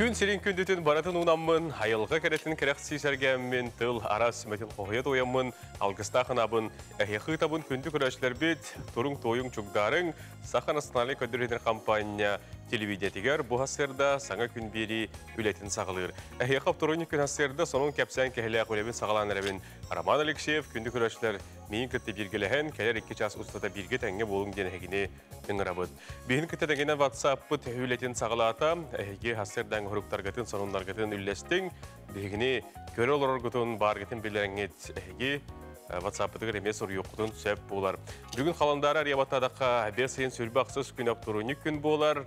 Күн серин күндүтін баратын унаммын, айылға кәретін кәрәқсі сәргәммен, тыл арас мәтін қоғият ойаммын, алғыста қынабын, әйеқі табын күнді күрәшілер бет, тұрың тойың чүгдарың, сақан астыналы көдіретін компания телевидетігер бұ хасырда саңа күн бері үлетін сағылыр. Әйеқап тұрын күн хасырда соның кәпсән кәхілі ақылебін сағалан әрәбін. Роман Алексеев күнді күрәшілер мен күтті бергіліхен кәлер 2 час ұстата берге тәңге болың ден әгіне үңірабыд. Бейін күтті дәңгенен ватсаппы үлетін сағалата, әйге хасырдан ғұрықтарғатын соныңдарғатын үллестің, бейгіне көрі оларғытын барғытын білеріңет әйге WhatsApp-тығыр емес ұрйоқтың сөп болар. Бүгін қаландары ариябаттадаққа бәсейін сүрбі ақсыз күн аптыруыны күн болар.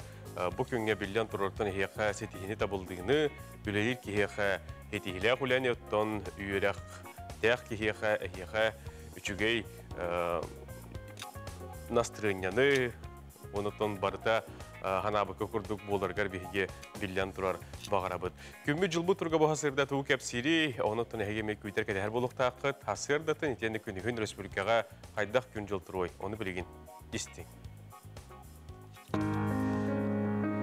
Бұл күнге білден тұрыртын хеқа сетихini табылдығыны, бүлелер кехеқа хетихилі құләне ұттан үйелек тәқ кехеқа үчігей настырыняны, онытын барыта ғанабы көкірдік боларғар бейге білден тұрар бағарабыд. Күмі жылбы тұрға бұл хасырда тұғы кәпсері, онытын әгеме көйтер кәдер болуқта ақыт, хасырдатын етені күнігін республикаға қайдақ күн жыл тұрой, оны білеген істің.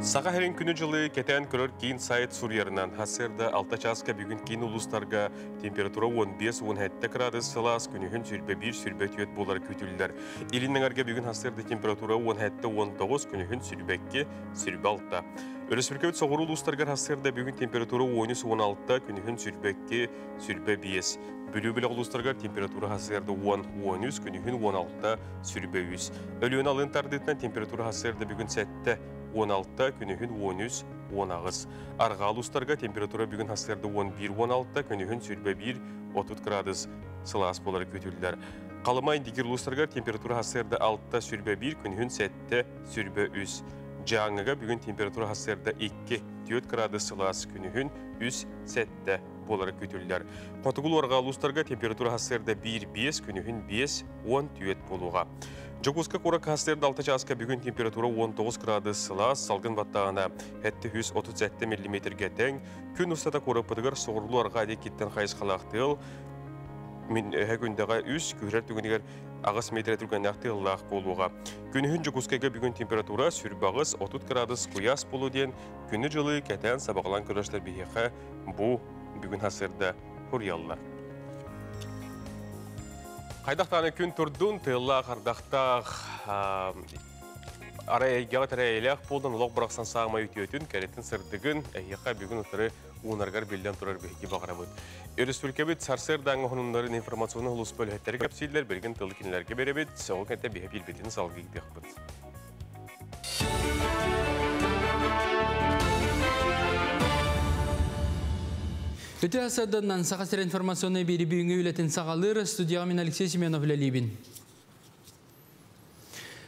Саға хәрін күні жылы кәтән көрір кейін сайт Сурьерінен хасырда 6 часқа бүгін кейін ұлыстарға температура 15-17 градус сылас күнігін сүрбе 1 сүрбе түйет болар көтілілер. Иліннің әрге бүгін хасырда температура 17-19 күнігін сүрбекке сүрбе 6. Республикабет соғыр ұлыстарға хасырда бүгін температура 13-16 күнігін сүрбекке сүрбе 5. Бөлі-бөлі ұлыстарға температура хасырда 10-13 күнігін 16 сүрбе 3. Өліен алын тардытынан температура хасырда бүгін 7 16 күнігін 13-10. Арға алыстарға температура бүгін хасырда 11-16 күнігін сүрбе 1-30 градус сылас болар көтілдер. Қалымай дегер ұлыстарға температура хасырда 6 сүрбе 1 күнігін 7 сүрбе 3. Жаңыға бүгін температура хасырда 2-4 градус сылас күнігін 3-7 болар көтілдер. Қотығыл орға алыстарға температура хасырда 1-5 күнігін 5-10 түйет болуға. Жогуска қорак хасырда 6 часқа бүгін температура 19 градус сылас, салғын баттағына 737 мм тең, күн ұстата қорак бұдығыр соғырлы арға әдек кеттен қайыз қалақтыл, мен әгіндіға үз көрер түгінігер ағыз метр түрген ақтыллақ болуға. Күнігін Жогускаға бүгін температура сүрбағыз 30 градус құяс болу ден, күні жылы кәтен сабағылан көрішлер бейеқі бұл бүгін хасырда құрялылар. Қайдақтаны күн тұрдың, тыйылла қардақтақ арайға тәрәйелек болдың ұлық бірақсан сағыма өтетін кәретін сырдығын әйеқа бүгін ұтыры уынарғар белден тұрар бейге бағырамыд. Республикабет сарсырдаңы ғынымдарын информационы ұлыс бөліхеттері кәпсейлер берген тылы кенілерге беребет, соғы кәнті бейіп елбетін салғы екпет. Өте асадынан сақасыр информационный бері бүйінгі үлетін сағалыр, студияға мен Алексей Семенов Лалибин.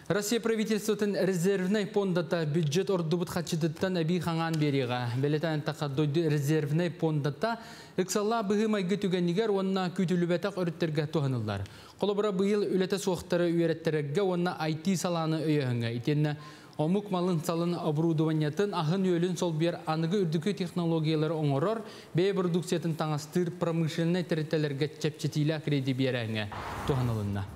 Россия правительствотын резервнай пондата бюджет ордубыт қатшыдыттан әбей қаңан береға. Бәлетен тақадойды резервнай пондата үксалла бұғы майғы түгенігер онына күтілібәтақ өріттерге тоғынылар. Қолыбыра бұйыл үлеті соқтары үйереттерге онына IT саланы өйеғіңі. Итенні омук малын салын оборудованиятын ахын өлін сол бер анығы үрдікі технологиялары оңырор, бей продукциятын таңастыр промышленный территорияларға чепчетилі креди берәңі тоғынылынна.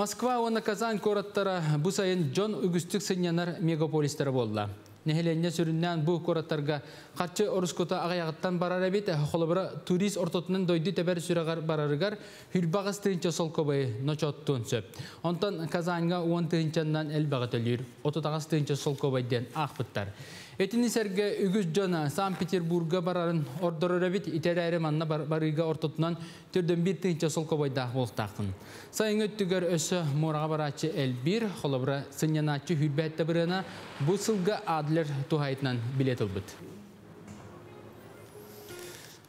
Москва оны Казань кораттары бұл сайын Джон Үгістік сынянар мегаполистері болды. Нехеленне сүріннен бұл кораттарға қатшы орыскота ағаяғыттан барар әбет, қолыбыра турист ортотының дойды тәбәр сүрағар барарығар хүлбағыз түйінші сол көбайы ночоттуын сөп. Онтан Казаньға 10 түйіншаннан әл бағыт өлір, 30 түйінші сол көбайден ақпыттар. Этини серге үгіз жона Санкт-Петербурга барарын ордорыр әбет, итер әрі манна барыға ортотынан түрден 1 түйінші сол көбайдағы болықтақын. Сайын өттігер өсі мораға барачы әл-1, қолыбыра сынянатчы хүлбәтті біріна бұл сылға адлер тухайтынан билет ылбыт.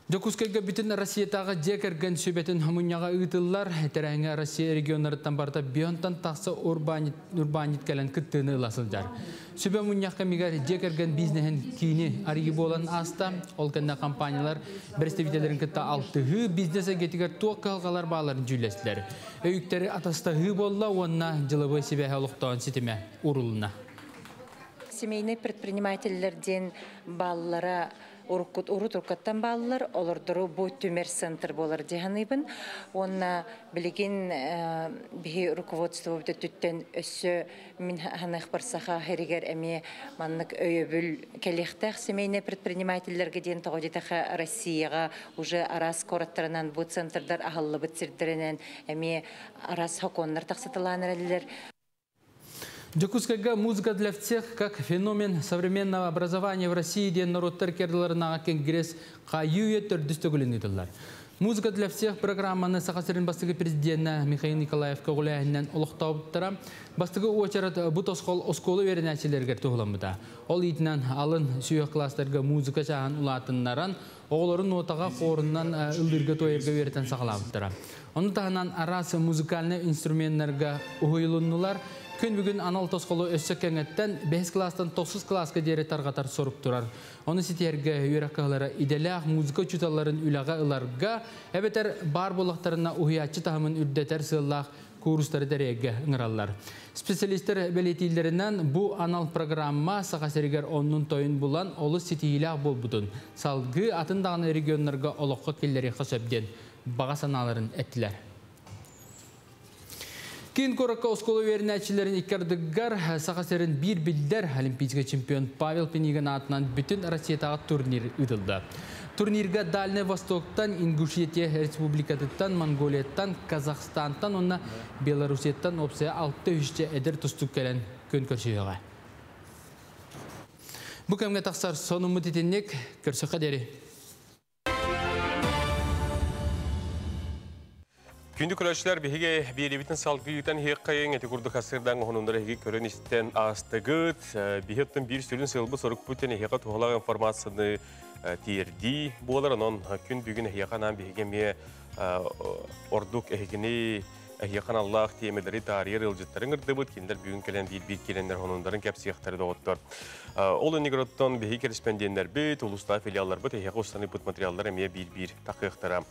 Жокускайга бүтін Россиятағы жекерген сөбетін мұнyaға ұйтылар, тәрәңі Россия регионарыттан барда бионтан тақсы урбанит кәлін күттіні ұласылдар. Сөбе мұнyaқа мегар жекерген бизнесін кейіні арығы болан аста, олқанда компаниялар бірістевителерін күтті алтығы бизнесе кетігер туақ қалғалар бағаларын жүйлесілер. Өйіктері атастағы болла, онына жылыбы себе ұлықтауын сетіме ұрылына. Семейный предпринимательлерден баллара урут уркаттан баллар, олордору бу түмер центр болар диханыбын. Онна билигин бихи руководство түттен өссө мин ханах барсаха херигер эми маннык өйөбүл келехтах семейный предпринимательлерге ден тогодитаха Россияга уже арас кораттарынан бу центрдар ахаллы битсирдеренен эми арас хоконнар таксатыланерлер. Джокускага музыка для всех как феномен современного образования в России ден народтар кердиларына конгресс кайюе төрдүстөгүлүнүдүллар. Музыка для всех программаны сахасырын бастығы президентна Михаил Николаев көгіләйінен олықтауыптыра. Бастығы очарат бұт осколы веренәчілергер тұғыламыда. Ол итінен алын сүйек кластарға музыка жағын ұлатынларан, оғыларын отаға қорыннан үлдіргі тойырға веретен сақылауыптыра. Оны тағынан арасы музыкальны инструментлерге ұғылынылар. Күн бүгін анал тосқолы өссі кәңеттен 5 кластан 9 класска дері тарғатар сорып тұрар. Оны сетерге үйраққалары иделяқ музыка чуталарын үліға ұларға, әбетер бар болақтарына ұхиятчы тағымын үрдетер сыллақ курстары дәрегі ұңыралар. Специалистер бәлетейлерінен бұл анал программа сақасерігер онның тойын бұлан олы сетейлақ бол бұдын. Салғы атындағын регионларға олыққа келдері қасөбден баға саналарын әттілер. Кейін коракка осколы верінәтшілерін иккардыгар сақасерін бір білдер олимпийский чемпион Павел Пениган атынан бүтін Россиятағы турнир ұдылды. Турнирға Дальний Востоктан, Ингушетия Республикатыттан, Монголияттан, Казахстантан, онна Белорусияттан опсия 600 әдір тұстық кәлін көн көршіғыға. Бұл кәмге тақсар соны мұтетеннек көрсі қадері. Күнді күрәшілер бігі бейребетін салғыйтан хек қайын әті күрді қасырдан ғонындары хеге көрін істен астығыт. Бейхеттің бір сүрін сылбы сұрық бүтін хеға туғалақ информацияны тиерді болар. Онын күн бүгін хеғанан бігі ме ордық әхегіне Яхан Аллах темедері тарихи ылжыттарын ұрды бұд, кендер бүгін келен бір келендер ғонындарын кәпсияқтары да оттыр. Ол өнегіроттан бейі корреспонденттер бүт, ұлыста филиаллар бүт, әйеға ұстаны бұт материалдар әме бір тақиықтара.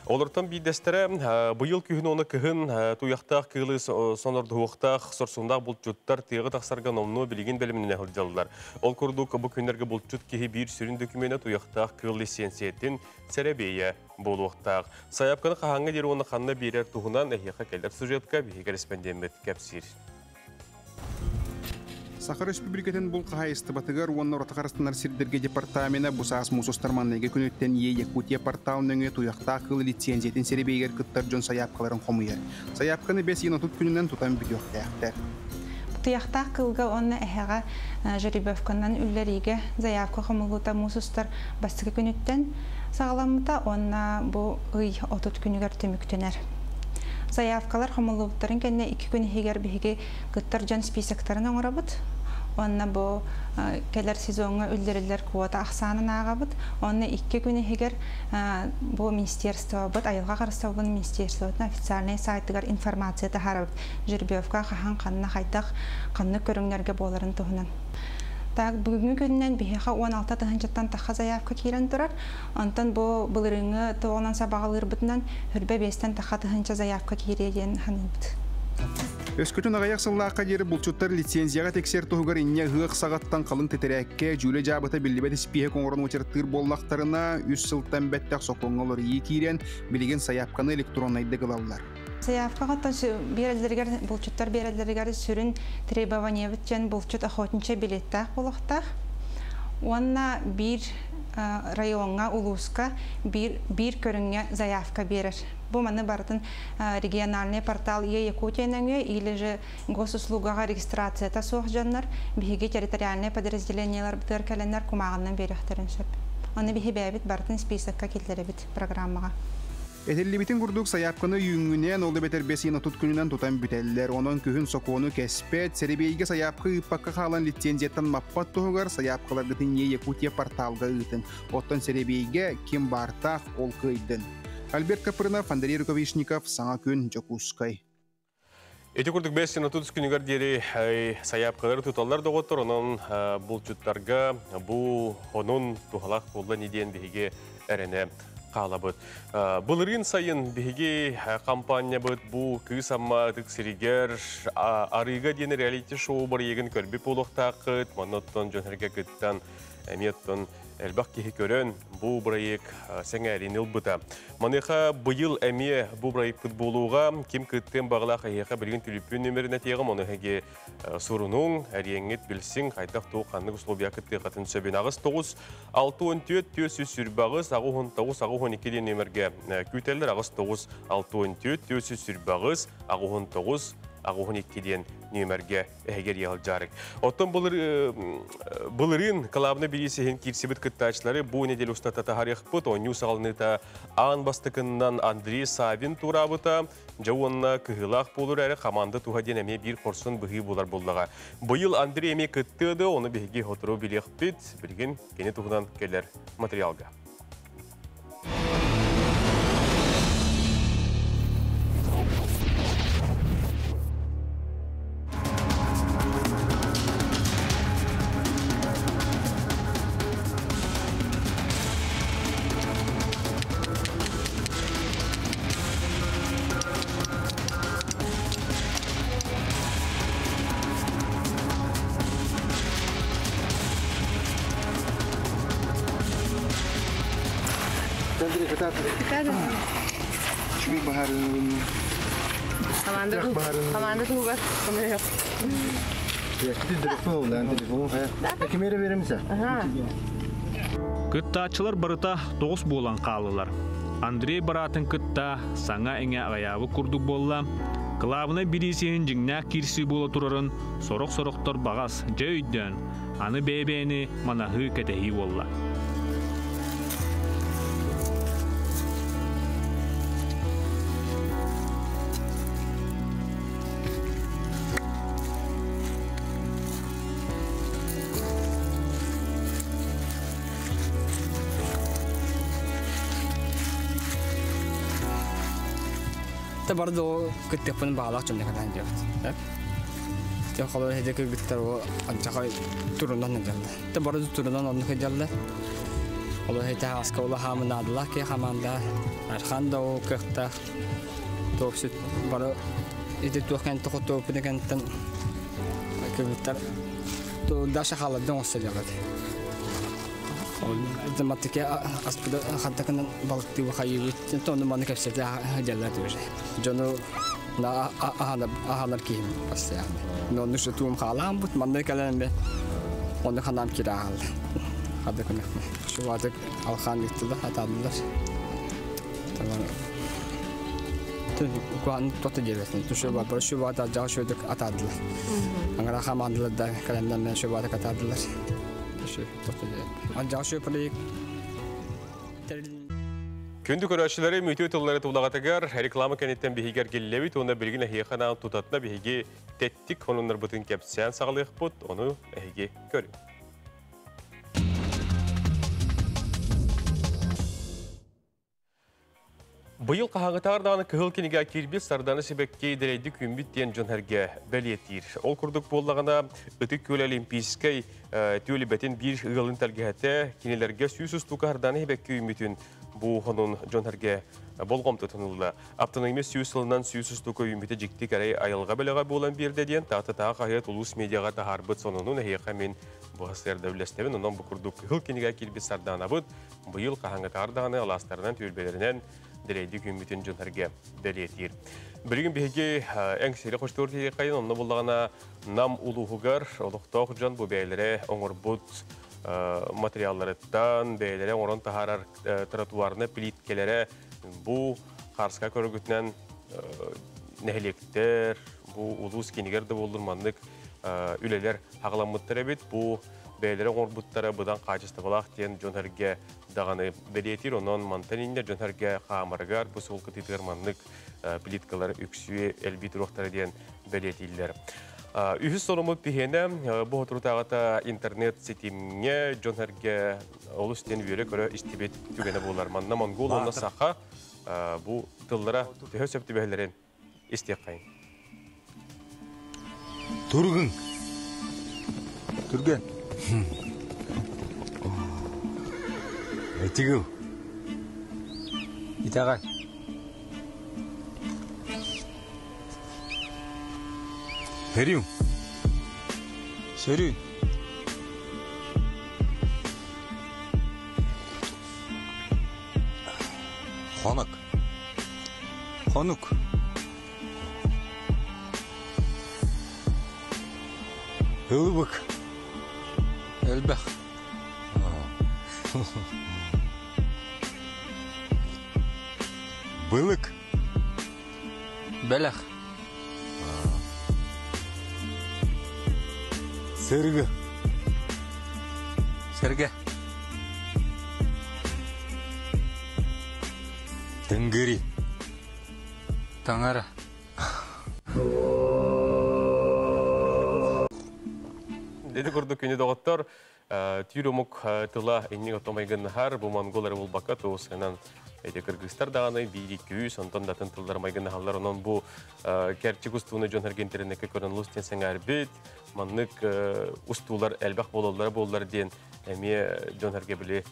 Олыртан бейдестері бұйыл күйін оны күйін туяқтақ күйілі сонырдуықтақ сорсундақ бұлтчуттар тиығы тақсарған омну білеген бәліміне ғылжалылар. Ол күрдік бұл күндерге бұлтчут кейі бір сүрін докумені туяқтақ күйілі лицензиятын сәрәбейі болуқтақ. Саяпқаны қағаңы дері оны қанына берер тұғынан әйеға келдер сюжетка бейі корреспондент кәпсір. Сахар Республикатын бұл қағайысты батығар онны ортақарыстынар сирдерге департамена бұсаас мұсыстарманныға күнеттен Якутия порталының туяқта ақылы лицензиятын серебейгер күттар жон саяпқаларын қомуя. Саяпқаны 5 енотут күнінен тұтан бүдіоқ таяқтар. Туяқта ақылға онны әхеға Жеребевканнан үллеріге заявка қомылғыта мұсыстар бастығы күнеттен сағаламыта онна бұл ұй отут күнігер түміктенер. Заявкалар қомылғыттарын кәнне 2 күн егер бігі күттар жан списектарын оңырабыд. Онна бұл келер сезонға үлдерілер квота ақсанын ағабыд. Онна 2 күн егер бұл министерство бұд, айылға қарыстауын министерствоның официальный сайтыгар информация тахарабыд. Жеребевка қахан қанына қайтақ қанны көріңлерге боларын тұғынан. Бүгінгі күнінен бейіға 16 тұхынчаттан таққа заявка кейлен тұрар. Онтан бұл бұлырыңы тоғынан сабағалыр бұтынан үрбе 5-тен таққа тұхынча заявка кейлеген ханылбыд. Өскөтін ағаяқ сыллаққа дері бұлчуттар лицензияға тексер тұғығар инне ғық сағаттан қалың тетірәкке жүлі жабыта білдібет іспейі қоңырын өтірттір боллақтарына үс сылттан бәттәқ соқоңғалыр ей кейлен білеген саяпқаны электронайды қылаулар. Заявка қоттан бұлчуттар берелдергер сүрін требование бітчен бұлчут охотнича билеттақ болуқтақ. Онна бір районға, улуска бір көрінге заявка берер. Бұл маны бардың региональный портал Якутияныңы или же госуслугаға регистрацията соқ жаннар, бігі территориальный подразделениялар бұтыр кәленлер күмағынан беріқтерін сөп. Оны бігі бәбіт бардың списокқа келдері біт программаға. Этеллибитин курдук саяпканы үйіңінен олды бетер 5 енотут күнінен тұтан бүтәлілер. Оның күхін соқуыны кәспет, сәребейге саяпқы ұппаққа қалан лицензияттан маппат тұғығар саяпқаларғытын Якутия порталға ұйтын. Оттан сәребейге кем бартақ ол көйдін. Альберт Капырнов, Андрей Руковишников, Саңа күн Жокускай. Эти курдук 5 енотут күнігер дері саяпқалары тұталар доғыттыр. Оның бұл жұттарға бұл оның тұғалақ болды неден бейге әріне қалабыд. Бұлырын сайын бігі компания бұд, бұл күй саммадық сірігер, арыға дені реалити шоу бар егін көрбі болуқтақыд, маноттон жөнерге күттен әметтон Elbaq kehi көрөн bu проект сеңәрин ылбыта. Маныха быйыл әме bu проект болуға ким кыттен бағыла қайыға білген түліппен нөміріне тегім оны әге сұрының әреңет білсін қайдақ тоқ қанның ұслобия кытты қатын сөбен ағыз 9-6-14 төсі сүрбағыз ағы 19-12 ден нөмірге күтелдер ағыз 9-6-14 төсі сүрбағыз ағы 19-12 ден нөмірге әгер яғыл жарық. Оттан бұлырын қалабына біресіген кирсебіт кыттачылары бұл неделі ұстата тағарық бұд, оңю сағалыныта ан бастықыннан Андрей Савин турабыта, жауынна күхілақ болыр әрі қаманды туғаден әме бір қорсын бұғы болар болдыға. Бұйыл Андрей әме кыттыды, оны бігге отыру білек бет, білген кені тұғынан келер материалға. Команда тугар. Кыттачылар барыта 9 болан қалылар. Андрей баратын кытта саңа әңе ағаябы күрдік болла. Кылабына біресен жіңнәк кирсі бола тұрарын сорық-сорықтар бағас жөйден. Аны бәйбәйіні манағы кәтәхи болла. برضه كنت يكون بعلاقة جملة كده عندي وقت تخلو هذيك الجتر وأنتقل تورنا نجلة برضه تورنا نجلة والله هي تعاسك والله هم نادلا كي هم ده أرخان ده وكخته توكسيد برضه إذا توكان تخطو بدك تن كجتر تو داش حالة دون سجلة إذا ما تكى أسبوع خدت كنا بلطي وخيوي تونو ما نكفي سجلة جلة توجه جنو نا أهانا كيم بس يعني نو نشتوم خالام بس ما نكلم به ونا خنام كيرال هذا كنا شو هذا الخان يتلا هذا تمام كان تطجيله تشوف برا شو هذا جا شو دك أتادل أنا خام عندنا ده كلامنا من شو هذا كتادل شو تطجيله أنا جا شو بريك Күнді көрәшілері мүйтеу тұллары тұлағатығар, реклама кәнеттен бігігер келлевит, оны білген әйеқана тұтатына бігіге тәттік, онынлар бұтын кәпсән сағылық бұт, оны әйге көрі. Бұйыл қағағытағырдағаны күхіл кенеге кербес сарданы себекке дәрейді күмбіт ден жонәрге бәлетір. Ол күрдік болдағына үтік көл олимпийскай түйілі бәтен бір ұғылын тәлгіхәті кенелерге сүйсіз тұқарданы себекке үмбітін бұл ғанын жонәрге болғам тұтынылды. Аптының емес сүйсілінен сүйсіз тұқы үмбіті жікті кәрей айылға бәліға болан бердеден тағы қағайет ұлыс медиаға тағарбыт сонының әйеқа мен бұғыстар дәулестевін. Онан бұл күрдік күхіл кенеге кербес сарданы бұд бұйыл қағағытағырдағаны аластарынан түйілбелерінен дәрейді күмбітін жонәрге бәлетір. Бірген бейге әңсері қоштығыр тегі қайын, онына болдағына нам ұлығығар, олықтау жан бұл бәйлері оңыр бұд материалларыттан, бәйлері оңырын тағарар тротуарны плиткелері бұл қарсқа көрігітінен нәхелектер, бұл ұлыс кенегерді болдырмандық үлелер ағыламыттыр әбет, бұл бәйлері оңыр бұттары бұдан қачысты балақ ден жонәрге дағаны бәлетір, онын мантанинер жонәрге қамарғар, бұл сол күтетірмандық плиткалар үксуе әлбет рухтары ден бәлетілдер. Үхіс солымыт бігені бұл отырутағыта интернет сетімге жонәрге олыс ден үйері көрі істебет түгені болар. Манна монгол оны сақа бұл тылдыра түйі сөпті бәлерін істек қайын. Turgun. Turgun. Etigu. İtağa. Herium. Seri. Хонок. Хонук. Hılbık. Elbek. Bılık. Belek. Sergi. Sergi. Tengeri. Tangara. Dedi kurduk yine doktor. Tüyürümük tıla inni otomaygın har bu Mongolar bul bakat o senan Kırgızistar dağını 1-200 ondan da tıntılar maygın hallar onun bu gerçek ustuğunu John Hergenter'indeki konan lusten sen erbit manlık ustuğlar elbak bollar diyen emiye John Hergebili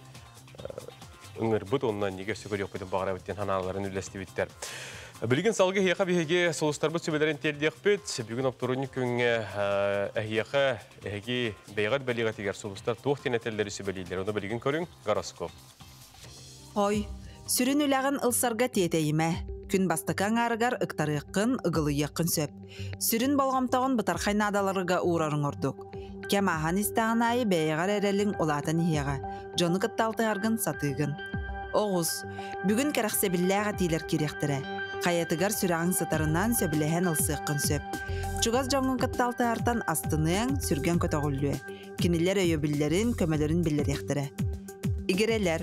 ıngırbıt ondan nege süper yok edin bağıra bitten hanaların ülesti bitter. Bilgin salgı hiyaka bihege solustarbı sübelerin terdiyak bit. Bugün optorunu künge hiyaka hiyagi beygat beligat eger solustar tuğtin etelleri sübeliyler. Onu bilgin körün garaskop. Hoy, sürün ülağın ılsarga tiyeteyime. Күн бастыкан арыгар ықтарыққын, ұғылыйыққын сөп. Сүрін болғамтағын бұтар қайнадаларыға уырарын ордық. Кем ахан істағын айы бәйіғар әрелің олатын ияға. Жоны қытталты арғын сатығын. Оғыз, бүгін кәріқсебілләға тилер керектірі. Қаятыгар сүрағын сытарынан сөбіліхен ылсыққын сөп. Чугаз жоңын қытталты артан астының сүрген көтоғылуы. Кенелер өйөбілерін, көмелерін білеректірі. Игерелер,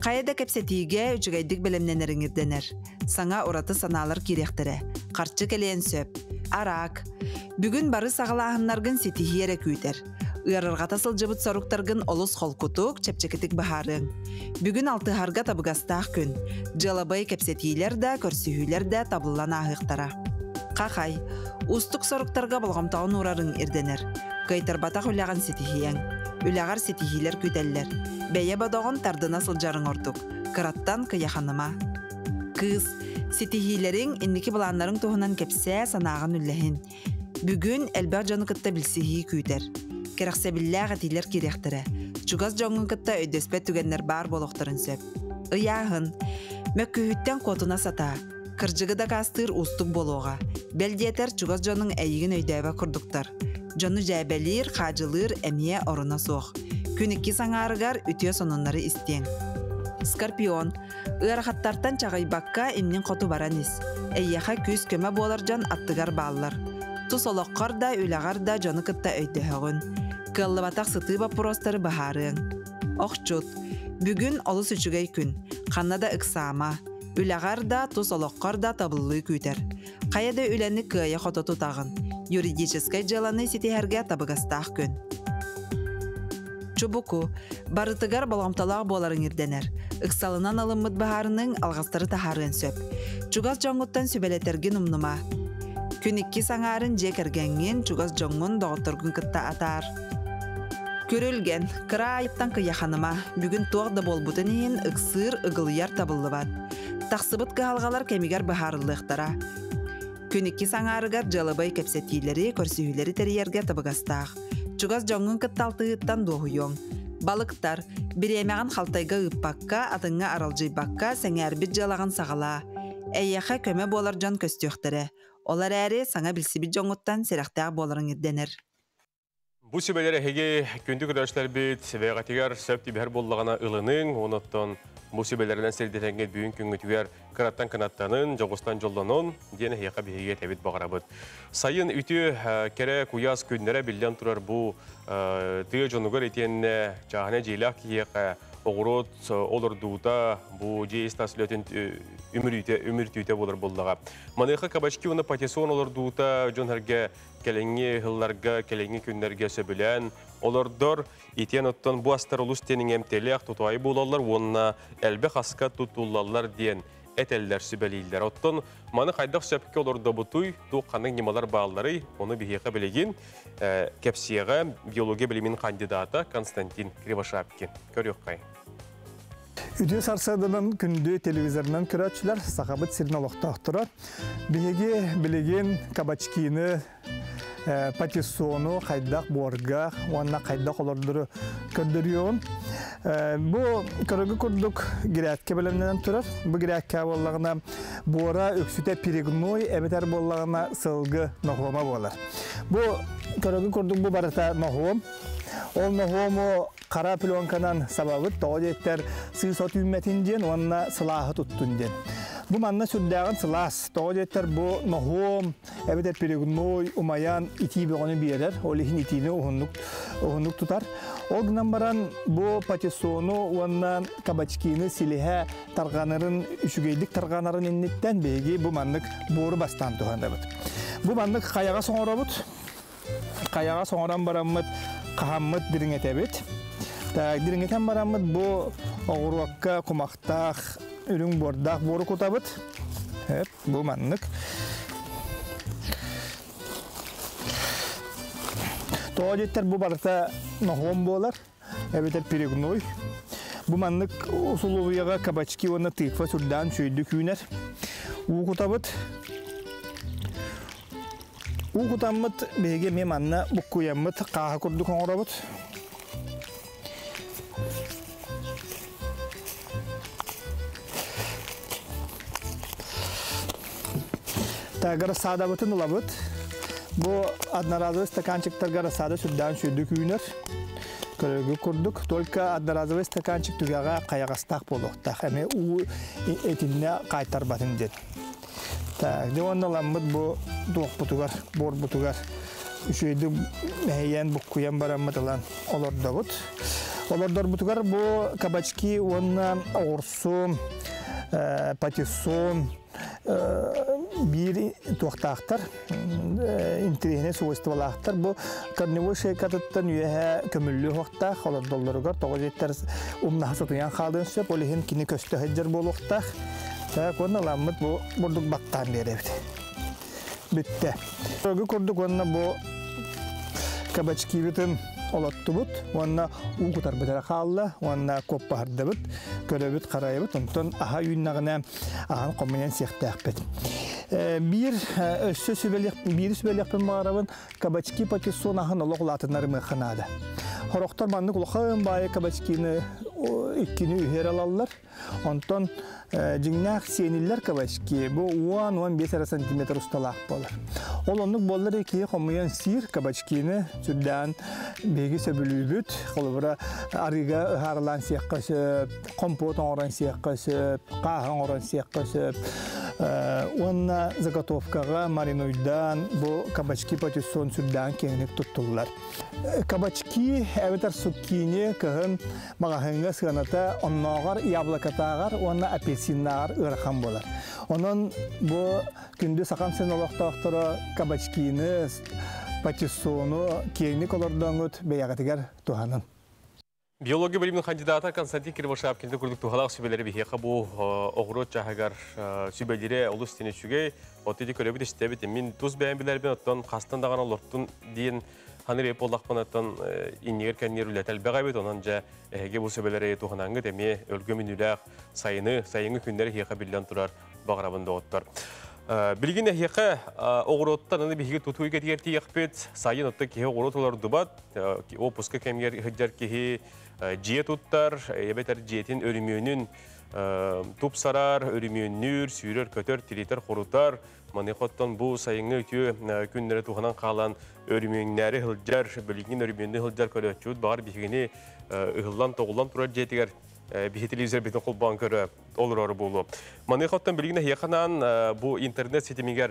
қайада кепсетиге үчігайдық білімненерін ерденер. Саңа ораты саналар керектірі. Қарчы келен сөп. Арақ. Бүгін бары сағылағынларғын сетихиері күйтер. Үйарырға тасыл жыбыт соруқтарғын олыс холкутук чепчекетік бағарын. Бүгін алтығарға табығастақ күн. Жалабай кепсетийлер да, көрсүйілер да табылан ағықтара. Қақай. Устық соруқтарға болғамтауын урарын ерденер. Қайтарбатақ үләғын сетихиен. Үләғар сетихилер күйтеллер. Бәйе бадоғын тардына сылжарын ордuk. Кыраттан кыяханыма. Кыз, сетихилерин инники буланларын туһунан кепсе санағын үлләһин. Бүгүн элбәр жоны кытта билсихи күйтер. Керәксәбилләгә тилер кирәктәре. Чугаз жоңын кытта өйдөспә түгәннәр бар болохтарын сөп. Ыяһын, мәккүһүттән котуна сата. Кыржыгы да кастыр устук болуга. Белдиетер чугаз жоның әйигин өйдөбә курдуктар. Жоны жәбәлир, хажылыр, әмие орына соқ. Күнікки саңарыгар үтіе сонунлары истен. Скорпион. Ыарахаттартан чағайбаққа имнен қоту баранис. Әйяха күз көмі болар жан аттыгар баллар. Тус олоққар да, үлағар да жоны кытта өйдөһөгін. Кыллыбатақ сыты бапыростары бахарын. Оқчут. Бүгін олыс үчігей күн. Қаннада ықсама. Үлағар да, тус олоққар да табылы күйтер. Қаяда үләні кыя қототу тағын. Юридическай жаланы сетихерге табығастақ күн. Чубуку, барытыгар баламталақ боларын ерденер. Ықсалынан алыммыд бағарының алғастары тахарын сөп. Чугаз жоңғыттан сөбелетерген умнума. Күнікки саңарын жекергенген чугаз жоңғын доғыттыргын кытта атар. Көрілген, кыра айыптан кыяханыма, бүгін туағда болбутын ең ықсыр ұғылыяр табылы бат. Тақсыбыт кығалғалар кемигер бағарылықтара. Күнікки саңарыгар жалыбай кепсетийлері, көрсүйілері терiyerге табығастақ. Чугаз жоңын кытталтығыттан доғыйон. Балықтар, біремеған қалтайға ұппаққа, атыңға аралжайбаққа сәңәрбіт жалаған сағала. Әйеқа көмі болар жон көстіқтірі. Олар әрі саңа білсібі жоңыттан серақтағы боларын ерденер. Бұл сөбелері әйге күнді күрәшілер бет, вәғатығар сөпті бәр боллағана ұлының, оныттан бұл сөбелерінен сердетенге бүйін күнгітігер қыраттан қанаттанын, жоғыстан жолданын, дені әйеқа бейге тәбет бағарабыд. Сайын үті кәрі күйаз күндері білден тұрар бұл түйе жонығыр етеніне жағына жейлақ кейеқа оғырот олар дуыта бұл жейстасылетін өмір түйте болар болдыға. Манайқы кабачки оны патисон олар дуыта жонырге кәлеңе ғылларға, кәлеңе күндерге сөбілен. Олардыр етен оттан бұл астар ұлыс тенің әмтелек тұтуай болалар, онына әлбі қасқа тұтулалар ден әтәлілер сөбелейлер. Оттан маны қайдақ сөпке оларда бұтуй, туққаның немалар бағалары, оны бігеқі білеген кәпсияға биология білімін кандидаты Константин Кривошапкин. Көрек қай. Үдес арсадынан күнді телевизорынан көрәтшілер сақабыт сирін олықта ақтырат. Бігеге білеген кабачкины патиссону хайдак борга уанна хайдак олордуру көрдөрүөн. Бу көрөгү курдук гирәккә беләннән турар. Бу гирәккә боллагына бора өксүтә перегной эбетер боллагына сылгы нохома болар. Бу көрөгү курдук бу барата нохом. Ол нохому кара пленканан сабабы тоодеттер сыйсот үмметинден уанна сылахы туттунден. Бу манна сүрдәгән сылас тоодеттер бу нохом эбетер перегной умаян ити бегоны биерер. Ол ихин итине ohunluk tutar. O günden baran bu patisonu uanna kabaçkini silihə tarğanların üşügeydik tarğanların innitten begi bu manlık boru bastan tuhanda bud. Bu manlık kayağa sonra bud. Kayağa sonradan baranmıt kahammıt diringetebit. Diringeten baranmıt bu oğurvakka kumaktaq ürün bordaq boru kutabıt. Hep bu manlık. Toğacetler bu barata nohom bolar. Ebeter perignoy. Bu manlık usuluyaga kabaçki ona tıkfa sürdan söydü küner. Uğutabıt. Uğutamıt bege me manna bukkuyamıt qaha kurduk ongrabıt. Tagara sadabatın ulabıt. Bu adnarazıvı stakançıklar garasada sürdan söydü küner. Körögü kurduk. Tolka adnarazıvı stakançık tügaga kayagastaq boluqtaq. Eme u etinne qaytar batın den. Devonda lamıt bu doğuk butugar, bor butugar. Üşüydü meheyen bukkuyan baramıt alan olorda but. Olordar butugar bu kabaçki onna orsu, patisun, bir tohtaqtar, intrihine svojstvalaqtar. Bu karnivo şeykatıttan üyehe kömüllü hoqtaq, olordollarıgar, toğazetler umnaha sotuyan qaldın söp, olihin kini köstü heccar boluqtaq. Konna lamıt bu burduk baktan berevdi. Bitti. Körögü kurduk onna bu kabaçki bitin olattı but. Onna uğutar bitara qalla, onna koppa harda bit. Köröbüt qarayı bit. Ondan aha yünnağına ahan qomayan siyaqtaq bit. Bir sübeliyaqpın mağarabın kabaçki patison ahın oloqlatınları mıqınada. Horoqtar bandık ulaqın bayı kabaçkini ikkini üher alallar. Ondan Cingnak seniller kabaçki bu 10-15 cm ustalaq bolar. Olonluk bollar ikiye qomayan sir kabaçkini süddan begi söbülübüt. Qolubura ariga harlan siyaqasıp, kompot oran siyaqasıp, qahan oran siyaqasıp. Onna zagotovkaga marinoydan bu kabaçki patison süddan kenlik tutullar. Kabaçki eveter sukkini kahın mağahınga sığanata onnağar yablakatağar onna apelsinnar ırxan bolar. Onun bu gündü saqam sen olaqtaqtara kabaçkini patisonu kenlik olordan öt beyagatigar tuhanın. Biyologi bölümünün kandidatı Konstantin Kirvoşapkin'de kurduk tuhalaq sübeleri biheqa bu oğrut çahagar sübeleri olus teni süge otedi kölebi de istebet min tuz beğenbiler ben ottan qastan dağana olortun diyen hanır ep olaqpanattan inniger kenner ületel beğabet onanca hege bu sübeleri tuhanangı demi ölgömün ülaq sayını günleri heqa billan turar bağrabında ottar. Bilgin heqa oğruttan anı bihige tutuyu getirti yaqpet sayın otta kihe oğrut olar dubat o puska kemger hıccar kihe Ciye tuttar, ebeter ciyetin örümüğünün tup sarar, örümüğünür, sürür, kötür, tiliter, xorutar. Manekottan bu sayını ötüyor, günlere tuğanan kalan örümüğünleri hılcar, bölginin örümüğünü hılcar körütçüd, bağır bihigini ıhıllan toğullan turar ciyetiger bihetilizer betin kol bankörü olur arı bulu. Manekottan bilgine yakanan bu internet siteminger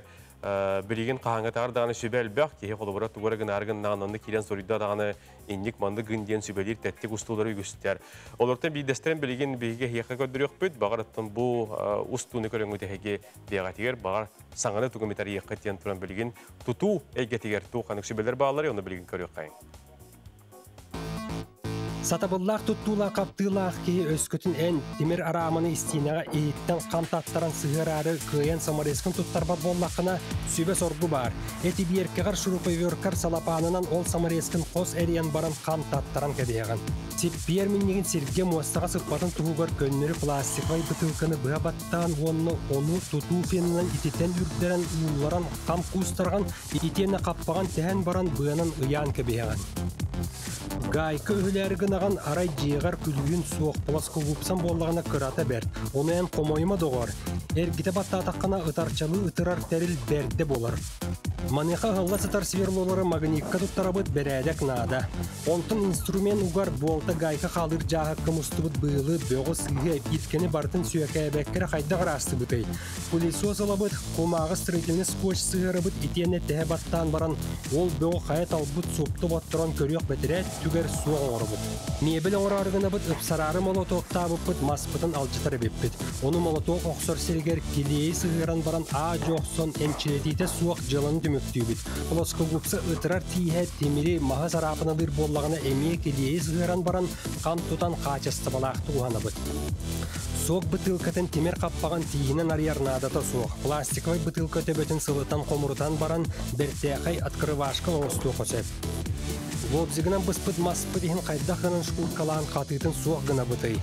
bilgin qahanga tar dağını sübel baq ki qolubura tuğaragın argın nağınandı kilen sorida dağını indik mandı günden sübelir tettik ustuları göster. Olortan bir desteren bilgin bilge yaqa gördürüyor büt bağırattan bu ustunu körüngü tehege beğatiger bağır sangana tuğumitari yaqatiyan turan bilgin tutu egetiger tuğanık sübeler bağları onu bilgin körüyor qayın. Сатабыллах туттуулаа каптыылаах кии өскөтүн эн тимир арааманы истиинага ийиттен кантаттаран сыгырары кыйын самарескин туттарбат боллақына сүбе соргу бар. Эти биеркегар шуруповеркар салапанынан ол самарескин кос эриен баран кантаттаран кебеяган. Типпиер миннигин сирге муастага сыппатын тугугар көннөрү пластиквай бытылканы быабаттан оны тутуу пенинен ититен үрдерен ууларан кам кустарган итиене каппаган тәһән баран быанан ыян кебеяган. Гайкы өлер гынаган арай жиегар күлүйін суық пласко гупсан боллағына кырата бер. Оны ән комойма доғар. Эргите баттатаққана ытарчалы ытырар тәріл берде болар. Манеха ғылла сытар сверлолары магникка туттарабыт берәдек нада. Онтын инструмент угар болта гайка қалыр жағы кымыстыбыт бұйылы бөғы сыйы иткені бартын сүйәкә бәккері қайдағыр асты бұтай. Пылесос алабыт, комағы строительный скотч сыйырыбыт итене тәе баттан баран, ол бөғы қайет албыт сопты баттыран көрек бәтірәт түгер суға орыбыт. Мебел оңырарғына бұт ыпсарары молотоқ табыпыт маспытын алчытары беппіт. Оны молотоқ оқсор сергер келейі сыйыран баран а жоқсон әнчелетейті суақ жылын түміктүйбіт. Плоско гупса ытырар тиhe темири маға сарапынадыр боллағына әмие келейі сыйыран баран қан тұтан қачысты балақты ұғанабыт. Соқ бытылкатын темір қаппаған тиінен арьярнадата соқ. Пластиковай бытылка төбетін сылытан қомырытан баран бәртәқай открывашқа оңысту қосеп. Лобзигінен бұспыт маспыт ехін қайдақынан шкуркалан қатытын соқ ғына бұтай.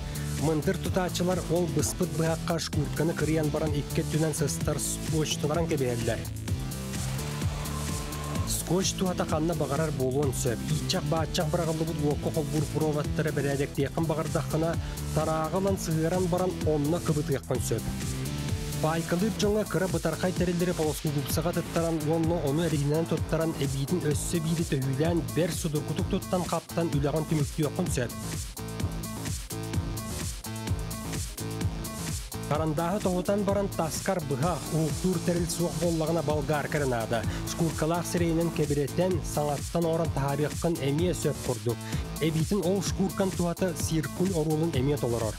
Мындыр тұтачылар ол бұспыт бұяққа шкурканы кіриян баран икке түнен сыстар скотчтыларан кебелер. Скотч туата қанна бағарар болуын сөп. Ичақ бачақ бірағылы бұд оқы қол бұрпыроваттары бірәдек дейқін бағардақына тарағылан сығыран баран онына кыбытыққын сөп. Байкалыр жоңа кыра бұтарқай тәрелдері полоску гупсаға тұттаран, оны әрігінен тұттаран әбейдің өссі бейді төхілән бер судыркутық тұттан қаптан үліған түмікті оқын сөп. Қарандағы тоғытан баран таскар бұға ұлтур тәріл суық боллағына балғар кірінады. Шкуркалақ сірейінен кебіреттен саңаттан оран тағабиққын әмие сөп құрдық. Әбейтін ол шкуркан туаты сиркул орулын әмие толырыр.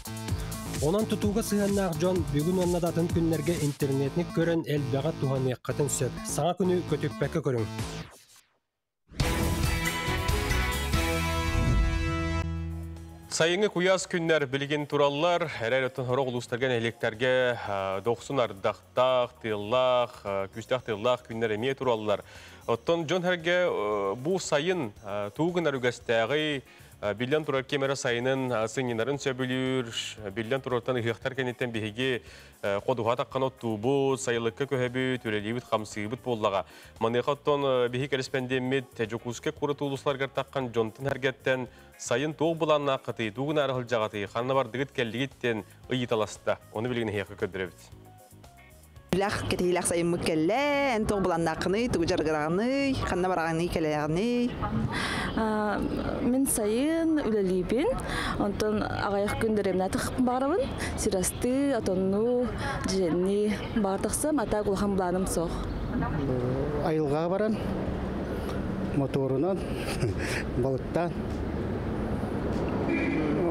Онан тұтуға сығаннақ жон бүгін оннадатын күнлерге интернетні көрін әлбәға туғаны қатын сөп. Саңа күні көтікпәкі көрің. Сайыңы куяз күннер білген тураллар, әрәлеттің ғырық ұлыстарген әлектерге 90 ардақтақ, тыллақ, күстақ тыллақ күннер әме тураллар. Оттон жон әрге бұл сайын туғын әрігістәғі Билен турар кемера сайынын сыңинарын сөбілір, билен турартан ұйықтар кәнеттен бейге қодуға таққан оттубу, сайылыққа көхебі, түрелейбіт, қамсыйбіт боллаға. Манеқаттон бейге кәріспәндемет тәжікуске құры туылысларғар таққан жонтын әргеттен сайын тоғы бұланна қыты, туғын әріғыл жағаты, қанна бар дығыт кәлігеттен ұйыталаста. Оны білген еқі көдіребіт. Лах кетилах сайын мүккелле, әнтоқ бұланнақыны, туғы жарғырағыны, қанна барағыны кәлегіғыны. Мен сайын үлелейбін, онтон ағайық күндеремін әтіқ бағарабын, сирасты, атонну, жені бағартықсым, ата құлған бұланым соқ. Айылға баран, моторынан, балыттан,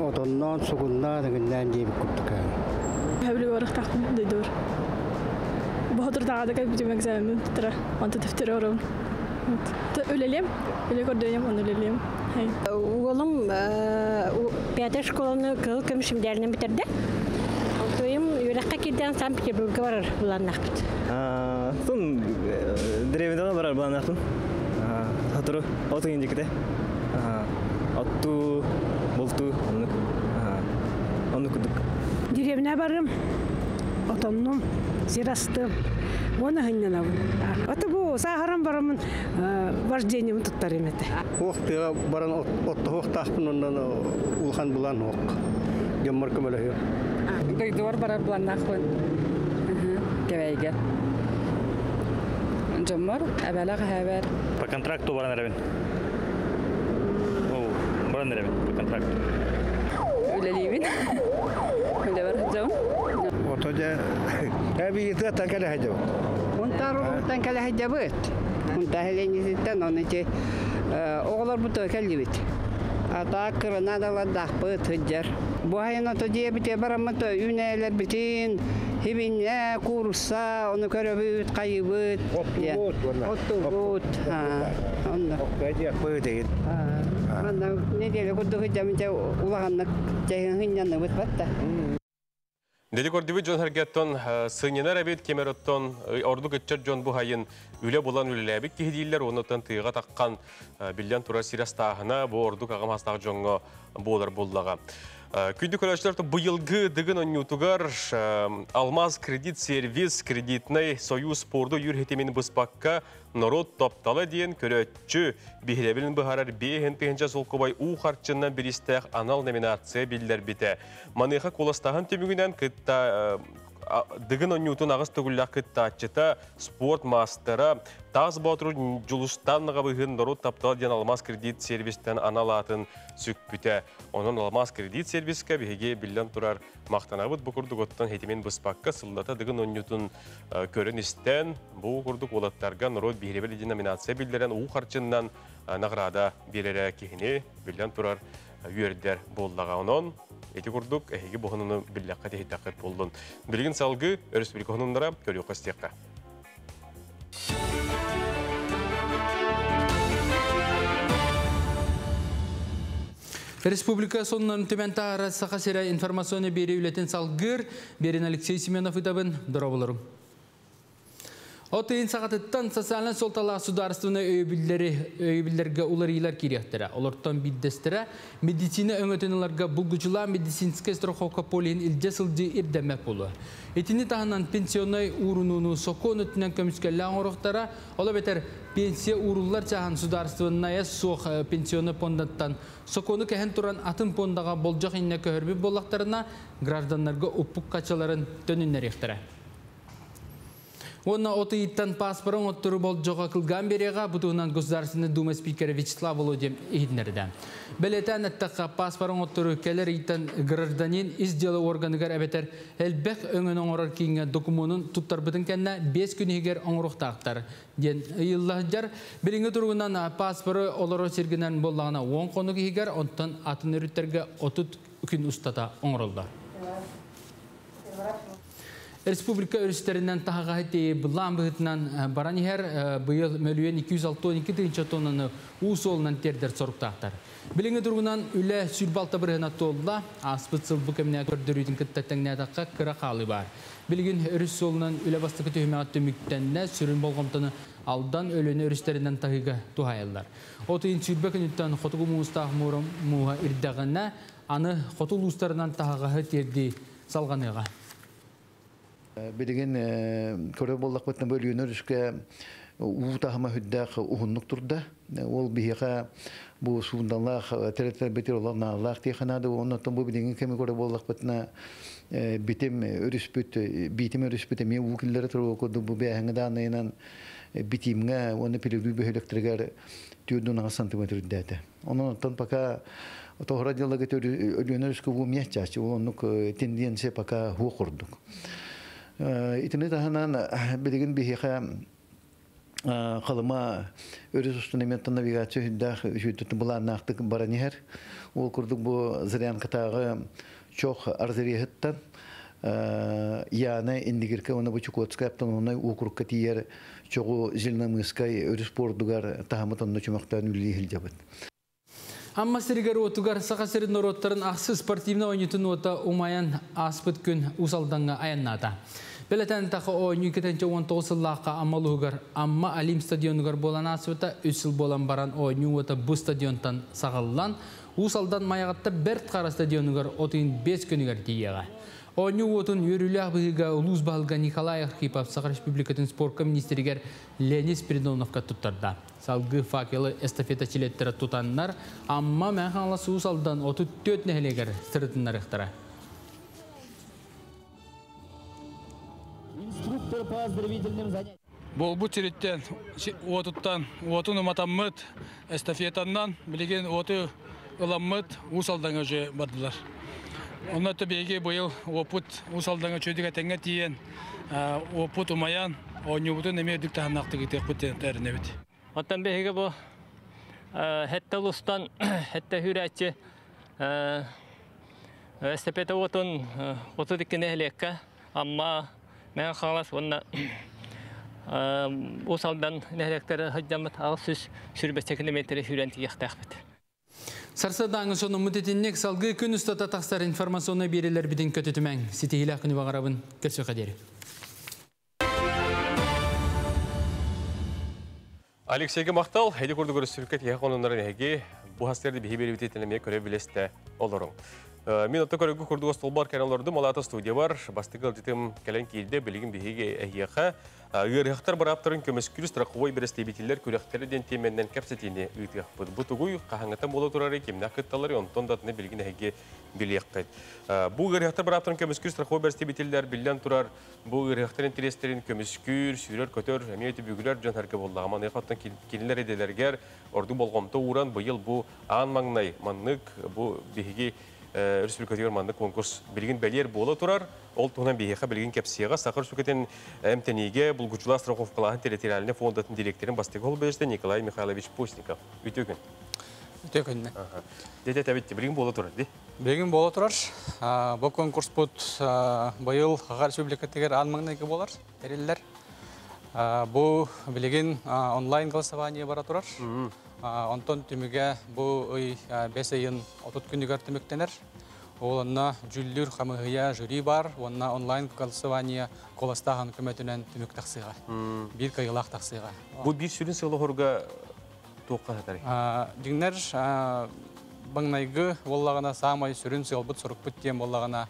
отоннан, суғыннан, үгінден дейбі күптікі. Әбілі барық тақтым дейдор. Бұғытыр тағады кәп бүтім әкзәмін тұтыра, онты тіфтері орым. Өлелем, өле көрденем, оны өлелем. Оғылым пятый школаны кыл көмшімдерінен бітерді. Тойым үйраққа келден Санкт-Петербургға барар бұланнақпыд. Сон деревендағы барар бұланнақпын. Сатыры, оты кендекіде. Отту, болту, оны күдік. Деревіне барым, отонным, сирастым. Оны хыннан абын. Аты бұл сағарам барамын вождением тұттар еметі. Оқтыға баран отты оқтақпын, ондан ұлған бұлан оқ. Геммар көмелі хүйір. Дойдуар барар бұлан нақпын. Кәбәйге. Жоммар, әбәліға әбәр. По контракту баран әрәбін. Баран әрәбін, по контракту. Үлелейбін. Үле бар жом. Отода әбейді тәңкәлі хәдебі. Онтар тәңкәлі хәдебі. Онтар хәленесіттен оны те оғылар бұты кәлдебет. Ата кырына да ладақпы түджер. Бұхайын оты дебіте барамыты үнәлер бітін, хебіне, курса, оны көрібіт, қайыбыт. Отты бұт. Отты бұт. Неделя курдук жамынча улаганнык жайын хынянны бытпатта. Dedi gördüğü John Hergetton sığınyanlar abid kemerotton ordu geçer John bu hayın üle bulan ülelebik ki hediyeler ondan tıyığa takkan bilyan tura siras tahına bu ordu kağım hastaq John'a bolar bollağa. Küydü köleşler bu yılgı dıgın onyutugar Almaz Kredit Servis Kreditnay Soyuz Spordu yürhetimini bıspakka Norot toptalı diyen köleççü bihilebilin biharar bihen pihenca solkubay u harçından bir istek anal nominasiya biller bite. Manıqa kolastağın tümügünden kıtta dıgın onyutun ağız tügüllak kıtta açıta sport mastera taz batır julustan nağabıhın Norot toptalı diyen Almaz Kredit Servis'ten analatın sükpüte. Onun Almaz Kredit Serviska bihege billen turar maqtanabıt bu kurduk ottan hetimin bıspakka sılata dıgın onyutun körün isten bu kurduk olattarga Norot bihilebeli denominasiya bilderen u harçından nağrada birere kihini billen turar üyerder bollağa onun. Eti kurduk ehegi boğununu billakka tehidakir boldun. Bilgin salgı Respublika onunlara körüyor kastiyakka. Республика соннан тümентара сақасыра информационы бері үлетін салгыр, берін Алексей Семенов үтабын дұрабылырым. Отын сағатыттан социален солтала сударыстығына өйбілдерге олар ейлер керектірі. Оларттан биддестірі медицина өңөтінілерге бұлгучыла медицинске страховка полиын үлде-сылды ирдемек болу. Етіні тағынан пенсионай урынуыны соқон өтінен көміскелі аңырықтара, ола бетер пенсия урулар чахан сударыстығына соқ пенсионы пондаттан соқоны кәхен тұран атын пондаға болжақ инне көхірбі болақтарына гражданларға ұппық қачаларын төнінер ектірі. Онна отыйттан паспорын оттыры болжоға кылган береға бұтығынан Государственный Дума спикері Вячеслав Володин ехиднерді. Білетен әттіққа паспорын оттыры кәлер иттан гражданин изделі органыгар әбетер әлбәқ өңін оңырар кейінге документын тұттар бұтын кәнна 5 күн егер оңырықтақтар. Ден ұйыллағыдар біліңгі тұрғынан паспоры олары сергінен болағына 10 қонық егер онтан атын үріттерге 30 күн ұстата оңырылды. Республика өрістерінен тағаға әтті бұлан бұғытынан баран ехер бұйыл мөлуен 262 тоннаны ұсолынан тердер сорықтақтар. Біліңі тұрғынан үлі сүлбалта бірғына толыла, аспытсыл бұкеміне көрдірүйдің күттәттіңіне таққа қыра қалы бар. Білігін өріс солынан үлі бастықы түймеға төміктеніне сүрін болғымтыны алдан өліні өрістерінен тағыға туғайылдар. Отыйын сүрбі күніттен қотығы мұғыстағы мұға үрдіғіне аны қотыл ұстарынан тағаға терді салғаныға. Bilgin köre bollak batna bölüğünür üske uğutağıma hüddaq uğunluk turda. Ol bihiqa bu suundanlaq teretler betir olan nağlaq tiyxanadı. Ondan bu bilgin kemi köre bollak batna bitim örüspüt emi uğukilleri turu okudu bu beyahını da anayınan bitimine onu pilgülü böhülektirger tüyüdün ağa santimetr üddete. Ondan paka tohra diyalı getör ölüğünür üske bu miyahçaçı. Onluk tendiyense paka huğa kurduk. İtini tahanan bilgin bihiqa qalıma örüs ustunementan navigasyon hüddaq hüddütün bulan naqtık baraniher. Ol kurduk bu ziryan qıtağı çok arziriyahıttan yana indigirke ona bu çukotskaptan ona ukurukka tiyer çoğu zilnamıskay örüs pordugar tahamatan noçumaktan ülihil jabat. Amma sirigar otugar saqasirin norotların aqsı sportivna oynutun ota umayan aspıt gün usaldanğa ayannata. Beleten taqa oyunu 2019 yıllıqa amalugar amma Alim stadionugar bolan asbıta 3 yıl bolan baran oyunu ota bu stadiondan sağallan usaldan mayaqatta Bert qara stadionugar otun 5 günügar diyaga. Oyunu otun yürülüq bıga uluz balga Nikolay Arkhipov Saqa Respublikatın sport ministeriger Leonid Spiridonovka tuttarda. Salgı fakeli estafeta çilettері tutanlar amma məxanlası usaldan 34 nehleger sırtınlar iqtara. Bu çiritten otun umatamıt estafetandan bilgen otu ılamıt usaldan öce bardılar. Onlar da bege bu yıl oput usaldan öçödüge tenge tiyen oput umayan oyunubutun emedik tahanaqtı gitek buten terinebit. Otan behege bu hette lustan hette hüretçi estafeta otun otu dikine helekka amma men xalas onna usaldan nehlekleri hajjamat ağız sürbet kilometre hürenti yaqtaqbet. Сарсадаңы соны мұтетіннек салғы күн ұстата тақстар информационны берелер бідін көтетімен. Сетігілі күні бағарабын көсі қадері. Алексейге мақтал, әйді көрді көрі сүркет еқонындарын әге бұл хастерді бейі бері бітетіліме көре білесті оларың. Мен отты көрігі көрді ғостол каналларды малата студия бар. Бастығы алжытым кәлін кейді білігін бейге әйеқа. Үйеріқтар бар аптырын көміскүрі страховой берестебетілер көріқтерден теменнен кәпсетіне үйтіғ бұд. Бұ тұғый қағаңғатан болу тұрары кемді ақытталары онтон датыны білген әйге білек қайд. Бұл үйеріқтар бар аптырын көміскүрі страховой берестебетілер білден тұрар. Бұл үйеріқтар интерестерін көміскүр, сүйрер, көтер, әмейеті бүгілер жан әргі болдағаман еқаттан келінлер еделергер орды болғамты уран бұйыл бұл аң маңнай маннық бұл бейге республикативер манды конкурс білген бәлер болы тұрар. Ол туғынан бейеқа білген кәпсияға Сақыр Сүкетен әмтенеге бұлғычыла страховкалағын территориальный фондатын директорын бастығы ол бәжді Николай Михайлович Постников. Үтігін? Үтігін. Деді тәбетті білген болы тұрар, де? Білген болы тұрар. Бұл конкурс бұд бұйыл Қағар республикативер анмаңнайғы болар, тәрелілер. Бұл білген онлайн голосование бара тұрар. Онтон түміге бұл 5 айын 30 күнігер түміктенер. Оланна жүллүр қамығыя жюри бар, онна онлайн голосование қоластаған көмөтінен түмік тақсыға. Bir кайылақ тақсыға. Бұл бір сүрін сылы ғорға тоққа татары? Дегінер баңнайғы олағына самай сүрін сыл бұд сұрық бүттен олағына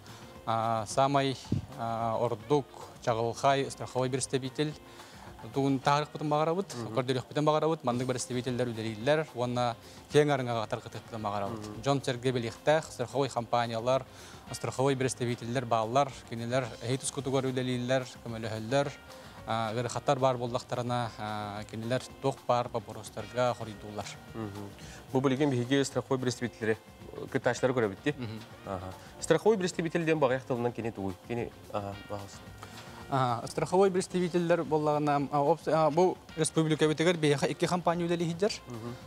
самай ордук, чағылқай, страховой берестебетел. Туын тағырық бұтын бағарабыд, көрділік бұтын бағарабыд, мандық берестебетелер үлерейлер, онына кең арыңаға тарқытық бұтын бағарабыд. Жон Серге белектәқ, страховой компаниялар, страховой берестебетелер бағалар, кенелер әйтіс күтігөр үлерейлер, көмөлі Ғырықаттар бар болдақтарына кенелер тоқ бар бапоростарға қоридулар. Бұл білген бейге страховой берестебетелері күтташтары көрі бітті? Страховой берестебетелден бағаяқтылынан кене туғый? Кене бағалсын? Страховой представителдер болағына бұл республика бетегер бейеқа 2 компания үлелі хиджер.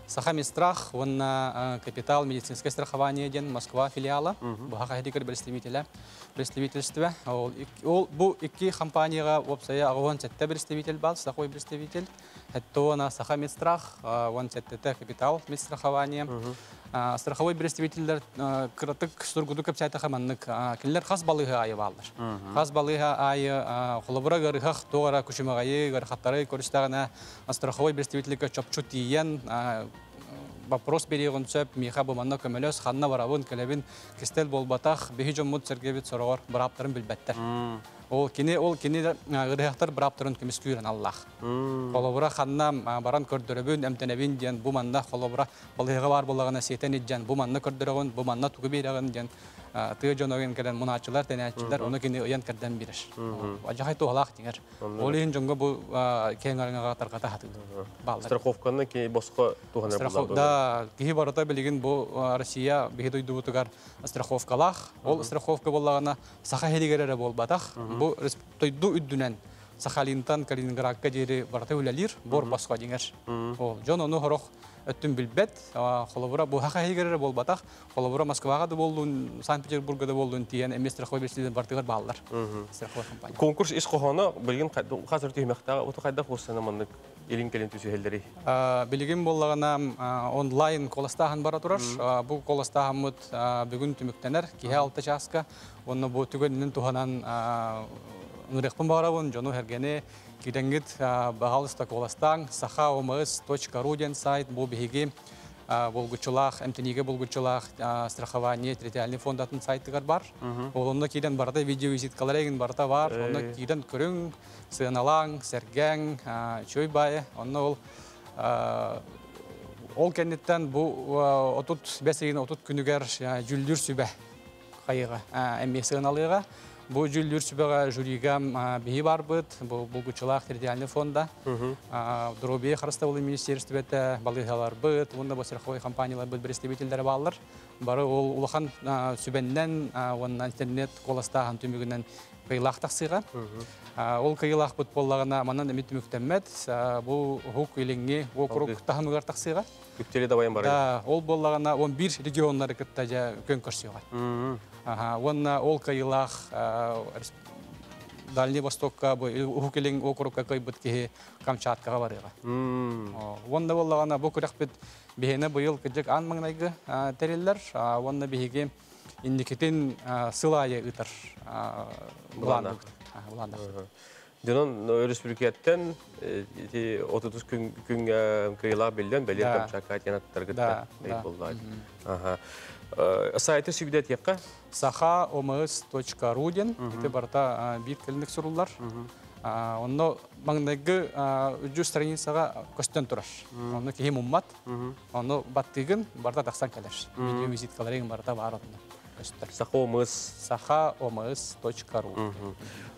Сахамистрах, онна капитал медицинское страхование ден Москва филиала. Бұға хедекер представительстве. Бұл 2 компанияға опсая ағуан сәтті представитель бал, страховой представитель. Әтті она Сахамистрах, он сәттіті капитал медстрахование. Страховой представителдер кратык сургуду көпсәті қаманнык. Келер қаз балығы айы балдар. Қаз балығы айы қолыбыра ғырғақ тоғыра күшімағайы, ғырқаттары көрістағына страховой представителігі чопчу тиен вопрос берегін сөп, меха бұманна көмелес, қанна барабын, көлебін кестел болбатақ, бейі жоммуд сәргебет сұрағар бұраптарын білбәттер. Ол кені ғырғақтар бұраптарын көміскүйрін Аллах. Қолыбыра қанна баран көрдірібін, әмтенебін ден, бұманна қолыбыра балыға бар болағына сетен еджен, бұманна көрдірігін, бұманна тұғы берегін ден, тыы жоногын кәрен мұнатшылар, тәнәтшілер, оны кені ұян кәрден берір. Ажақай тоғалақ деңер. Ол ең жоңға бұл кең арыңаға тарқата хатылды. Страховканы кей босқа туғанар бұлады? Да, кейі барыта білген бұл Россия бейді үйді бұтығар страховкалақ. Ол страховка болағына сақа хелігерері бол батақ. Бұл тойду үддінен Сахалинтан Калининградқа жері барыта үләлер, бор басқа деңер. Жон оны ғырық өттін білбет, қолыбыра бұл хақа хелігерері бол батақ. Қолыбыра Москваға да болуын, Санкт-Петербургға да болуын тиен әмес страховой берестеден бартығар балылар. Конкурс еш қоғаны білген қазір түймектағы оты қайда форсаны маңдық елін кәлін түсі елдері? Білген болағына онлайн қоластағын бара тұрар. Бұл қоластағын мұд бүгін түміктенер, кейі 6 жасқа. Оны бұл түгенінің туғанан Нұрекпін бағарабын, жону әргені кеденгіт бағалыста қоластан, saha.oms.ru ден сайт, бұл бейге болғычылақ, әмтенеге болғычылақ страхование территориальный фондатын сайттығар бар. Олында кейден барда видео-визиткалар егін барда бар. Онда кейден көрің, сығыналаң, сәргәң, чөй байы. Онда ол кәнеттен бұл 5-30 күнігер жүлдір сүбә қайыға, әмме сығыналыға. Бұл жүлдір сүбәға жюриға бейі бар бұд, бұл бұлғычылақ территориальный фонда. Дұрубе қарыстауылы министерство бәті балығалар бұд, онда бұл страховой компаниялар бұд берестебетелдері балылар. Бары ол ұлақан сүбәннен, онна интернет қоластаған түмігінен қиылақ тақсыға. Ол қиылақ бұд болағына манан әмет түміктәмет, бұл ғуқ еліңе оқырық тағымығар тақсыға. Үктелі дабайын бар? Ол болағына 11 регионлары күтті көн көрсеуға. Ол қиылақ Дальний Востокка, ухукелин округка кайбыт кихи Камчаткага барыга. Онда боллагана бу күрәк бит бихене быйыл кыжык ан маңнайгы тереллер, онда бихиге индикетин сылайы ытыр буланды. Дөнөн республикаттан 30 күн кыйла билден белер Камчатка янаттаргы булды. Сайты сүбдет якка saha.oms.ru ден ите барта бир келиндик сурулар. Онно маңнайгы 3 страницага көстөн турар. Онно кихи муммат. Онно баттыгын барта таксан келер. Видео визиткаларын барта бар онда. saha.oms.ru.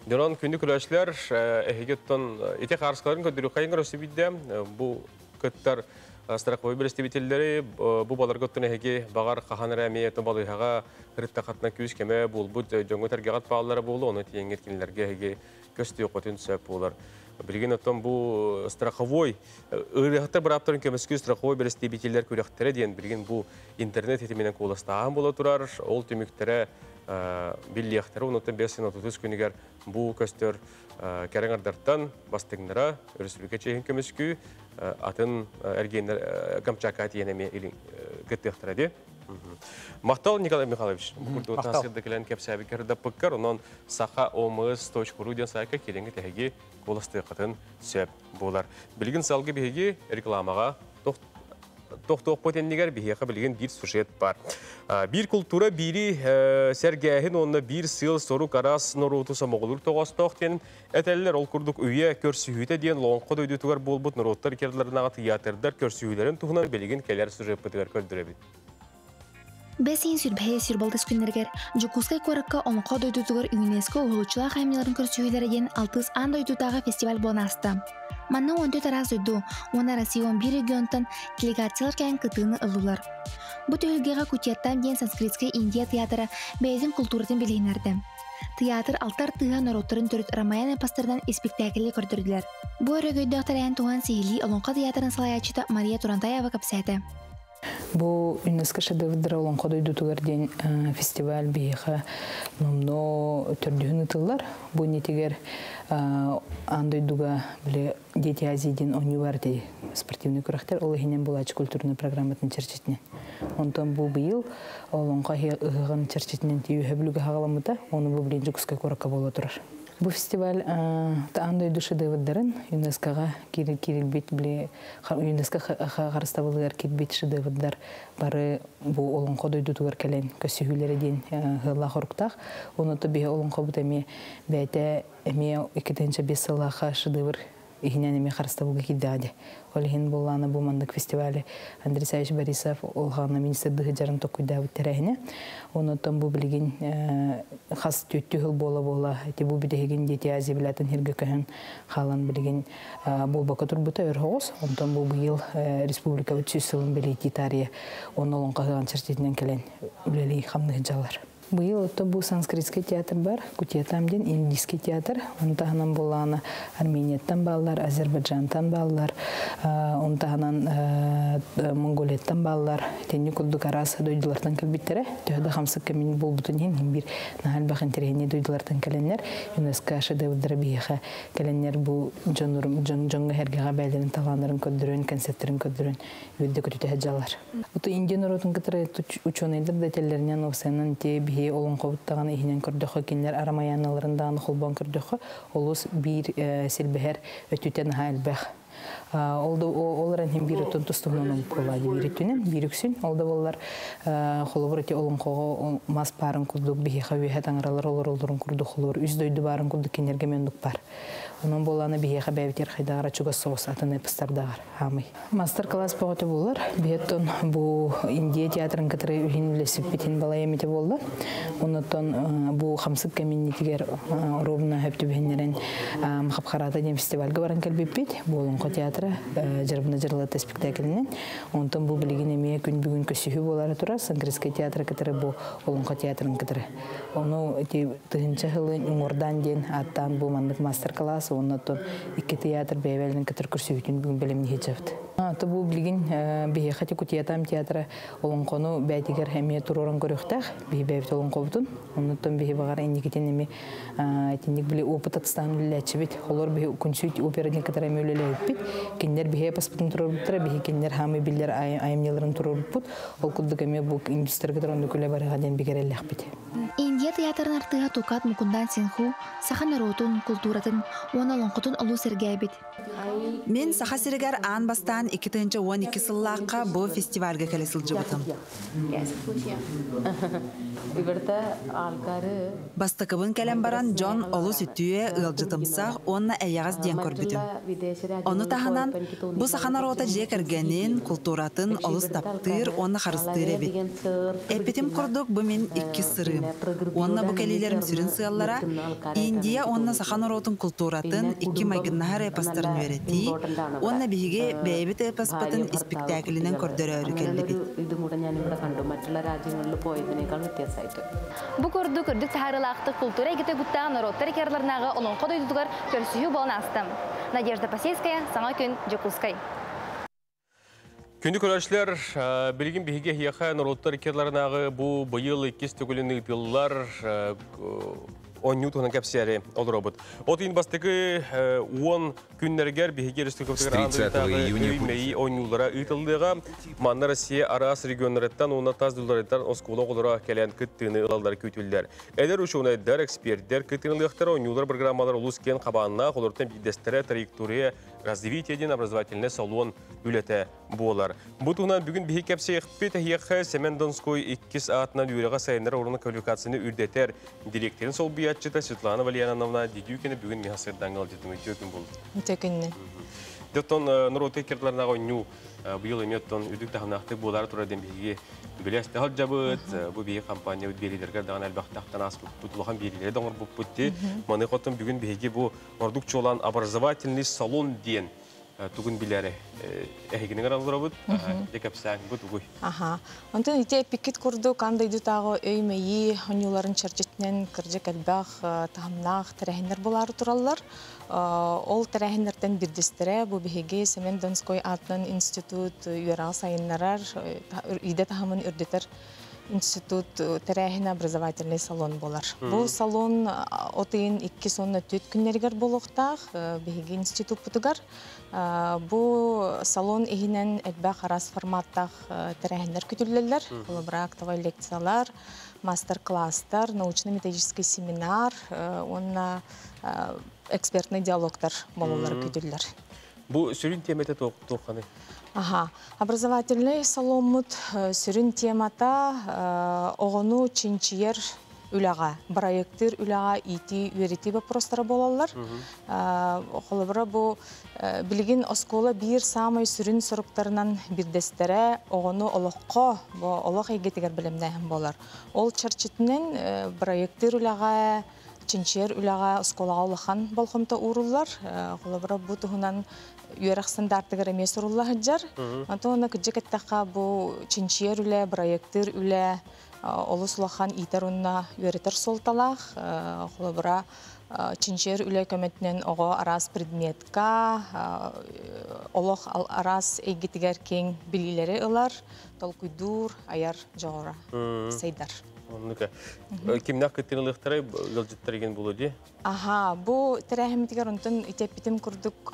Дөрөн күндүк күрәшләр эхигеттон ите харскаларын көдүрү кайгыр өсүбидде бу көттөр страховой представительдери бу баларга төнеге багар кахан рәмиятен балыйга кырытта катна күз кеме булбут жоңго тергегат баалары болу оны тиеңгеткинлерге көстү котун сөп болар. Билген оттон бу страховой ырыхта браптарын кемескү страховой представительдер күрәхтере дигән билген бу интернет этименен куластаган була турар. Ол төмүктәре биллехтер онотон 530 күнүгер бу көстөр кереңардартан бастыгнара республика чейин көмөскү атын эргендер Камчатка тиенеме или геттехтерди. Мактал Николай Михайлович, бу тасырда келен кепсәби кердә пыккар, онон saha.oms.ru ден сайка келеңге теге коласты катын сөп булар. Билген салгы беге рекламага тоқтоқ потеннигер бихеха билген бир сюжет бар. Бир культура бири сәргәһин онна бир сыл сору карас норуту самоголур тоғастоқтен әтәлләр ол курдук үйе көрсүһүтә диен лоңқо дөйдүтүгәр болбут нороттар керләрнәгә театрдар көрсүһүләрен тухнан билген келәр сюжет битер көрдүрәбит. Бесин сүрбәһе сүрбалдыс күннәргәр Жукускай коракка онқо дөйдүтүгәр ЮНЕСКО улуччыла хаймиларын көрсүһүләрен 6 ан дөйдүтәгә фестиваль бонасты. Манна онды тарас дөйдү, она Россион бир регионтан делегациялар кән кытыны ылулар. Бу төгелгәгә күтияттан ден санскритская Индия театры бәйдин культуратын билгенәрде. Театр алтар тыга нороттарын төрүт Рамаяна пастырдан спектакль көрдүрдүләр. Бу өрөгөйдө тараян туган Сихили Олонка театрын салаячыта Мария Турантаева капсәте. Бу ЮНЕСКО шедеврдер олон кодойду тугарден фестиваль бейха номно төрдүһүн ытыллар. Бу нетигер андойдуга биле дети азидин универди спортивный күрәхтер ол хинен булачы культурный программатын черчитне. Онтон бу быйыл олон кайгын черчитнен тиюһе бүлүгө хагаламыта, оны бу билен Жукускай коракка боло турар. Бу фестиваль андойду шедеврдерин ЮНЕСКОга кирилбит биле ЮНЕСКО харыстабылыгар кирбит шедеврдер бары бу олон кодойду тугар келен көсүһүләре ден хыла хоруктак. Оны то бе олон кобутами бәйте эме 2-5 сылаха шедевр ихинен эме харыстабылыгы кидәде. Ол хин булланы бу мандык фестивале Андрей Савич Борисов олганы министрдыгы жарын токуйда үттерәһине. Оны тон бу билген хас төттүһүл бола эти бу бидеген дети ази билатын хирге көһөн халан билген бу бакатур бута өрхос. Онтон бу быйыл республика үтсүсүлүн билети тария онолон каган чертитинен келен үлели хамны жалар. Быйыл бу санскритский театр бар, Кутиятамден индийский театр, онтаһанан буланы Армениятан баллар, Азербайджантан баллар, онтаһанан Монголияттан баллар, тени кулдук арасы дойдулардан келбиттере, төһдө хамсык кемин болбутун бир нахал бахын терени дойдулардан келеннер, ЮНЕСКО шедеврдер бийха келеннер бу жоңго хергега бәйлерин таланарын көддөрөн, концерттерин көддөрөн, үддө көтүтө жалар. Буту Индия народун кытыры ученыйдыр детеллеринен овсенен те олон кобуттаган ихинен көрдөккө кинлер арамаяналарындан холбон көрдөккө олус бир силбехер өтүтен хайлбах. Олар хем бир өтөн тустумунун колади биритүнен бирүксүн. Олда болар холобурати олон кого мас барын курдук бихи хавиха таңралар олоролдорун курдук холор үздөйдү барын курдук кинерге мендук бар. Onun bolаны бихи бәвитер хайдагара чуга соус атыны пыстардагар хамый. Мастер-класс боготы болар. Беттон бу Индия театрын кытыры үйүнүлесип битин балаемите болду. Онотон бу хамсык коммунитигер ровно хөптүбенерен махабхарата ден фестивальга баран келбеппит. Болонко театры жырбына жырлаты спектаклинен. Онтон бу билигин эме күн бүгүн көсүхү болары тура. Санскритский театры кытыры бу Олонко театрын кытыры. Ону эти тыгынча хылы умурдан ден аттан бу мандык мастер-класс Театрасы, оннаттон икки театр бәйбәлінің кітір күрсеуітін бүгін білімні хеджавды. Аты бұл білген бейхати кутиятам театры олон қону бәйтігер әме тұрорын көріқтақ, бей бәйбіт олон қобытын. Оннаттон бей бағар әндекетен әме әтіндік біле опыт атыстан үліләтші бет. Олар бей күнсүйт операден кітір әме үліләйіп бет. Кендер бей паспытын тұрор бұттыра, бей кендер хамы білдер айымнеларын тұрор бұт. Ол күлдік әме бұл индустр кітір онды күлі барығаден бекерелләқ бет. Индия театрын артыға тукат мукундан синху, саха наротун, культуратын, оны лонқытын олу сергәйбет. Мен саха сиргәр ан бастан 2-12 сыллаққа бұл фестивальға кәлесіл жыбытым. Бастықыбын кәлем баран Джон олу сүттүйе ылжытымсақ, онына әйяғыз ден көрбітім. Оны таханан, бұл саха нарота жек әргенін, культуратын олыс таптыр, оны қарыстыр әбет. Әпетім құрдық бұл мен 2 сырым. Онына бұл кәлелерім сүрін сығалара, Индия онына саха наротын культуратын 2 майгыннахар эпастарын өреті, онына бігі бәйбет эпаспатын спектаклінен көрдері өрі кәлі бет. Бу көрдүк сахарылақты культура егеті күттаған народтар керлернағы олон қод өйдігір көрсүйі болын астым. Надежда Пасейская, Саңа күн, Жекускай. Күнді көрәшілер, білген бейге хияқа народтар керлернағы бұл бұйыл 2 түгіліні ұпылылар Ньютонның кәпсәрі олар обыд. Отын бастығы 10 күннергер бейгер үстікөптігір андырытағы өймейі ойнулара ұйтылдыға Манна Россия арас регионларыттан, оны таз дүлдарыттан оскула олара кәлән күттіні ұлалдар көтілдер. Әлер үшуынайдар, эксперттер күттініліктер ойнулар программалар ұлыскен қабанына қолыртын бейдестері траектория развитиеден образовательный салон үлеті болар. Бұтығынан бүгін бейге кәпсе еқпет әйеқі Семен Донской 2 саатынан үйреға сайындар орны квалификацияны үрдетер. Директорин сол биятчыта Светлана Валияновна дедюкені бүгін мехасырдан қалдетімі төкін болды. Төкінні. Доттон нұроты керлернаға ойну бұйыл еметтон үдік тағынақтық болар тұраден бейге білесті хал жабыт, бұл бейге компания өтбелелерге даған әлбақтақтан ас бұтылған бейелері доңыр бұл бұтты. Маны қоттың бүгін бейге бұл ордық чолан образовательный салон ден тугун билери эхигинин аралдыра бут экапсаң бут угуй. Онтон ите пикет курду кандай дутагы өймейи хонюларын чарчетнен кыржык албах тахамнах терехинер болары тураллар. Ол терехинерден бирдестере бу бихеге Семен Донской атынан институт юрал сайыннарар иде тахамын үрдетер институт терехин образовательный салон болар. Бу салон отын 2 сонна 4 күннергер болохтах бихеге институт бутугар. Бу салон ихинен элбах арас форматтах терехинер күтүллерлер, коллаборактовый лекциялар, мастер-класстар, научно-методический семинар, онна экспертный диалогтар болулар күтүллер. Бу сүрүн темете тоққаны? Образовательный салонмут сүрүн темата оғыну чинчиер үлаға, проекттер үлаға ити үйрети вопростары болалар. Қолыбыра бұл білген оскола бір самай сүрін сұрықтарынан бірдестере оғыну олыққа, олық егетігер білімнәйін болар. Ол чарчетінен проекттер үлаға, чинчиер үлаға осколаға олыққан болғымта ұрылар. Қолыбыра бұл тұғынан үйерек стандартығыр емес ұрылы ғаджар. Антуына күджек әттіққа бұл чинчиер үлі, проекттер үлі, Олы сулахан итер унна үйретер солталақ, қолыбыра чинчер үлі көметінен оғы арас предметка, олық арас егетігер кен білілері ұлар, толкуйдур, аяр жоғыра, сайдар. Кімнақ күттініліктері ғылжыттырген болу де? Бұл тәрәхіметтігер ұнтын итеппетім күрдік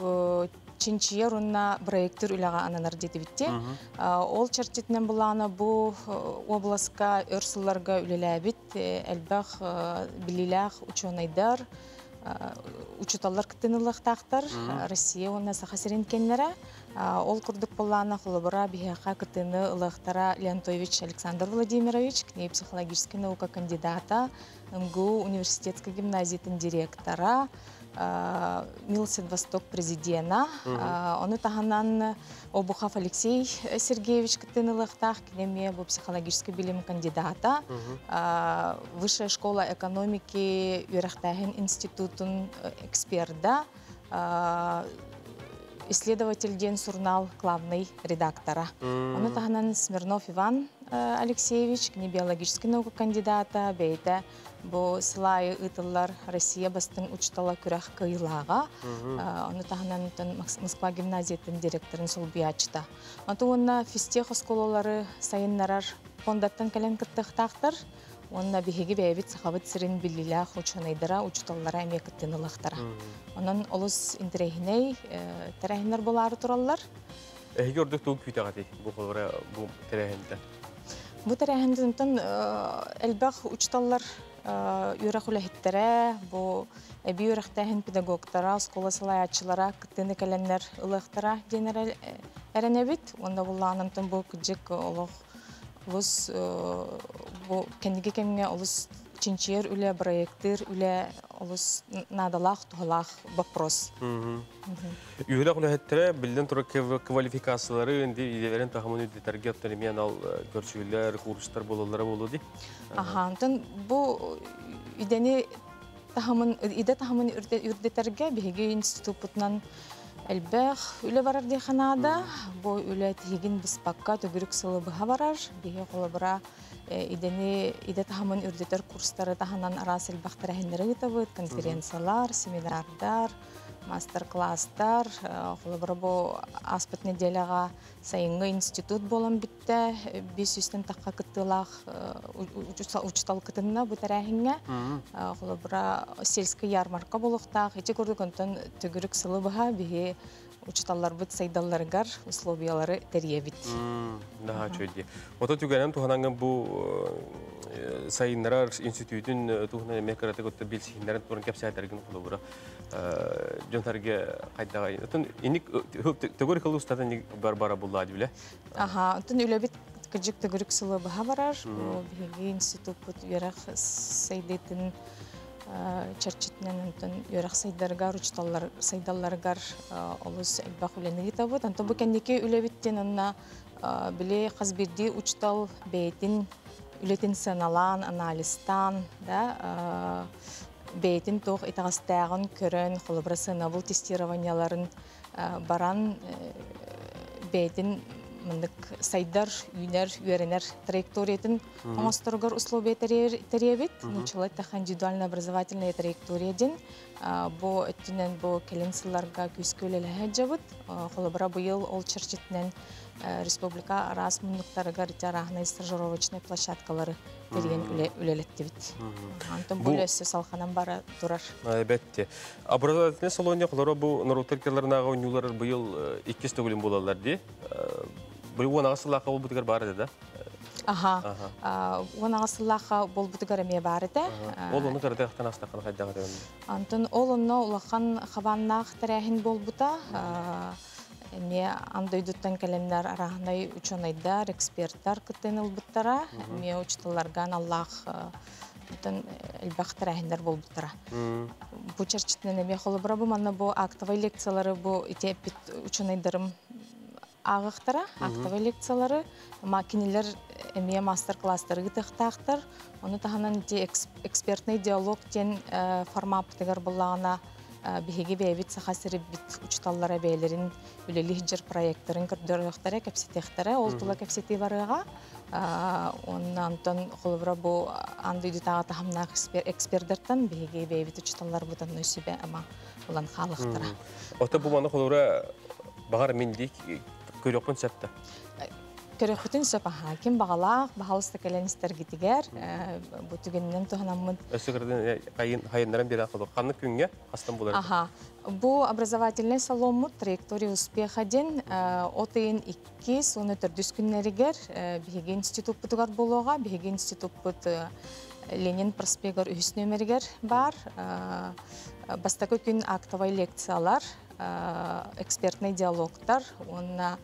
чинчиер унна проекттер үліға ананар деді бітте. Ол чартетінен бұлағына бұл обласка өрсілларға үліләбіт, әлбәқ біліләқ учонайдар, учуталар күттініліктақтар, Россия онна сақасырен кенлері. Ол күрдік бұлағына қолыбыра бігеқа күттіні ұлықтара Леонтович Александр Владимирович, кней психологический наука кандидата, МГУ университетской гимназиятын директора, Милсен Восток президента. Оны тағанан Обухов Алексей Сергеевич Кытынылықтақ, кенеме бұл психологический білім кандидата. Высшая школа экономики Юрахтахин институтын эксперта. Исследователь ден журнал главный редактора. Оны тағанан Смирнов Иван Алексеевич, кене биологический наука кандидата, бейті Бу сылайы ытыллар Россия бастың учтала күрәх кыйлага. Оны таханан Москва гимназиятын директорын сол биячта. Аты онна физтех осколалары сайыннарар фондаттан кален кыттыктактар. Онна биһиги бәйбит сахабыт сирин биллилах учунайдара учталлара эмекеттен ылактара. Онан олус интерехиней терехиннер болары тураллар. Görдük tuğ kütüğü bu kollara bu terehinde. Bu terehindен elbaq учталлар юрахула хиттере, бу эби юрахтахин педагогтара, школа салаячылара, кыттыны каленнер ылыктара генерал эренебит. Онда булланымтын бу кыжык олох Олус бу кендиге кемге олус чинчиер үле проекттер үле олус надалах тухалах вопрос. Үйрә куләһәттәре билдән туры квалификациялары инде идеверен тахмын үдәтәргә тәлимиян ал көрчүләр, курслар булулары булды ди. Аха, антын бу идәне тахмын үрдәтәргә биге институтнан Элбэх үле барар диханада, бу үле тигин биспакка төгүрүк сылыбыга барар, биге колобура иде тахамын үрдетер курстары таханан арас элбэх терехиндери гытабыт, конференциялар, семинардар, мастер-класстар, колобура бу аспыт неделяга сайынгы институт болон битте, 500-тен такка кыттылах учтал кытынна бу терехинге, колобура сельский ярмарка болуктак, эти көрдүк онтон төгүрүк сылыбыга биге учталлар бит сайдалларгар условиялары терьебит. Daha çöydü. Ota tügenem tuhanangın bu sayınlar institutun tuhana mekarate gotta bilsinlerin turun kapsaytargın kolobura. Jontarga qaydaga. Otun inik tögөр kılı ustadan barbara bulladı bile. Aha, otun öyle bit kıcık tögörük sılыбыга барар. Bu bihi institut yarak saydetin чарчитнен антон юрак сайдаргар учталлар сайдалларгар олус элбах үленеги табыт анто бу кендики үлебиттен онна биле казбирди учтал бейтин үлетин саналан анализтан да бейтин тох итагастагын көрөн холобра сынабыл тестированияларын баран бейтин мындык сайдар үйнер үйренер траекториятын оңосторгор условия теребит началать тахан индивидуально образовательная траекторияден бу өттүнөн бу келенсыларга күскөлеле жабыт холобра быйыл ол чарчитнен республика арас мундуктарга ритарахна стажировочный площадкалары берген үлелеттибит. Антон бөлөсү салханан бара турар. Әлбәттә. Образовательный салоння колора бу нарутыркаларнага уйнулар быйыл 2 төгүлүм булалар ди. Бу онагысылака ул бутгар бар да. Аха. Онагысылака бол бутгар эме бар да. Ол оны кырдыктан астакан кайдага да. Антон ол онно улахан хабаннак тарахин бол бута. Эме андойдуттан календар арахнай учонайдар, эксперттар кытын ылбыттара. Эме учталарган Аллах тан элбахтарахиндар бол буттара. Бу чарчитнен эме холобра бу манна бу актовый лекциялары бу итепит учонайдарым агыктара, актовый лекциялары, макинелер эме мастер-класстар гытыктактар. Оны таханан экспертный диалог тен формат тегер буллагана биһиги бэбит сахасырып бит учталлара бээлерин үлели хиджер проекттарын көрдөрөктөрө кепсетехтере ол тула кепсети барыга оннан холбра бу андыйды тага тахамнак эксперттертен биһиги бэбит учталлар бутан нөсүбе ама улан халыктара. Ота бу маны холбра багар мендик көрөкпөн сәтте. Көрөкпүтүн сөпаха ким багалак багалысты келенистер гитигер бу түгеннен туханаммын өсөгөрдөн хайындаран бери акылы канны күнгө астан булар. Ага. Бу образовательный салон траектория успеха ден отын 2 соны төрдүс күннеригер биги институт бутугар болууга биги институт бут Ленин проспектор үс нөмергер бар. Бастакы күн актовый лекциялар, экспертный диалогтар, онна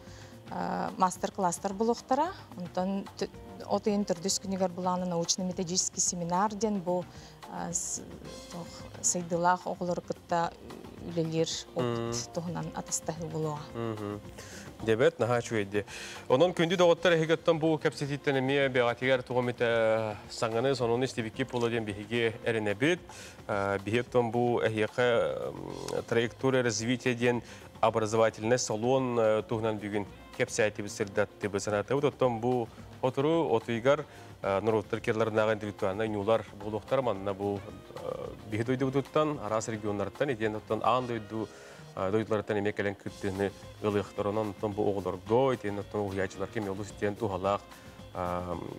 мастер-класстар булуктара, онтон отын төрдүс күнүгөр буланы научно-методический семинар ден бу сайдылах оголор кытта үлелер опыт тоһунан атастахы булуга. Дебет наха чуйди. Онон күндү доготтар хегеттен бу капситеттен эме бегатигер тугумета саңганы сонун истибики полоден биге эренебит. Бигеттен бу эхяка траектория развития ден образовательный салон тугунан бүгүн кепсайты бисирдатты бисанаты. Оттон бу отуру отуйгар Нуруттар керлернага интеллектуальный нюлар болуктар манна бу бихдойду туттан арас регионнардан иден туттан андойду дойдлардан эмекелен күттүнү ылыктарынан тон бу оглорго иден туттан уячылар кем олус иден тухалак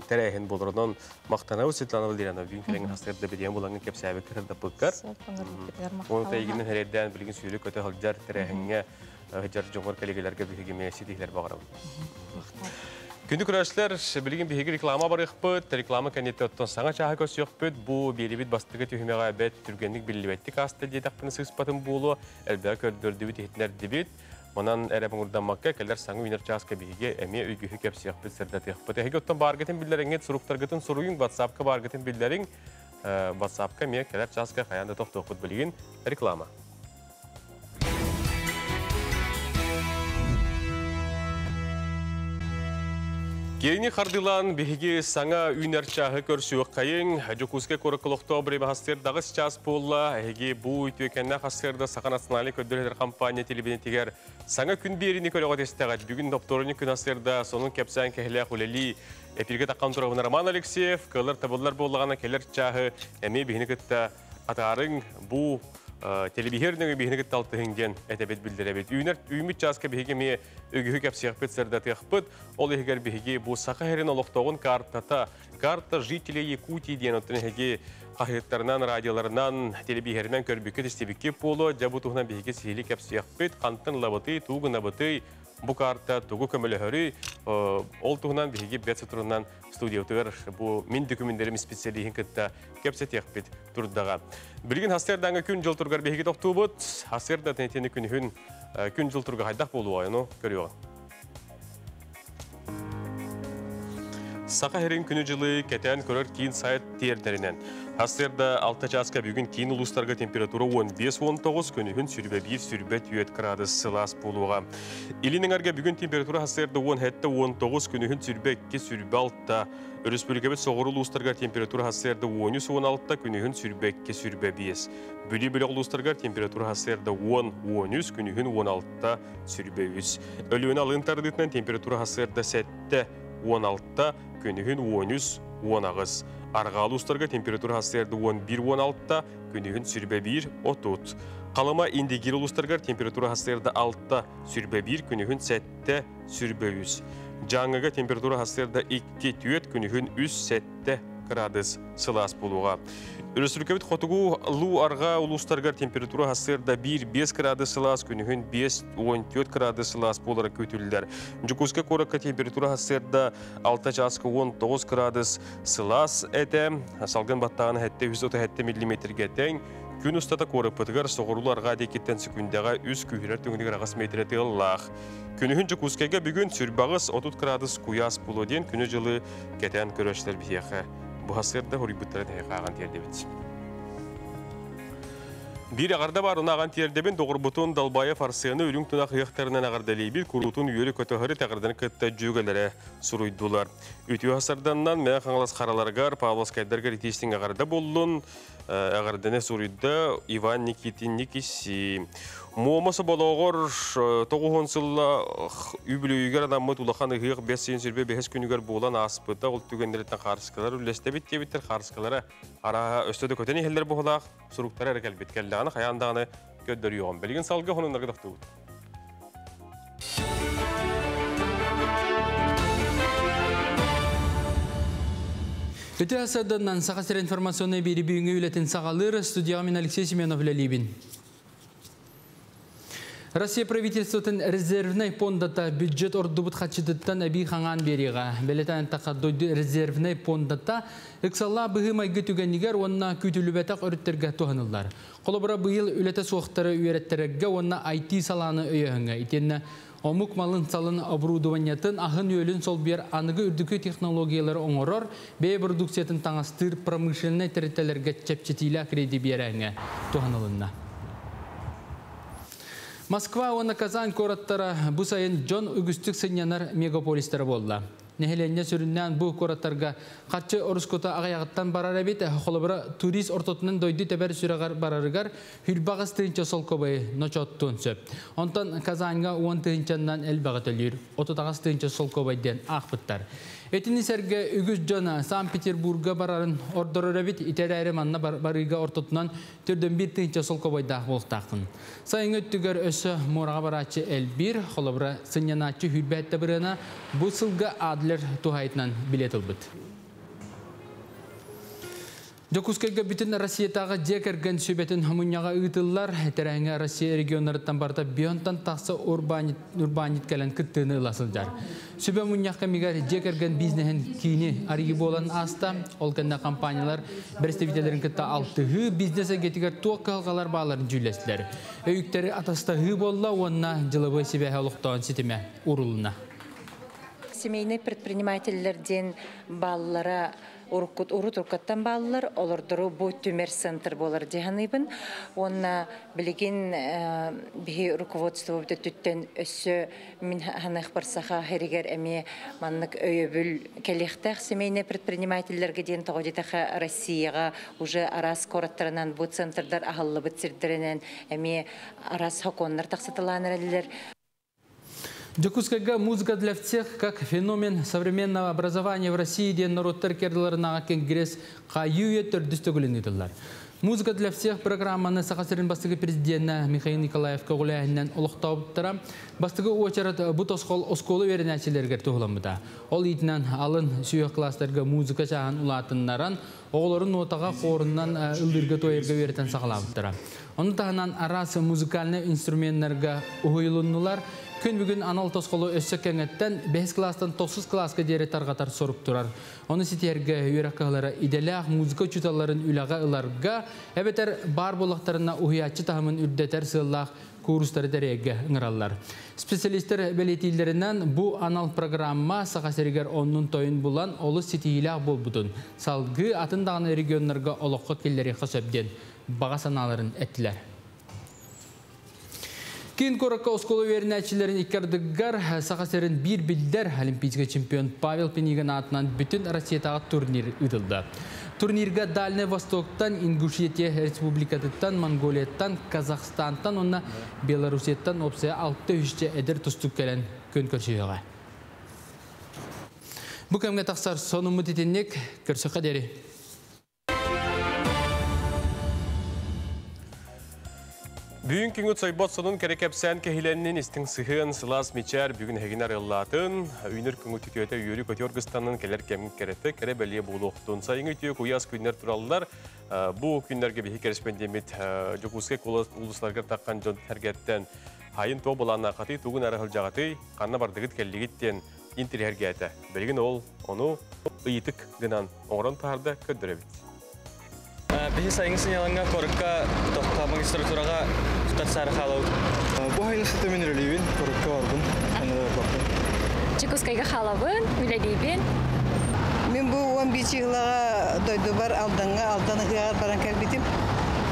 терехин болорунан мактанабы Светлана Валерьяновна винкелен хасырда биден буланган кепсәбе кирде пыккар. Ол тайгинен хередден билген сүйлүк өтө халдар терехинге жар жоңгор келегелерге бигеме сидиклер багырам. Күндү күрәшләр билген биге реклама бар икпыт, реклама кандидаттан саңа чаһа көсөкпөт, бу берибит бастыгы төһмәгә бет түргенлек билебеттик асты дидәкпен сыспатын булу, әлбәттә көрдөрдү бит этнер дибит. Монан әрәбен урдан макка келер саңы уйнар часка биге эме үгүһү кепсиях бит сырдат икпыт. Эге оттан баргытын билдереңе суруктаргытын суруйын WhatsApp-ка баргытын билдерең, WhatsApp-ка ме келер часка хаянда токтокут билген реклама. Кейни хардылан биһиги саңа үйнер чаһы көрсүөк кайын жокуске короколокто бребахастер дагы сейчас болла эги бу үтөкенне хастерда сака националь көддөлөр компания телебинетигер саңа күн берини көрөгө тестагат бүгүн докторуны күн астерда сонун кепсан кехле хулели эпирге таккан турабын Роман Алексеев кылар табылар боллагана келер чаһы эми бихини кытта атарың бу телевизионный бихинек талтыгын этебет билдиребет. Үймүт часка биһиге ме өгүһү кепсиякпет сырдатыякпыт. Ол эгер биһиге бу Саха-Херен олоктогун карта жителей Якутии деген отынеге кахыттарынан, радиоларынан, телевизионнан көрбүккө истебикке болу, жабутугунан биһиге сихили кепсиякпет, кантын лабыты, тугун абыты, бу карта тугу көмөлөһөрү, ол тугунан биһиге бетсе турунан студиятыр бу мин документтарым специалиһин кытта кепсетиякпет турдага. Билген хастердаңы күн жол тургар биһиге токтубут, хастерда тенетени күн жол турга хайдак болуу айны көрүyor. Саха-Херен күнү жылы кетен көрөр кийин сайт тиердеринен. Хастерда 6 часка бүгүн кийин улустарга температура 15-19 күнүхүн сүрбө 1 градус Цельсия болууга. Илинеңерге бүгүн температура хастерда 17-19 күнүхүн сүрбө 2-6. Республикабет соғыры улустарга температура хастерда 13-16 күнүхүн сүрбө 2-5. Бүлі-бүлі улустарга температура хастерда 10-13 күнүхүн 16 сүрбө 3. Өлүөнө алыntardытынан температура хастерда 7-16 күнүхүн 13-19. Арғалы ұстарға температура хастерді 11-16, күнігін сүрбе 1-30. Қалыма индегер ұлыстарға температура хастерді 6, сүрбе 1, күнігін 7, сүрбе 3. Жаңыға температура хастерді 2-4, күнігін 3-7 градус Цельсия болуға. Республикабет хотугу лу арга улустарга температура хастерда 1-5 градус Цельсия күнүхүн 5-14 градус Цельсия болара көтүлдер. Жукуска коракка температура хастерда 6 часка 19 градус Цельсия эте, салгын баттагын хетте 137 мм тең. Күн устата корапытыгар соғыруларга декеттен секундага 3 күйрер төңүнүгөр агас метре тыллах. Күнүхүн Жукускага бүгүн сүрбагыс 30 градус куяс болоден күнү жылы кетен көрөштөр бияха. Bu hasırda hoributların hekağın terdebet. Bir ağarda var ona ağan terdebin doğurbutun dalbaya farsiyonu ürün tunak hıyaktarından ağardaleybil kurutun üyeli kötühörü tağırdan kıtta cügelere suruydular. Ütüyü hasırdandan meğen қаңылас қараларgar, Pavlos Kaydargar itiştin ağarda bollun. Ağardane suruyda Ivan Nikitin Nikisi. Muamması balağır 9 sılla übülüyüger adamı tulağan hıyık 5 sürbe 5 günüger boğulan aspıda ol tügenderetten qarşıkalar üleste bitti qarşıkalara ara östöde köteni heller boğulaq suruktara erekel bitkelliğini hayandağını göddürüyoğun. Belgin salgı honunlarga dağıtığı. Öte asırdan Saka-Heren informasyonu biri büyüğü ületin sağalır. Stüdyağa min Alexey Semyonov Lelibin. Россия правительствотын резервный пондата бюджет ордубут хачыдыттан әбі қаңан береға. Белетен тақадойды резервный пондата үксалла бұғы майғы түгенігер онына күтілібетақ өріттерге тұғынылар. Қолыбыра бұйыл үлеті соқтары үйреттерге онына IT саланы өйеғіңі. Итенне омук малын салын оборудованиятын ахын өйлін сол бер анығы үрдікі технологиялары оңырыр, бей продукциятын таңастыр промышленный территорияларға чепчетилі креди береғіңі тұғынылынна. Москва оны Казань кораттары бұл сайын жон үгістік сынянар мегаполистері болды. Нехеленне сүріннен бұл кораттарға қатшы орыскота ағаяғыттан барар әбет, қолыбыра турист ортотының дойды тәбәр сүрағар барарығар хүлбағыз түйінші сол көбайы ночоттуын сөп. Онтан Казаньға 10 түйіншаннан әл бағыт өлір, 30 түйінші сол көбайден ақпыттар. Etini serge ügüz jona Sankt-Peterburg'a bararın ordororabit itereri manna barıga ortotunan türden bir tınca solko boyda boltaqın. Sayın öttügör ösü morağa baraçı elbir, holabra sınyanatçı hübbette birana bu sılga adler tuhaytnan bilet ılbıt. Jokuskayga bütün Rusya'da jekergen sübetin hamunyaga ıtıllar, terenge Rusya regionlarından barda biyontan taqsa urbanit kalen kıttığını ılasılcar. Sübe munyakka migar jekergen biznehen kini arigi bolan asta, olkanda kampanyalar berestevitelerin kıtta altığı biznese getiger tuak halkalar bağların cüllesiler. Öykleri atasta hı bolla, onna jılabı sibehe oluqtağın sitime uruluna. Семейный предпринимательлерден баллара урут уркаттан баллар олордору бу түмер центр болар деханыбын. Онна билеген бихи руководство бүттен өссө мин ханах барсаха херигер эми маннык өйөбүл келехтах семейный предпринимательлерге ден тогодетаха Россияга уже арас кораттарынан бу центрдар ахаллы битсирдеренен эми арас хоконнар таксатыланыралар. Jokuskayga музыка для всех как феномен современного образования в России ден народтар кердиларына конгресс кайюе төрдүстөгүлүн ыдылар. Музыка для всех программаны сакасырын бастыгы президентна Михаил Николаев көгүләһиннән олуктауттара бастыгы очарат бу тоскол осколу веренәчиләргә тугыламыда. Ол итнән алын сүйек класстарга музыка чаган улатыннаран оголорун нотага хоруннан ылдырга тоерга веретен сагалабыттара. Оны тагынан арасы музыкальный инструментларга уйылыннылар. Күн бүгін анал тосқолу өссөккеңеттен 5 класстан 9 класска дере тарғатар соруп турар. Оны ситерге үйрәккалары иделях музыка чуталарын үләға ыларга, әбетер бар болақтарына уһиятчы тахымын үрдетер сыллах курстары дәрегге ыңыралар. Специалисттер белетилерінен бу анал программа сақасерігер онның тойын булан олы ситиилях бол бұдын. Салғы атындағын регионларға олыққа келлері қасөбден баға саналарын әттілер. Кейін коракка осколу верінәтшілерін иккардыгар сақасерін бір білдер олимпийский чемпион Павел Пениган атынан бүтін Россиятағы турнир ұдылды. Турнирға Дальний Востоктан, Ингушетия Республикатыттан, Монголияттан, Казахстантан, онна Белорусияттан опсая 6-3 әдір тұстық кәлін көн көршіуіға. Бұл көмге тақсар соны мұтетіннек көрсіққа дәрі. Бүгін күңіт сайбот сонын керекепсән кехиленнен істің сығын сылас мечер бүгін хегинар еллатын, үйнір күңіт үтіөті үйірі көтергістанның келер кемін кереті кере бәле болу оқтын. Сайын үтіөк ұяз күннер туралылар, бұл күннерге бейі кереспендемет жүкізге ұлысларғыр таққан жон әргеттен хайын тоқ боланна қаты туғын әрі жағаты қанна бардығыт келдігіттен интер әргеті. Білген ол, оны ұйытық гынан оғырын тағырда көддіребет. Бихи сайын сыняланға корыққа тоққа магистратураға құтар сары қалау. Бұл хайны сыты мен үлелейбен, корыққа барбын. Чекускайға қалауын, үлелейбен. Мен бұл 11 жылаға дойды бар алданға, алдан ұяғар баран кәлбетім.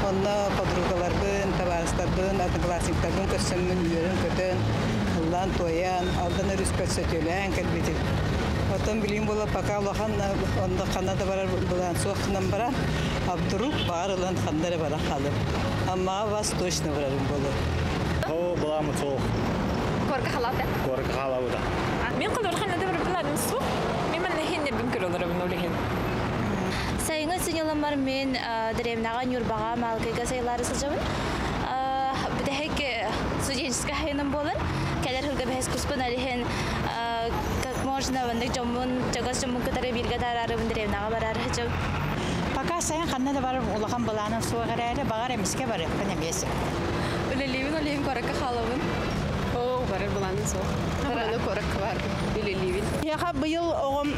Онна подругаларбын, табарыстарбын, одноклассниктарбын көрсөммін, үйерін көтін, ұлан тоян, алдан өріс көрсөтелән кәлбетім. Отон билим бола пока лохан онда Канада барар булан соқнан баран абдурук барылан хандары бара қалып. Amma восточно барар болу. О, буламы соқ. Корка халата. Корка халауда. Мен қылдар ханада бар буладым су. Мен мен хенне бин көрөлөрөм олеген. Сайыңа сынялар мен деревнага юрбага малкыга сайлары сылжабын. Бидехек студенческая хайным болын. Келер хылга бес курспын алихен как можно вандык жомун жагас жомун кытары бирге тарарыбын деревнага барар жом. Пока сайын қаннада барып улахан баланын суағарайды бағар емеске барып қана бесі. Үлелейбін олейін коракка қалауын. О, барар баланын суақ. Қарады коракка бар. Үлелейбін. Яға бұйыл оғым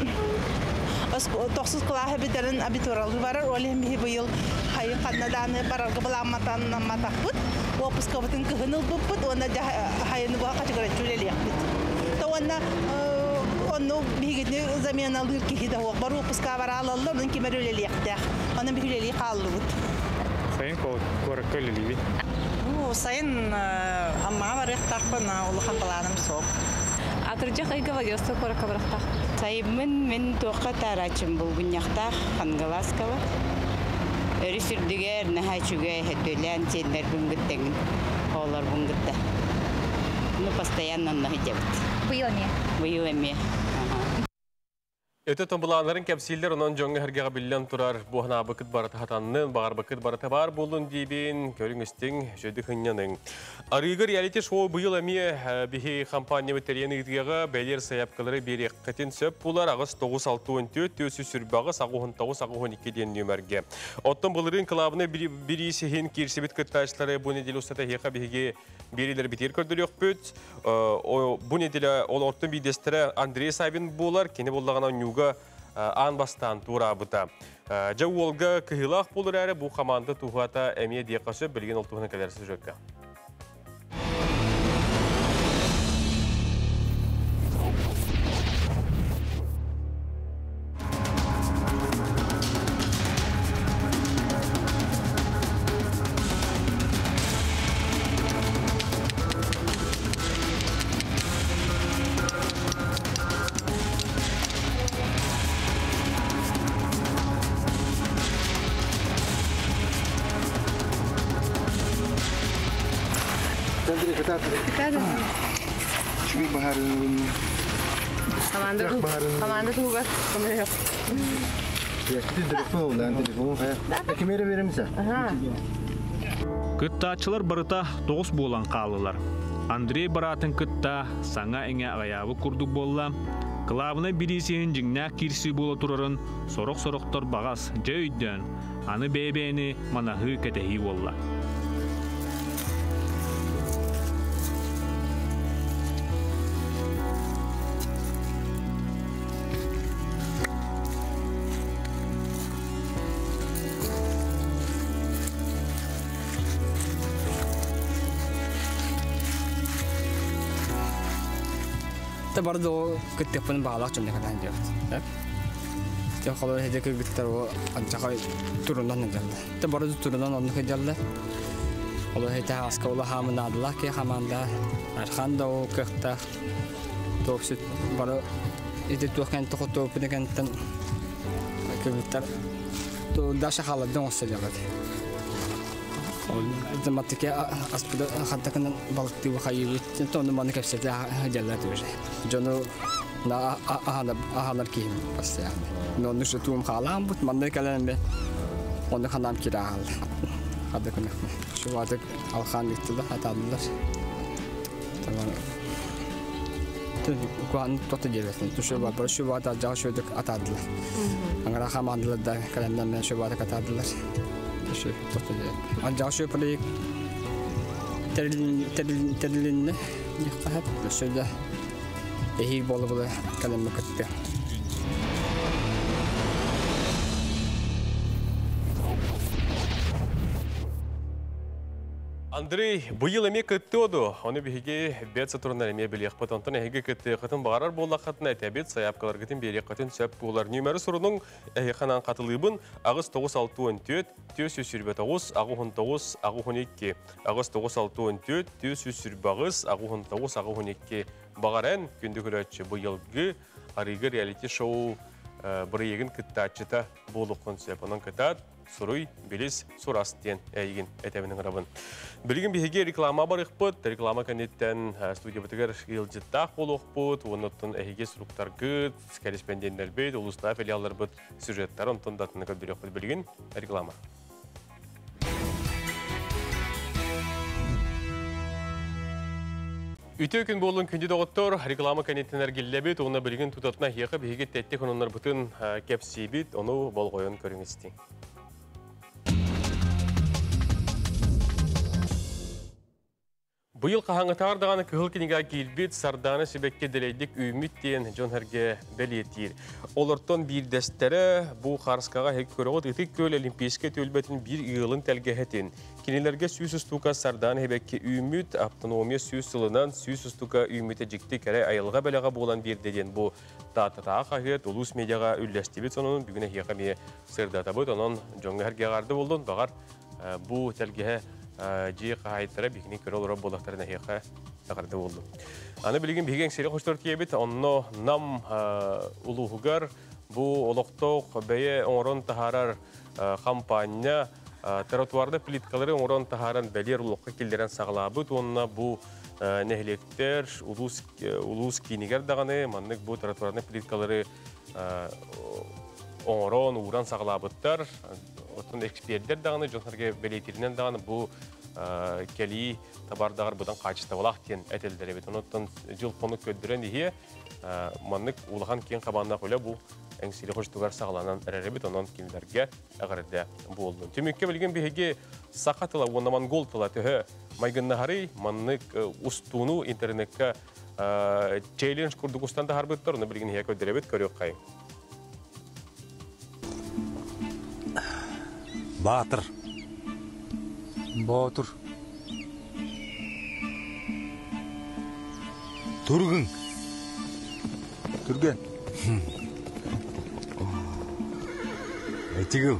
9 классы бітірін абитуралы барар. Олейін бейі бұйыл хайын қаннаданы барарғы баламатанын матақ бұд. Опысқа бұтын күхіныл бұд бұд. Онда хайыны бұға қачығырат жүлелейік бұд. Онда onu bihigini zamana alır ki hida o baru puska var Allah onun ki merüleli yakta onun bihüleli kaldı. Sayın koraköleli. O sayın amma var yaktakpın Allah'ın balanım sok. Atırcak ayga vadyosta korakka bıraktak. Sayın men toqa tarachım bu bunyakta hangalaskala. Örisürdüger nahaçuga hedölen çenler bungıttın. Olar bungıtta. Ну постоянно нахидят. Выилами. Выилами. Öte tombulanların kapsiller onun jonga hergega billen turar bu hana bakıt barata hatanın bağır bakıt barata bar bulun dibin körüngüstin şöyle hınyanın. Arıgır reality show bu yıl emiye bihi kampanya veteriyeni gitgega belir sayapkaları bir katin söp bular ağız 9-6-14 tüsü sürbağı sağuhun 9-12 diyen nümerge. Otton bulurun klabına bir isihin kirsibit kıttaşları bu nedil ustata heka bihige birileri bitir kördür yok büt. Bu nedil ol ortun bir destere Andrei Sabin bular kene bullağına an bastan turabıta. Jawolga kıhılaq bulur әрі bu komanda tuhata emiye diye qaşı bilgin oltuğuna kadar sürecek. Şubi baharın Komanda tuğba. Kemere verir misin? Kıttaçılar barıta 9 bolan qalılar. Andrei baratın kıtta sana enge ayağı kurdu bolla. Kılabına birisiyin jingnak kirsi bola turarın sorok-soroktor bağas jöydön. Anı bebeğini manahı ketehi bolla. برضه كنت يكون بعلاقة جملة كده عندي خلاص هذيك قلت له أنت خايف ترونا نجلد برضه ترونا نجلد خلاص هي تعاسك والله هم نادلا كي هم ده عشان ده وكخته توكسيد برضه إذا تو كان تخطو بدك أنت قلت تو داش حالة دون سجلت إذا ما تكى أسبوع خدت كنا بلطي وخيبت تونو ما نكسر جلات وجه جنو نا أهانا كيم بس يعني نو نشتوم خالام بس ما نكلم به ونا خنام كده هذا كنا شو هذا الخان يطلع هذا الله تمام كوان تطجيلت تشوف برا شو هذا جا شو دك أتادل أنا راح ما أدل ده كلامنا شو هذا كتادل شو تطجيل أنا شو بري تدلين يخطط بس ده هي بولا كلام مكتب Андрей, bu yıl emeği kıttı oldu. Onu bir hege bet satırından emeği bile yapıp ondan hege kıttı kıtın bağırar bolla katına etebet sayapkalar gıtın bir katın söp bolar. Nümerü sorunun kanan katılığın ağız 9-6-14 tüy süsürbet ağız ağı 19 ağı 12 ağız 9-6-14 tüy süsürbağız ağı 19 ağı 12 bağıran gündük üretçi bu yılgı arıgı reality show bir yegin kıttı açıta bolu konsept onun kıttat Suruy, bilis, suras diyen eğin etevinin arabın. Bilgin bir hege reklama var ıqpıt, reklama kanetten studiya bitiger yılcıttaq bol ıqpıt, onutun hege suruktar gıt, korrespondenler beyt, uluslar filiallar bıt, süjetler, onutun datını köldür ıqpıt bilgin, reklama. Ütü gün bolun kündü doğuttur, reklama kanettenler gillebit, ona bilgin tutatına hege bir hege tettik onunlar bütün kepsibit, onu bol koyun körün istin. Bu yıl kahangıtar dağını kıhıl kiniga gilbit sardanı sibekke dileydik ümit diyen John Herge belirtir. Olurton bir destere bu karskaga hek körüğüt itik köl olimpiske tölbetin bir yılın telgehetin. Kinilerge süsüstuka sardanı hebekke ümit, aptonomiya süsülünen süsüstuka ümite cikti kere ayılga belega bolan bir dediğin bu dağıtağı kahiyet ulus medyaga üllestibit sonunun bugüne hiyakamiye sırdatabıt. Onun John Herge gardı buldun. Bağar bu telgehe Cih kahayettere bikini körü olarak bolaktarına hiyaka akardı oldu. Anı bilgin bilgin seri hoştur tiyebit, onno nam uluhugar bu oluktok beye oran taharar kampanya trotuarda plitkaları oran taharan belir ulukka kildiren sağlabıt, onna bu nehlekter ulus kiniger dağını, manlık bu trotuarda plitkaları оңорон, уран сағылабыттар, отын экспертер дағаны, жонларға белейтірінен дағаны бұл кәлі табардағар бұдан қачыста олақ тен әтелдері бет. Оныттан жыл қонық көддірен дее, маннык улахан кен қабанына қойла бұл әңсілі қоштығар сағыланан әрәрі бет, онын кенілерге әғарыда болдың. Түмекке білген бейге сақатыла, оны монгол тыла түхі майгыннағары маннык ұстуыну интернетке челлендж күрдік ұстанда харбыттар, оны білген хия көддірі бет көрек қайын. Батыр. Батыр. Turgun. Turgen. Etigil.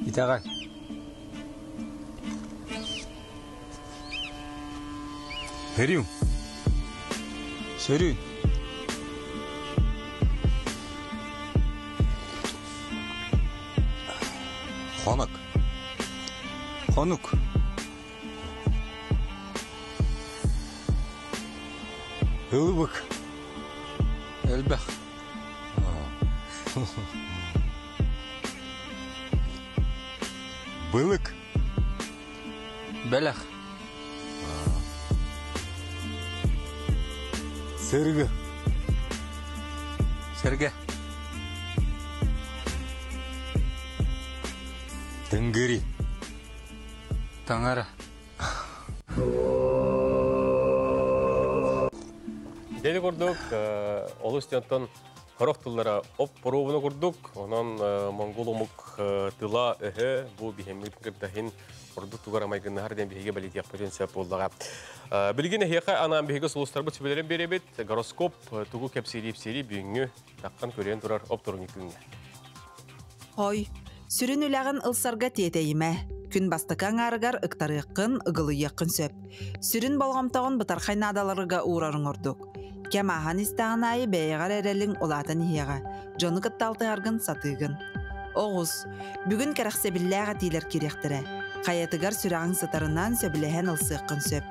İtağay. Perium. Sörün. Konuk. Konuk. Hılbık. Elbek. Bılık. Belek. Sergi. Serge. Tengiri. Tangara. Dedi kurduk, olustiyontan Хорохтуллара оп поровunu курдук, онан монголомук тыла бу бихеммит кырдахин курдук тугара майгынна харден бихеге балитияк потенция болдага. Билгене хека анан бихеге сулустар бу тибелерин беребет, гороскоп тугу кепсирип бүгүнгү таккан көрен турар оп турникүнгө. Ой, сүрүн үләгын ылсарга тиетейме. Күн бастыкаң арыгар ыктарыйкын, ыгылыйыкын сөп. Сүрүн болгомтогон бытархайнадаларыга уурарың ордук. Кемахан истағын айы бәйгар әрелің олатын ияға, жоны кытталты аргын сатыгын. Оғыз, бүгін кәрәқсебілләға тилер керектірі. Қаятыгар сүрағын сатарынан сөбілеген ылсыққын сөп.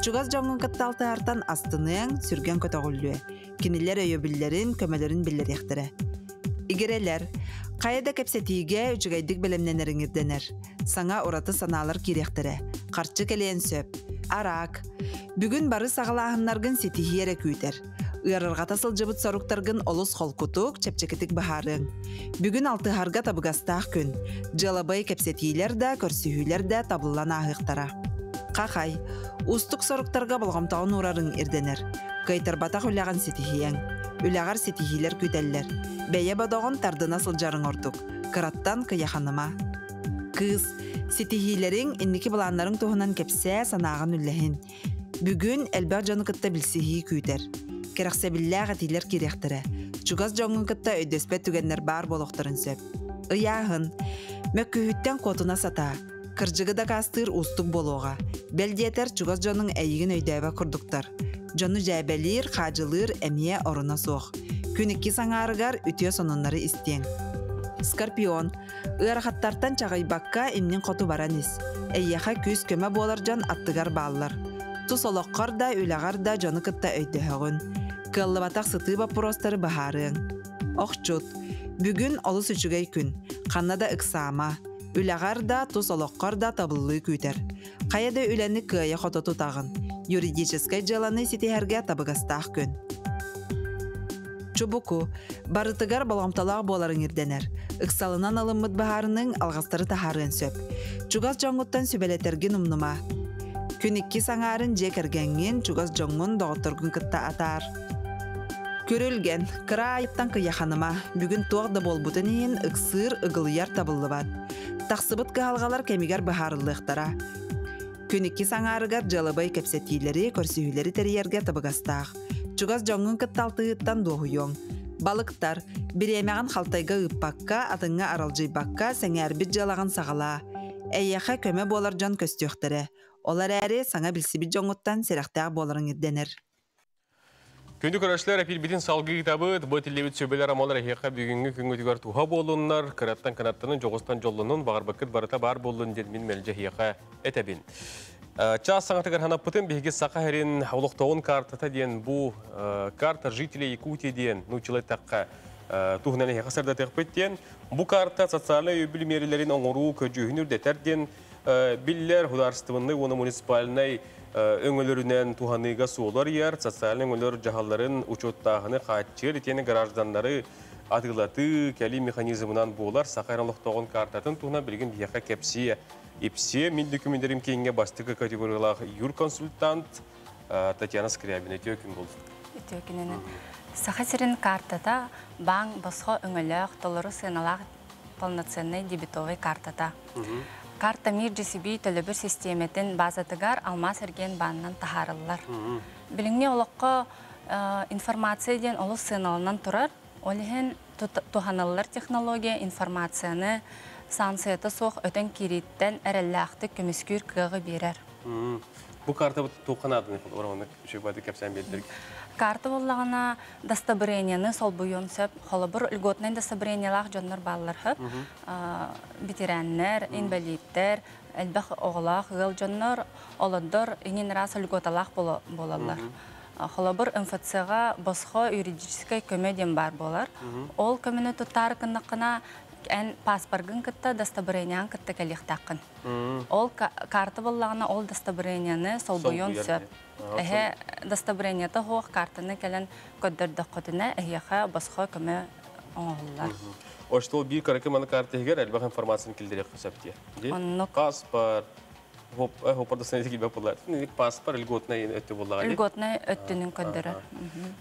Чугаз жоңын кытталты артан астынын сүрген көтоғылуы. Кенелер өйөбіллерін, көмелерін білдеректірі. Игерелер, қаяда кәпсетиге үчігайдық білімненеріңірденер. Саңа ораты саналар керектірі. Қарчы келен сөп. Арак. Бүгін бары сағылағынларғын сетихиере күйтер. Үйарырға тасыл жыбыт соруқтарғын олыс қолкутук, чепчекетік бағарың. Бүгін алтыхарға табығастақ күн. Жалабай кепсетийлер да, көрсүйілер де табылан ағықтара. Қақай, ұстық соруқтарға болғамтауын урарың ерденер. Қайтарбатақ үләған сетихиең. Үләғар сетихилер күтеллер. Бәйе бадоғын тардына сылжарың ордық. Қыраттан қияханыма. Кыз, сетихилерің инники бұланларың туғынан кепсе санағын үлләхін. Бүгін әлбәқ жоны кытта білсихи күйтер. Керақсәбілләғ әтилер керектірі. Чугаз жоңын кытта өйдөспет түгенлер бар болуқтарын сөп. Ыяғын, мөккүхіттен котуна сата. Кыржығы да кастыр ұстық болуға. Бәлдетер чугаз жоның әйігін өйдөйбі күрдіктар. Жоны жәбәлір, қажылыр, әмие орына соқ. Күнікки саңарығар үтіе сонынлары істен. Скорпион, ырахаттартан чағайбаққа имнен қоту бараныз. Әйеға күз көмі болар жан аттығар баллар. Тус олоққар да, үлағар да жоны кытта өйдөғын. Кыллыбатақ сытыба простары бағарың. Оқчут, бүгін олыс үчігей күн. Қаннада ықсама. Үлағар да, тус олоққар да табылы күйтер. Қаяда үләні күйе қототу тағын. Юридическай жаланы сетихерге табығастақ күн. Чубуку, барытыгар баламталағы боларын ерденер. Ықсалынан алыммыд бағарының алғастары тахарын сөп. Чугаз жоңғыттан сөбелетерген умнума. Күнікки саңарын жекергенген чугаз жоңғын доғыттыргын кытта атар. Көрілген, кыра айыптан кыяханыма, бүгін туағды болбутын ең ықсыр ұғылыяр табылы бад. Тақсыбыт кығалғалар кемигер бағарылықтара. Күнікки саңарығар жалыбай кепсетилері, көрсүйілері терьерге табығастақ. Чугаз жоңғын кытталтығыттан доғыйон. Балықтар, біремеған қалтайға ұппаққа, атыңға аралжайбаққа сәңәрбіт жалаған сағала. Әйеқа көмі болар жон көстіқтірі. Олар әрі саңа білсібі жоңғыттан серақтағы боларын едденер. Күнді көрәшілер әпіл бітін салғы кітабы, бұл тілебет сөбелер амалар әйеқа бүгінгі күнгітігер туға болуынлар, қыраттан қанаттының жоғыстан жолының бағар бақыт барыта бар болуын ден мен мәлже әйеқа әтәбін. Час саңатыгар ханаппытын беге сақа хәрін олықтауын картата ден бұл карта жителей Якутии ден нучылай таққа туғынан еға қасарда тәқпет ден. Бұл карта социальный өбіл мерілерін оңыру көжігінір дәтер ден білілер хударстывынны, оны муниципалінай өңілерінен туғаныға суолар ер, социальный өңілер жағаларын учеттағыны қатчер етені гражданлары атылаты кәли механизмынан болар сақайран олықтауын картатын туғына білген бияқа кәпсия. Ипсе, мен документтерім кейінге бастығы категориялағы юрконсультант Татьяна Скрябина. Өтеукен болды. Өтеукененен. Сақасырын картата банк басқа өңілік толыры сыналақ полноценный дебетовый картата. Карта мир GCB төлі бір системетін базатығар алмас әрген баннан тахарылар. Біліңне олыққа информация ден олы сыналынан тұрар, олығын туханылар технология информацияны сансыйты соқ өтен кереттен әрелләқті көміскүр кығы берер. Бұл карта туқанады не шөбады кәпсән белдірік? Карта болағына дастабыренияны сол бұйон сөп, қолы бір үлготнайын дастабырениялақ жонлар балылар хөп, бетерәннер, инвалидтер, әлбәқ оғылақ, ғыл жонлар, олыдыр, енен рас үлготалақ болалар. Қолы бір МФЦ-ға босқо юридическай көмеден бар болар. Ол көмені тұттары кындақына ән паспоргын кітті, дастабырениян кітті кәлек тақын. Ол карты болағына ол дастабыренияны сол бұйон сөп. Әхе дастабыренияты хоқ картыны кәлін көддірді құдына әйеға басқа көмі оңғылар. Оштол бір қаракы маны картығыр әлбақ информацияны келдерек сөпте. Паспорт, хопарда сәнеті келбәп болар. Паспорт үлготына өтті болаға. Үлготына өттінің көддірі.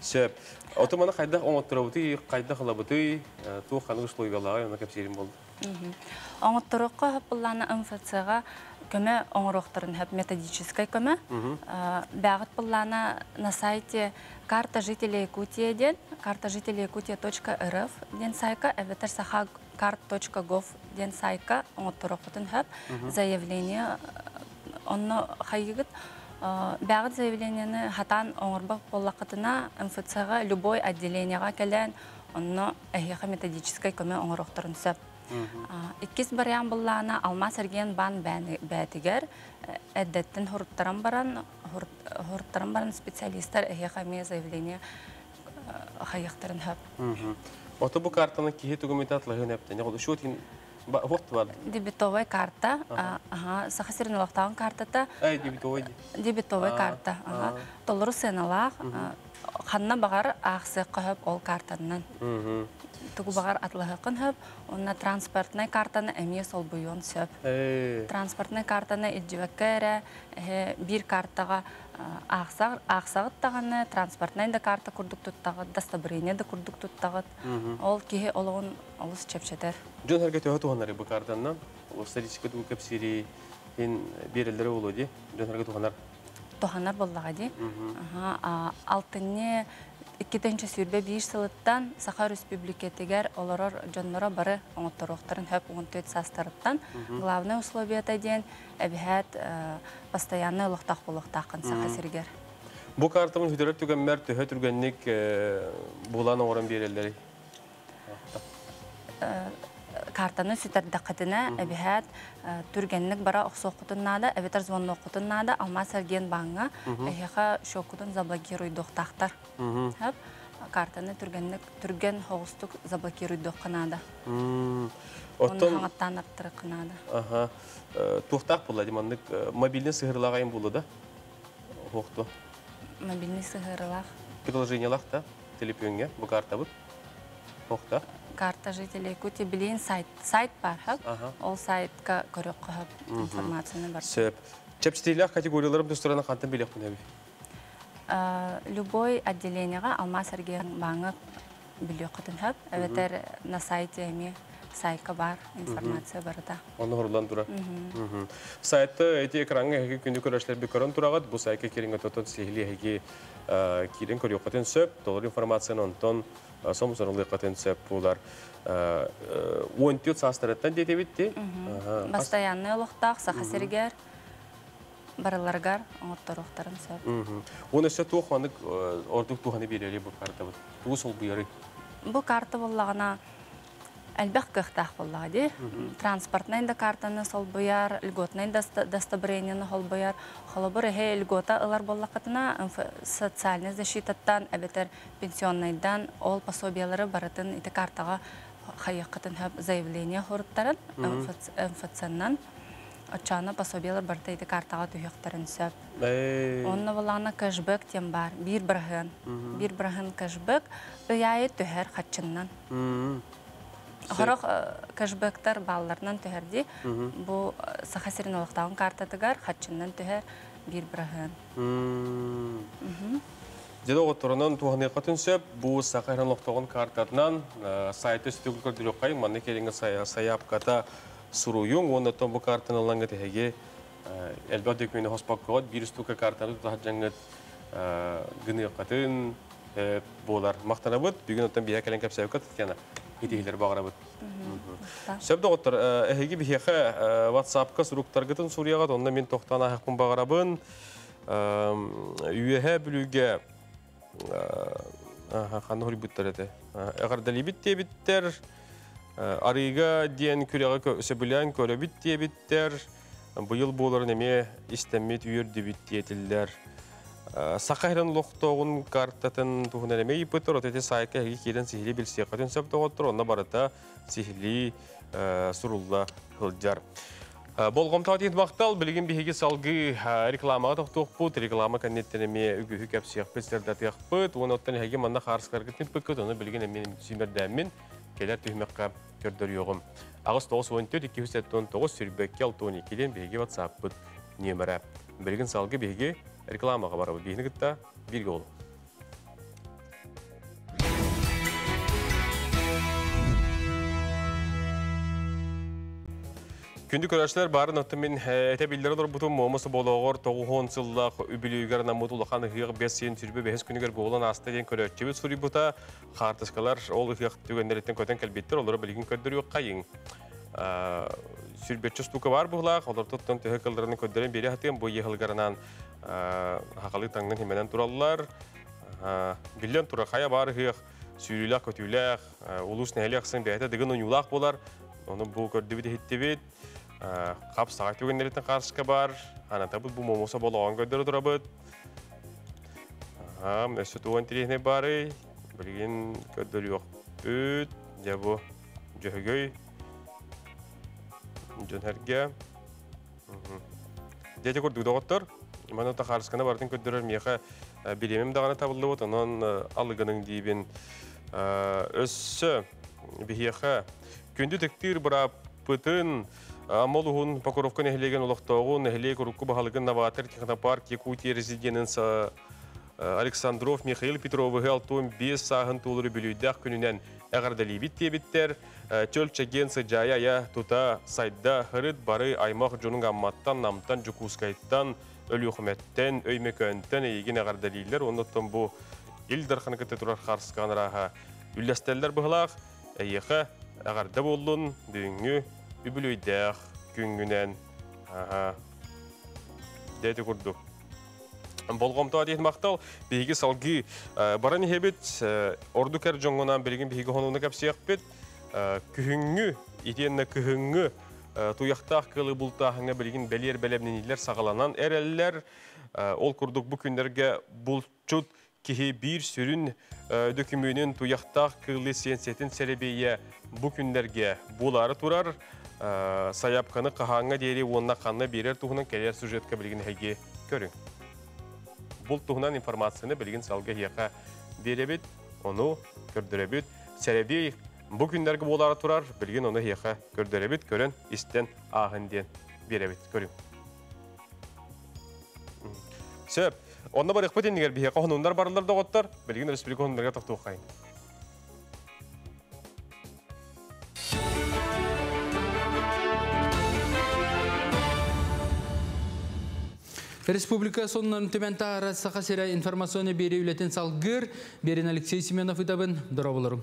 Сөп. Оты маны қайдақ оңыттыра бұты, қайдақ қыла бұты, туы қаны ұшлой балаға, яна кәпсерім болды. Оңыттырыққа хөп боланы МФЦ-ға көмі оңырықтырын хөп методическай көмі. Бәғыт боланы на сайте карта жителей Якутии ден, картажителейякутия.рф ден сайка, әветер саха карт.gov ден сайка оңыттырықытын хөп. Заявление, оны қайығыт, бәғыт заявленияны хатан оңырбақ болақытына МФЦ-ға любой отделенияға кәлән, оны әйеға методическай көмі оңырықтырын сөп. Иккис барян боллана алмас әрген бан бәтігер, әддеттін хұрттаран баран специалистар әйеға ме заявление қайықтарын хөп. Оты бұл картаны кейі документатлығын әпті? Не қолы шөтін вақты барды? Дебетовый карта, сақасырын олақтауын картата. Дебетовый? Дебетовый карта. Толыры сыналақ, қанна бағар ақсыққа хөп ол картанынан. Тугу бағар атлығықын хөп, онына транспортный картаны әме сол бұйон сөп. Транспортный картаны үлджівәккәрі, бір картаға ақсағыт тағаны, транспортный да карта күрдік тұттағыт, дастабырение да күрдік тұттағыт. Ол кейі олығын олыс чепшетер. Жон әрге төғі туғанары бұл картанынан? Ол статистика туғы көпсері берілдері олу де? Жон әрге туғанар? Туғанар болдаға де. Алтыне 2-ші сүрбе 5 сылыттан Саха Республикетігер оларар жонлара бары оңыттырықтарын хөп 14 састарыттан. Главный условията ден әбіхәт постоянный ұлықтақ болықтақын Саха сергер. Бұл картамын хүдіріп түген мәр түхі түргеннік боланы орын берелдері? Картаны сүтәрдіқытына әбіхәт түргеннік бара оқсоқытыннада, әбетар звонны оқытыннада алмас әрген баңға әйеға шоқытын заблокируйдуқтақтар. Картаны түрген хоғыстық заблокируйдуқынада. Оны хаңаттан арттырықынада. Туқтақ бұл, демандық, мобильный сығырлағайын болу да? Хоқты? Мобильный сығырлақ. Приложениялақ да? Телепионге бұл карта бұд? Хоқты? Карта жителей Якутии білейін сайт бар, ол сайтқа көрек қығып информацияны бар. Сөп. Чепстейлік категорияларым түстіраны қантын белек бұн әбі? Любой отделенияға алмас әрген баңы білек қытын хөп. Әветер на сайте әме сайтқа бар, информация бар да. Оны ғырлан тұра. Сайтты әйте экранға әйге күнді көрәшілер бі көрін тұрағад, бұл сайтқа керінгі тұтын сейхілі әйге керін көрек қытын сөп, толыр информацияны онтон сом сонылы қатын сөп болар. 14 састырыттан дете бітті? Постоянный ұлықтақ, сақасергер, барыларғар, оңыттырықтарын сөп. Оны сөп туғанық, ордық туғаны берелі бұл карта бұл. Туғы сол бұйары? Бұл карта болағына Әлбәқ кықтақ болады. Транспортнайн да картаны сол бұяр, льготнайн достоверениені сол бұяр. Холобыр әхе льгота ылар боллақытына социальный защитаттан, әбетер пенсионнайдан ол пособиялары барытын ити картаға қайыққытын заявление хорыттарын МФЦ-нан. Очаны пособиялар барыты ити картаға түйіқтарын сөп. Онны болағына кэшбэк тем бар. Bir бірғын кэшбэк өйайы түйер қатчыннан. Хорох кэшбэктар балларынан төхерди. Бу сахасирин олықтауын картатыгар қатчыннан төхер bir бірғын. Деді оғыттырынан туғаны қатын сөп, бұл сақайран олықтауын картатынан сайты үстігіл көрділі қайын, манны кереңі саяпқата суруюң, оны том бұл картаны алаңғы тәхеге әлбәт дөкмені хоспақ қауад, бір үстігі картаны тұтағат жаңғыт гыны қатын болар. Мақтана бұд, бүгін оттан бия кәлен кәп сәуқат тұткені етегілер бағыра бұд. Сөп доғыттыр, әхеге бейхеқі WhatsApp-қа сұруқтарғытын Сурияғат, онда мен тоқтан ағықпын бағыра бұн. Үйеге бүліге қаны ғыры бұттар әді. Әғардалі бітте біттер, арыға дейін күрегі сөбілен көрі бітте біттер, бұйыл боларын әме істемет үйірді бітте етілдер. Сақайран лоқтоғын картатын тұғын әме епіттір, отеті сайқа әге келен сихили білсе қатын сөп тоғыттыр, онда барыта сихили сұрулла ғылджар. Болғымтау дейін мақтал, білген бейге салғы рекламаға тоқтуқ бұд, реклама кәнеттенеме үгігі кәпсияқ петстерді атияқ бұд, оны оттан әге манна қарысқарғытын бүккіт, оны білген әмен сүймердәмін келер түймеққа көрдір еғым. Ағыз 9-14-279 сүрбәкке 6-12-ден бейге WhatsApp бұд нөмірі. Білген салғы бейге рекламаға бары бұд. Бейіні күтті бірге олы. Күнді көрәшілер барын өттімен әте білдері дұр бұтын момысы болуғыр 9 сыллақ үбілігер намутулыған ұғық 5 сүрбі 5 күнігер болуын асты ден көрәтчебі сұри бұта қартышқалар ол ұғық түгендереттен көтен кәлбеттер олары білген көддері өқ қайын. Сүрбетші стуқы бар бұғылақ, олар тұттан түхі қылдырының көддерін бері әткен бұл еғылғарынан хақалы таңның хеменен тұралылар. Білден тұра қая бар ұғық, сүйрілік, көтілік, ұлыс нәліқсын бәйті дығын ұнылақ болар. Оны бұл көрді Қап сағат өгендереттен қаршыққа бар. Аната бұд бұл момоса болуған көддері тұра бұд. Өсі туған терехіне бары. Білген көддері өқ бүд. Жабы жөйгөй. Жөнәрге. Дәді көрді доғыттыр. Мен ота қаршықына бардың көддері меқа білемем дағаны табылды бұд. Онын алығының дейбін өсі бейеқа күнді тектір бұрап бұтын Молуғын Покровка нәхілеген олықтауғын, нәхілей көріккі бағалығын Новатор технопарк, Якутия резиденінса Александров, Михаил Петровы ғалтуын 5 сағын толыры білуйдақ күнінен әғардалі біттер. Чөлчі генсі жая тұта сайда ғырыд бары аймақ жонын амматтан, намтан, жүкускайттан, өлі үхіметтен, өймекөнттен еген әғардалилер. Оныттан бұл елдір қанықыты тұрар қарсыған раға үлләстәлдер бұғылақ, әйеқі әғарда болуын дүйіңі Үбілүйдәқ күнгінен дәді күрді. Болғымтау дейін мақтал, бейгі салғы баран ехебет, орду кәр жоңғынан білген бейгі қонуына кәпсияқ бет, күхіңі, етеніне күхіңі туяқтақ кылы бұлтағыңа білген бәлер бәлемненелер сағаланан әрәлілер, ол күрдік бұл күндерге бұлчуд кеге бір сүрін дөкімөнін туяқтақ кылы сенсетін сәребейе бұл күндерге бұлары тұрар, Саяпқаны қағаңа дейірі онына қанына берер тұғынан кәлер сюжетқа білген әйге көрің. Бұл тұғынан информацияны білген салға еқа беребет, оны көрдіребет. Сәребей бұл күндерге болары тұрар, білген оны еқа көрдіребет, көрін істен ағынден беребет, көрің. Сөп, онына бар еқпет ендігер бейеқа қонуындар барылар доғыттар, білген республика қонуындарға тоқтуық қайын. Республика соннан төментағара сақасыра информационы бері үлетін салғыр, берін Алексей Семенов үтабын дұра болырым.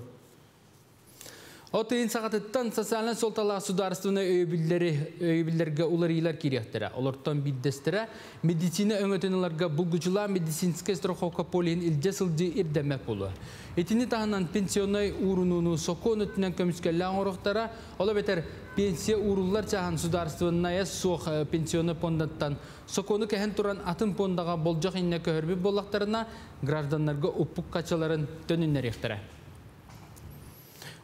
Отын сағатыттан социален солтала сударыстыны өйбілдерге уларилар керектері. Оларттан биддестері медицина өңөтінілерге бұлгучыла медицинская страховка полиин илде сылды ирдемек болу. Етіні тағынан пенсионай урынуну сокон өтінен көміскелі аңырықтара, ола бетер пенсия урулар чахан сударыстыны соқ пенсионы пондаттан соконы кәхен туран атын пондаға болжақ инне көхірбі болақтарына гражданларға ұппық қачаларын төнінер ектірі.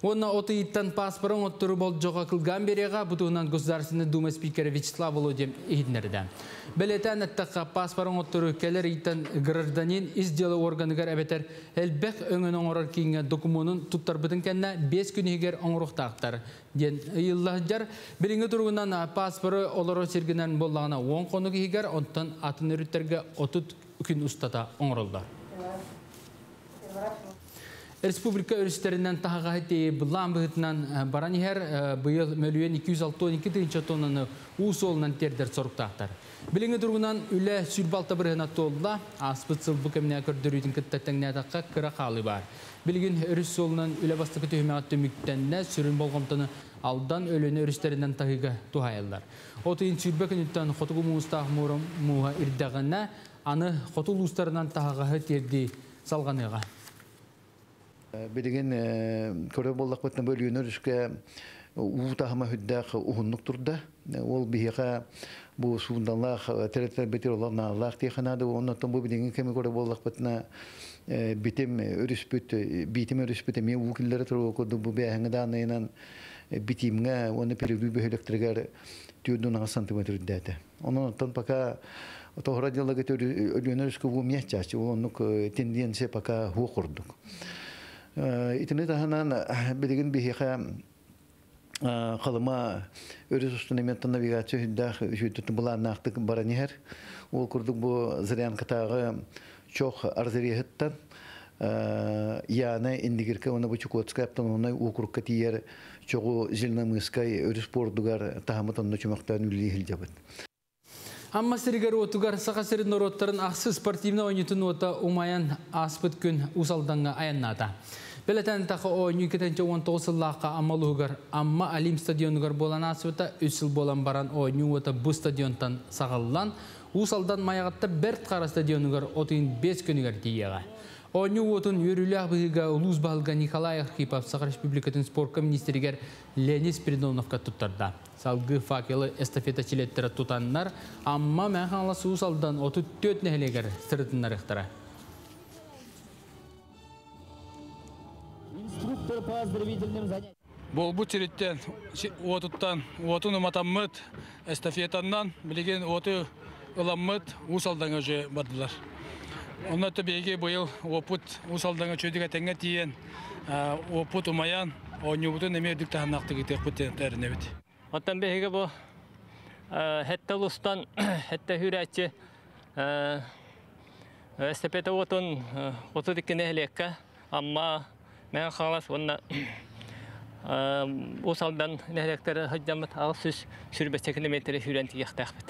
Онна отыйттан паспорын оттыры болжоға кылган береға бұтығынан Государственный дума спикері Вячеслав Володин ехиднерді. Білетен әттіққа паспорын оттыры кәлер иттан гражданин изделі органыгар әбетер әлбәқ өңін оңырар кейінге документын тұттар бұтын кәнна 5 күн егер оңырықтақтар. Ден ұйыллағыдар біліңі тұрғынан паспоры олары сергінен болағына 10 қонық егер онтан атын өріттерге 30 күн ұстата оңырылды. Республика өрістерінен тағаға әтейі бұлан бұғытынан баран ехер бұйыл мөлуен 262 тоннаны ұс олынан тердер сорықтақтар. Біліңі тұрғынан үлі сүрбалта бірғына толыла, аспыт сылбы көміне көрдірүйдің күттәттің нәтаққа кіра қалы бар. Білген өріс солынан үлі бастықы түйімеғат төміктенне сүрін болғымтыны алдан өліні өрістерінен тағыға туғайылдар. Отыйын сүрбі күніттен қотығы мұғыстағы мұға ирдағына аны қотыл ұстарынан тағаға терді салғаныға. Bilgin köre bollak batna bölüğünür üske uğutağıma hüddaq uğunluk turda. Ol bihiqa bu suundanlaq teretler betir olan nağlaq tiyxanadı. Ondan bu bilgin kemi köre bollak batna bitim örüspüt emi uğukilleri turu okudu bu beyhanıdan neynan bitimge onu periodü böhülektirger tüyüdüğün santimetr üddete. Ondan paka tohra diyalı ölüğünür üske bu miyahçaçı. Onluk tendiyense paka huğa kurduk. İtini tahanan bilgin bihiqa qalıma örüs üstünemetten navigasyon hüddaq hüddütün bulan naqtık baraniher. Ol kurduk bu ziryan katağı çok arziriyahıttan yana indigirke ona bu çukotska yaptan ona ukurukka tiyer çoğu zilnamıskay örüs pordugar tahamıtan da çumaktan ülliğil jabat. Amma sirigar otugar saqa sirin norotların aqsı sportivna oynutun ota umayan aspıt gün usaldanğa ayannata. Beleten taqa oyunu ketençe 19 yıllıqa amalugar amma alim stadionugar bolan asıta 3 yıl bolan baran oyunu ota bu stadiontan sağallan usaldan mayagatta bert qara stadionugar otun 5 günügar diyaga. Oyunu otun yürülüq bıga ulus balga Nikolay Arkhipov Saqa Respublikatın sport ministeriger Leonid Spiridonovka tuttarda. Salgı fakeli estafeta çiletleri tutanlar amma məxanlası usaldan 34 nehleger sırtınlar iqtara. Bu çiritten, otun umatamıt, estafetandan bilgen otu ılamıt usaldan önce bardılar. Onlar tabii bu yıl oput usaldan çöydüğe tenge tiyen, oput umayan, oynubutun emedik tahanakta gitek putenlerin evet. Ondan beri bu hatta lustan hatta hüretçi estafeta otun otudaki nehlekka amma ben xalas onna usaldan nehlekleri haccamat ağsız sürbet kilometre hürenti yaxtaqbet.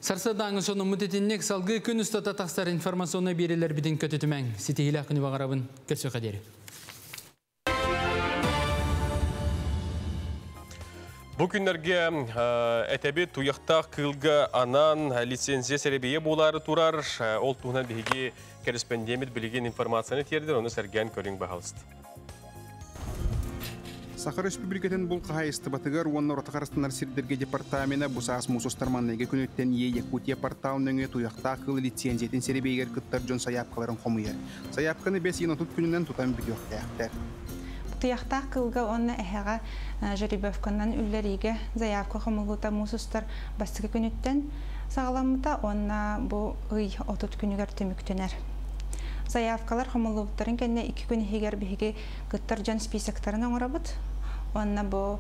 Sarsadağın sonu mütetinlik salgı gün ustata taqsar informasyonu beriler bidin kötütümen. Sitihila qını bağarabın kösü qaderi. Bu günlerge etebi tuyaqta kılga anan lisenziya sebebiye buları turar. Ol tuğunan bihigi korrespondent bilgin informasyonu terdir. Onu sergen körün bahalısdı. Saqa Respublikatın bul qaha istibatıgar onlar otaqarıstanlar sirdirge departamena bu saas musostarmanlege künütten ye Yakutiya portalının tuyaqta kıl lisenziyatin sebebiyer kıttar jon sayapkaların qomuya. Sayapkanı 5 yıl tut gününden tutan biliyor deyakter. Tuyaqta kılga onna ehaga Jeribevkandan ülleriga zayavka qomuluta musostar bastığı künütten sağlamıta onna bu ıy 30 günüger tümüktener. Zayavkalar qomulutların kenne 2 gün higer bihige kıttar jon spisaktarına oğrabıt. Onna bu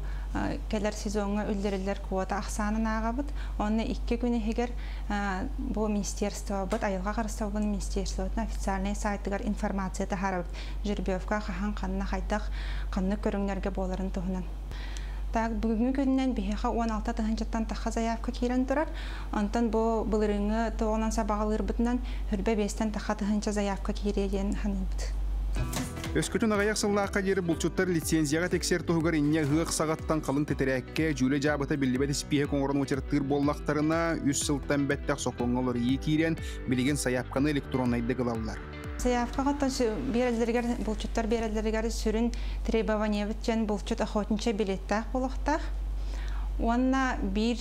keler sezonga ülleriler kvota ahsanın ağabıt. Onna 2 gün higer bu ministerstvo bıt ayılga qarıstavın ministerstvo'nun ofitsialnay saytıgar informatsiyada harabıt. Jeribevka qahan qanna qaytaq qanna körünglerge boların tuhunan. Bugünkü günden bihiqa 16 tığınçattan taqa zayavka kiren durar. Ondan bu bılırıngı toğunan sabağılır bıtından hürbe 5'ten taqa tığınça zayavka kiregen hanılbıt. Өскөтін ағаяқ сыллаққа дері бұлчуттар лицензияға тексер тұғығар инне ғық сағаттан қалын тетерәкке жүлі жабыта білібет іспеге қоңырын өтертір боллақтарына үс сылттан бәттәқ соқоңғалыр екерен білеген саяпқаны электронайды қылалар. Саяпқа қаттан бұлчуттар берелдергер сүрін требования бітчен бұлчут охотнича билеттақ болықтақ. Онна бір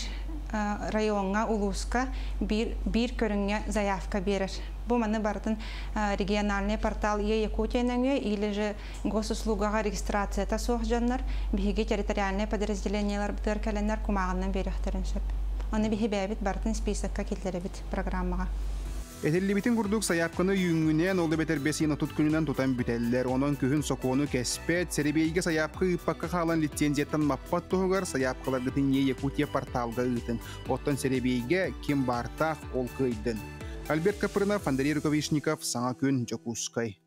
районға, улуска бір көрінге заявка берер. Бұл маны бардың региональный портал Якутияныңы или же госуслугаға регистрацията соқ жанлар бігі территориальный подразделениялар бұтыр кәленлер күмағынан беріқтерін сөп. Оны бігі бәбіт бардың списокқа келдері біт программаға. Этеллибитин курдук саяпканы үйүнгүнен олды бетер бесина тут күнүнөн тутан бүтеллер. Онон күхүн сокуну кеспет, серебейге саяпкы ыппакка халан лицензияттан маппат тугар саяпкаларгытын Якутия порталга ытын. Оттон серебейге ким бартах ол кыйдын. Альберт Капрынов, Андрей Рукавишников, Саңа күн Жокускай.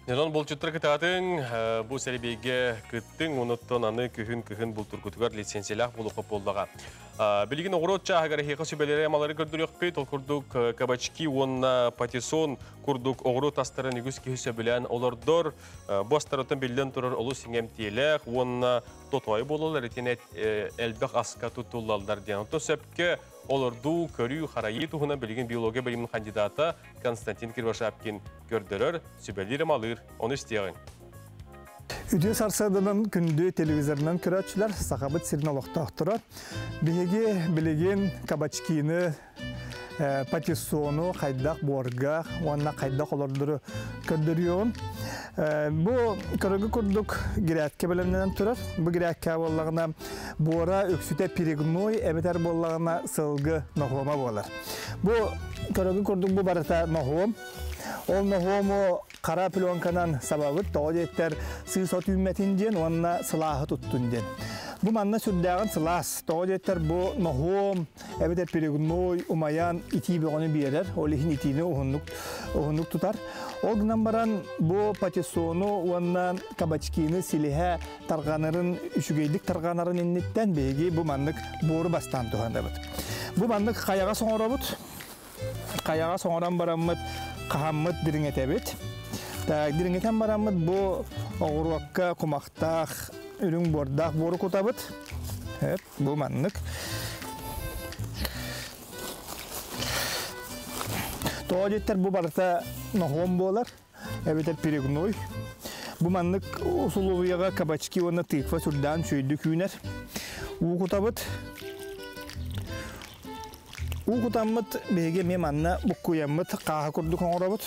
Недон болчуттар кытатын, бу серебейге кыттың, оныттон аны күхін бұлтыр күтігар лицензиялақ болуқы болдыға. Білген оғыротча ағар хеқа сөбелері амалары көрдір өкпет, ол күрдік кабачки, онна патисон, күрдік оғырот астарын үгіз кейсі білен олардор, бастарытын білден тұрыр олу сіңемтиелек, онна тотуай болулар, етенет әлбәқ асқа тұтулалдар ден. Оты сөпке оларду көрі қарайы тұғына білген биология білімінің кандидаты Константин Кирвашапкин көрдірір, сөбелерім алыр, оны істеғын. Үдес арсадынан күнді телевизорынан көрәтшілер сақабыт сирін олықтақ тұрар. Беге білеген кабачкины, патиссону, қайдақ борға, онына қайдақ олардыры көрдіріуін. Бұл көрігі күрдік гірәтке білімнен тұрар. Бұл гірәтке болағына бора өксүте перегной, әбетер болағына сылғы нұғыма болар. Бұл көрігі күрдік бұл барыта нұғым. Ол нұғымы қара пленканан сабабыт, тоғадеттер сый-сот үмметінден, онына сылағы тұттынден. Бұл манна сүрдәғын сылас, тоғадеттер бұл нұғым, әбетер перегной, умаян ити беғыны берер, ол ехін итini ұғынлық тұтар. Ол гынан баран бұл патиссону, онына кабачкины силіға тарғанырын, үшігейлік тарғанырын еннеттен бейге бұл маннық боры бастан тұғанда бұд. Бұл маннық қаяға соңыра бұд. Қаяға соңыран барамыд, қағамыд диріңетебет. Диріңетен барамыд бұл оғыруаққа құмақтақ, үрің бордақ боры құтабыд. Бұл маннық. Тоғадеттер бұл барыта нұғым болар, әбетер перегной. Бұл маннық ұсылуыяға кабачки оны тыйқфа сүрдан шөйді күйінер. Уы құтабыд. Уы құтамыд беге мен манна бұққуямыд қаға күрді қоңырабыд.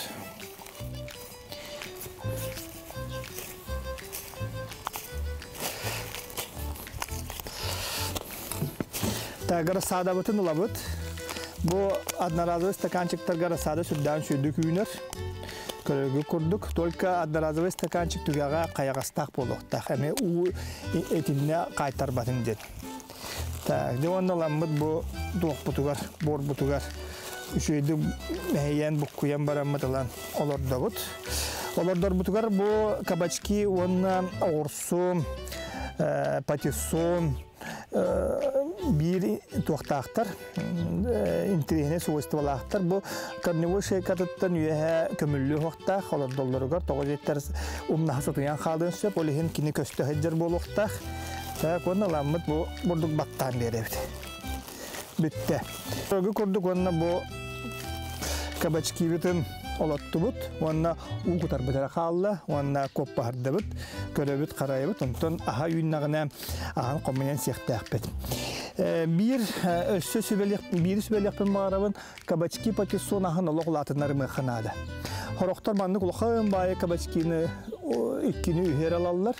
Тағыр сада бұтын ұлабыд. Бұл одноразовый стаканчиктарға сада сүрдан шөйді күйінер. Көрігі күрдік. Только одноразовый стаканчик түгеға қаяғастақ болуқтақ. Әме уы етініне қайтар батын ден. Онна ламмыд бұл дуақ бұтығар, бор бұтығар. Үшейді мәйен бұққуян бараммыд алан оларда бұд. Олардар бұтығар бұл кабачки, онна орсу, патиссон, bir tuhtahtar intrihine suvastivalahtar bu karnivor şirkatından üye kömüllü hoqtah olar dollarıgar toğajetler umnahsatuyan kaldığın söp olihin kini köstü heccer boluqtah ta konna lammet bu burduk battan berevdi bitti ögü kurduk onna bu kabaçki bitin olattı bud onna uğutar bitara qallı onna koppa harda bud köröbüt qarayıbıt ondan aha yünnağına ahan qomunen siyaqtaq bir össü sübeliyaq bin mağarabın kabaçki patisson ahın oloqlatınları mıxanada. Horoqtar mandık uluqın bayı kabaçkini ikkini üher alallar.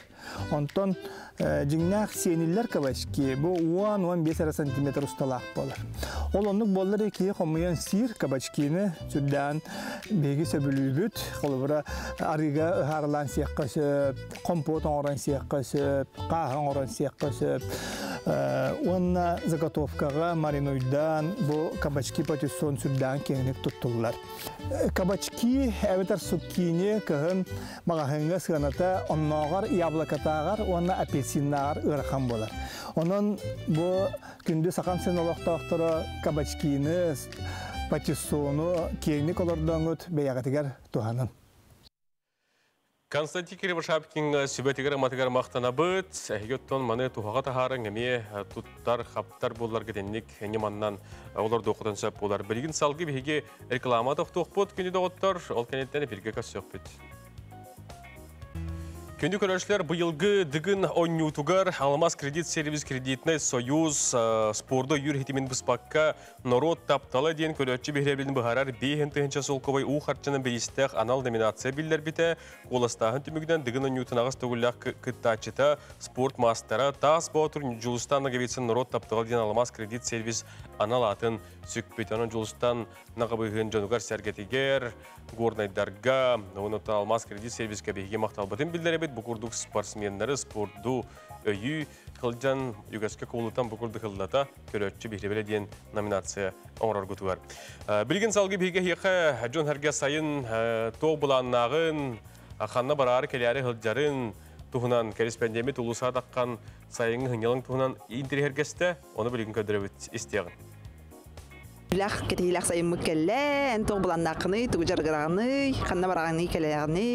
Ondan jinnaq seniller kabaçki bu 10-15 santimetr ustalaq bolar. Olonluk bollar eki qomuyan sir kabaçkini süddan begi söbülübüt. Qolubura arıga harlan siyaqasıp, kompot oran siyaqasıp, qahan oran siyaqasıp. Ona заготовкаға мариноидан bu кабачки патиссон сүрдән кеңнек туттулар. Кабачки әбетер суккини кыһын магахынга сыганата онногар яблокатагар, ona апельсиннагар ырхан болар. Онон бу күндү сакан сен олоқтоқтора кабачкини патиссону кеңнек олордоңут беягатыгар туханын. Константин Кривошапкин сүбетігер матығар мақтана бұд, әйгеттон маны тұхаға тахарын әме тұттар, хаптар болар кетенник неманнан оларды оқыдан сөп болар. Білген салғы бейге реклама тоқтық бұд күні доғыттар, ол кәнеттен бірге көсек бұд. Күнді көрәшілер бұйылғы дығын ойнютугар Алмаз кредит сервис кредитный союз спорды үйір хетімен бұспаққа народ тапталы дейін көрәтші бейребілін бұхарар бейхін түхінші солковай ұқарчының бейістіқ анал номинация білдер біті. Қоластағын түмігден дығын ойнютунағыз төгілләқ күттачыта спорт мастера тас бұғатыр Жұлыстан ғаветсін народ тапталы дейін Алмаз кредит сервис анал атын сүкпетінің Жұлыстан нағабығын жонугар сәргетігер, горнайдарға, оныта Алмаз кредит сервиске бейге мақталбатын білдер Букурдук спортсменлері спортду өйі қылжан югасқа қолытан букурды қылдата көрөтші бейребелі дейін номинация оңырар күті бар. Білген салғы бейге еқі жон әрге сайын тоқ бұланнағын, қанна барары келері қылжарын тұғынан корреспондемет ұлыса таққан сайыңы ғынелің тұғынан интері әргесті, оны білген көдірі істеғын. Лах кетилах сайын мүккелле, ән тоқ бұланнақыны, тұғыжарғырағыны, қанна барағыны келерағыны.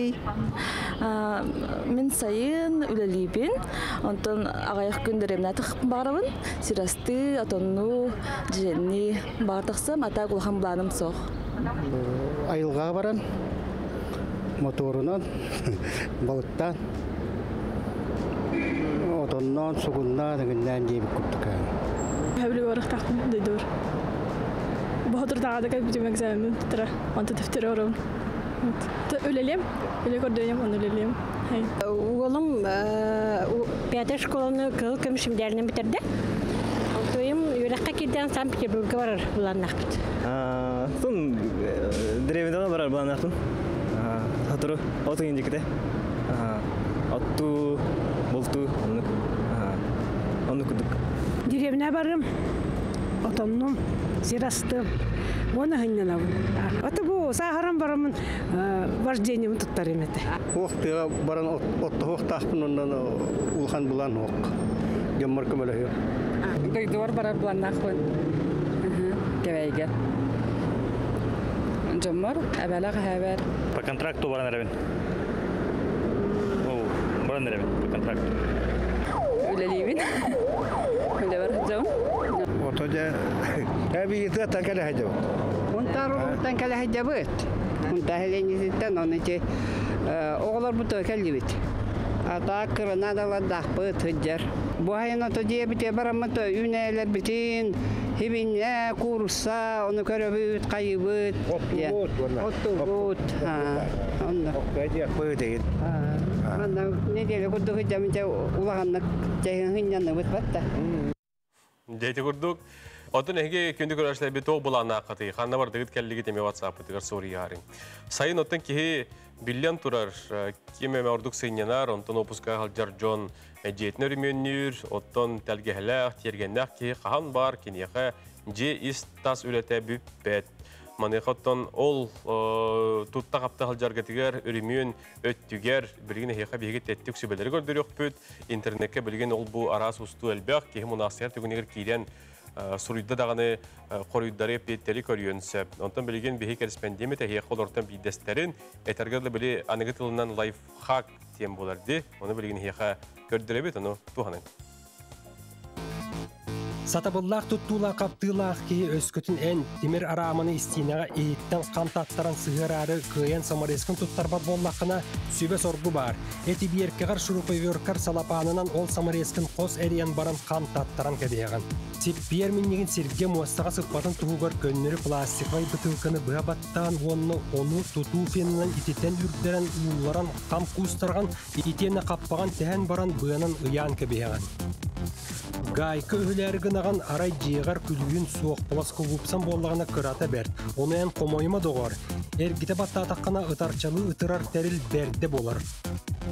Мен сайын үлелейбін, онтон ағайық күндеремін атық бағырабын, сирасты, атонну, жені бардықсым, ата құлған бұланым соқ. Айылға баран, моторынан, балыттан, отоннан, суғыннан, дегеннен жебік күптікі. Әбілі барық тақым дейдор. Бахадыр тағады кәл бүтім экзамен тұтыра, онты тіптері орын. Өлелем, өле көрдейім, оны өлелем. Оғылым 5 школаны кыл көмішімдерінен бітерді. Тойым үйраққа келден Санкт-Петербургға барар бұланнақ біт. Сон деревендағы барар бұланнақтың. Хатыры, оты ендекіде. Атту, болту, оны күдік. Деревіне барым, отомным, сирастым. Оны хыннан абын. Аты бұл сағаран барамын вождением тұттар еметі. Оқтыға баран отты оқтақпын ондан ұлған бұлан оқ. Геммар көмелі хүйір. Дойдуар барар бұлан нақпын. Кәвәйге. Жоммар, әбәлі қағабар. По контракту баран әрәбін. Баран әрәбін, по контракту. Үлелейбін. Үле бар жауын. Отода әбейді тәкәлі хәджау. Онтар тәкәлі хәджабыт. Онтар хәленесіттен оны че оғылар бұты кәлі бит. Ата кырына даладақ бұт хәджар. Бұхайын оты же біте барамыты үйнәлер бітін, хебіне, курса, оны көрі бұт, қайы бұт. Отты бұт. Оққайдияқ бұт дейін. Неделі күрді хәджамынша ұлағанлық жайын хынянны бұт бәтті. Дейті күрдік. Отын әйге көнді көрәшілер бі тоқ бұлана қаты. Қанна бар дығыт кәлігі теме WhatsApp бұтығар сори ярың. Сайын оттын кеге білен тұрар кеме мәурдік сейненар, онтын опуска қалжар жон жетін өріменнер, оттын тәлгехіләқ, тергеннәқ кеге қаған бар, кенеға же іс тас өлеті бүп бәт. Манеқоттон ол тұтта қапта қалжар кетігер, өрімен өттігер, білген әйеқа бейге тәттік сөбелері көрдір өқ бүт. Интернетке білген ол бұл арас ұсту әлбәқ, кеге мұнасығар түгінегер кейден Сурuyda dağını koruyudları petteli körüyönse. Ondan bilgen bir korrespondent de heyek olurdan bir desterin etergerle bile anıgıtılından life hack diyem bolardı. Onu bilgen heyeka gördürebet onu tuhanın. Сатабыллах туттуулах каптыылах ки өскөтүн эн темир араманы истинага ийиттен кантаттаран сыгырары кыйын самарескин туттарбат боллакына сүбе соргу бар. Эти биеркегар шуруповеркар салапанынан ол самарескин кос эриен баран кантаттаран кедеган. Тип биерминнигин сирге муастага сыппатын тугугар көннөрү пластиквай бытылканы быабаттан оны тутуу фенинен ититен үрдерен ууларан кам кустарган итене каппаган тehen баран быанын ыян кебеган. Гайкы өлері гынаған арай жиғар күлігін суық боласқы ғупсан болағына кырата бәрд. Оны ән қомойыма доғар. Әргіте баттатаққана ұтарчалы ұтырар тәріл бәрді болар.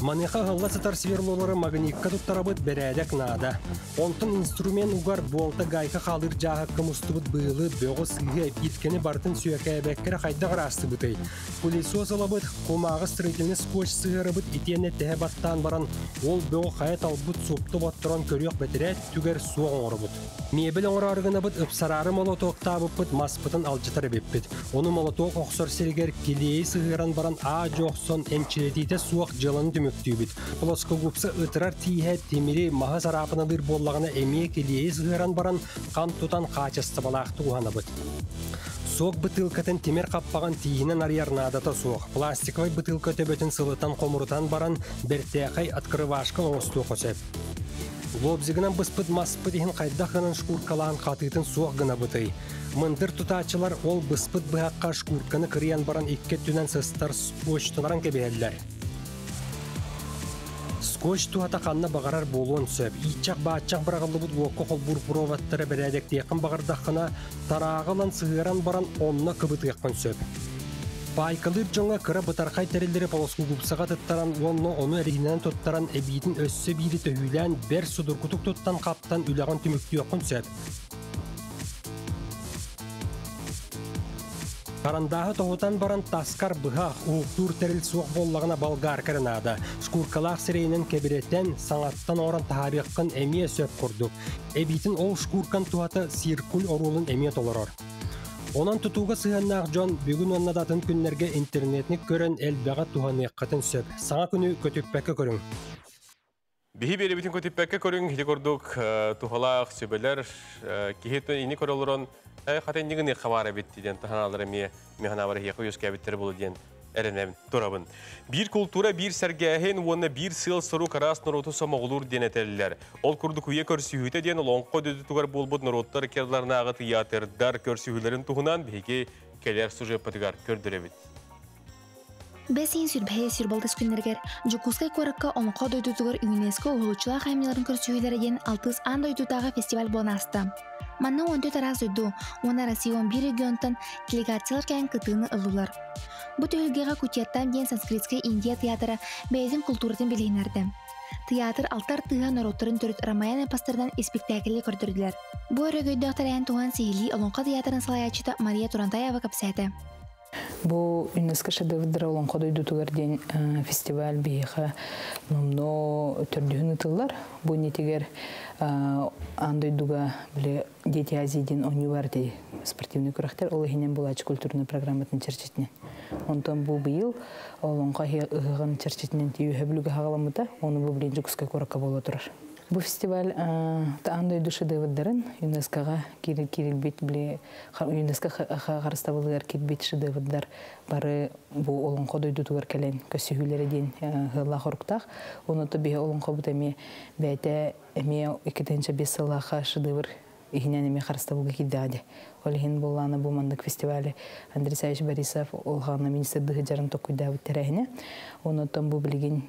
Маныха хылла сытар сверлолары магникка туттарабыт берәдек нада. Онтын инструмент угар болта гайка халыр жағы кымыстыбыт быйлы бөғы сыйы биткені бартын сүйәкә бәккері қайда қарасты бұтай. Пылесос алабыт, қомағы строительный скотч сығырыбыт итене тәе баттан баран, ол бөғы қайет албыт сопты баттыран көрек бәтірәт түгер суағын орыбыт. Мебел оңыр арғынабыт ыпсарары молотоқ табыппыт маспытын алжытар беппіт. Оны молотоқ оқсор селгер келейі сығыран баран а жоқсон әнчелетейті суақ жылын түміктүйбіт. Полосқа гупсы ұтырар тиhe темірі маға сарапынадыр боллағына әме келейі сығыран баран қан тұтан қачысты балақты ұғанабыт. Соқ бытылкатын темір қаппаған тиінен арьярнадата соқ. Пластиковай бытылка төбетін сылытан қомырытан баран бәртәқай открывашқын оңысту қосеп. Лобзигынан бұспыт маспыт ехін қайдақынан шкуркалаған қатытын соқ гына бұтай. Мындыр тұтачылар ол бұспыт бұғаққа шкурканы кіриян баран икке түнен сыстар скотчтыларан кебелер. Скотч туата қанна бағарар болуын сөп. Итчақ баатчақ бірағылы бұд лоққы қол бұрпыроваттары бірәдек дейқін бағардақына тарағылан сығыран баран онына кыбыт еқпін сөп. Пайкалып жоңа кыра бұтарқай тәрелері полоску гупсаға тұттаран, оны әрігінен тұттаран әбейдің өссі бейді төхілән бәр судыркутық тұттан қаптан үліған түмікті еқпін сөп. Қарандағы тоғытан баран таскар бұғақ, уғтур тәріл суық боллағына балғар кірінады. Шкуркалақ сірейінен кебіреттен саңаттан оран тарихқын әмие сөп құрдық. Әбейтін ол шкуркан туаты сиркул орулын әмие толырыр. Онан тұтуға сығаннақ жон бүгін оннадатын күннерге интернетник көрін әлбәға туғаны қатын сөп. Саңа күні көтіппәкі көрің. Бихи бері бітін көтіппәкі көрің, хеде көрдік туғалақ сөбелер, кейеттен ені көрілірін, қатын негіне қамары беттіден тұханалары механавары еқі өз кәбеттері болу ден әрінәмін тұрабын. Bir kultura bir sərgəhin, ona bir sıl sırı karas narotu samağılır denetəllər. Ol kurduk üye körsühüte den lonqo dödü tugar bolbud narotlar kerlarına ağı tiyatırdar körsühülerin tuğunan bihege keler suje patigar kördürevit. Бәсейін сүрбәйе сүрбалдыз күннергер, Жукускай қорыққа онқа дойдудығыр ЮНЕСКО ұлғычыла қаймиларын көрсүйелерген 6 ан дойдудағы фестиваль болнасты. Манна 14 тараз өйду, оны Россия 11 регионтан делегациялар кәйін кытыны ылылар. Бұ түйілгеға күтияттан ден санскритскай Индия театры бәйзін культуратын білейнерді. Театр алтар тыға нароттарын түріт Рамаян эпастырдан спектаклі көрдірділер. Бұ өрігөйді ақтарайын туған сейлі Олонқа театрын салаячыта Мария Турантаева капсәді. Бу ЮНЕСКО шедеврдер олонқа дойду тугарден фестиваль бейхі номно түрдігін ұтылар. Бу нетегер андойдуга біле Дети Азийден универде спортивный күрақтер ол хинен булач культурный программатын черчетіне. Онтан бу быйыл олонқа ығын черчетінен түйі білуге хағаламыда, оны бу білен Жукускай қораққа бола тұрар. Бу фестиваль андойду шедеврдерін ЮНЕСКОға кирилбет біле ЮНЕСКО қарыстабылығар кирбет шедеврдар бары бу олонқа дойду тугар кәлен көсігілері ден ғыла қорықтақ. Оны табиғи олонқа бұд әме бәйті әме 2-5 сылаға шедевр ихинен эме харыстабылга киддаде. Олхин болланы бу мандык фестивале Андрей Саевич Борисов олхана министрдыгы жарым токуйдабыт терехине. Онотон бу билген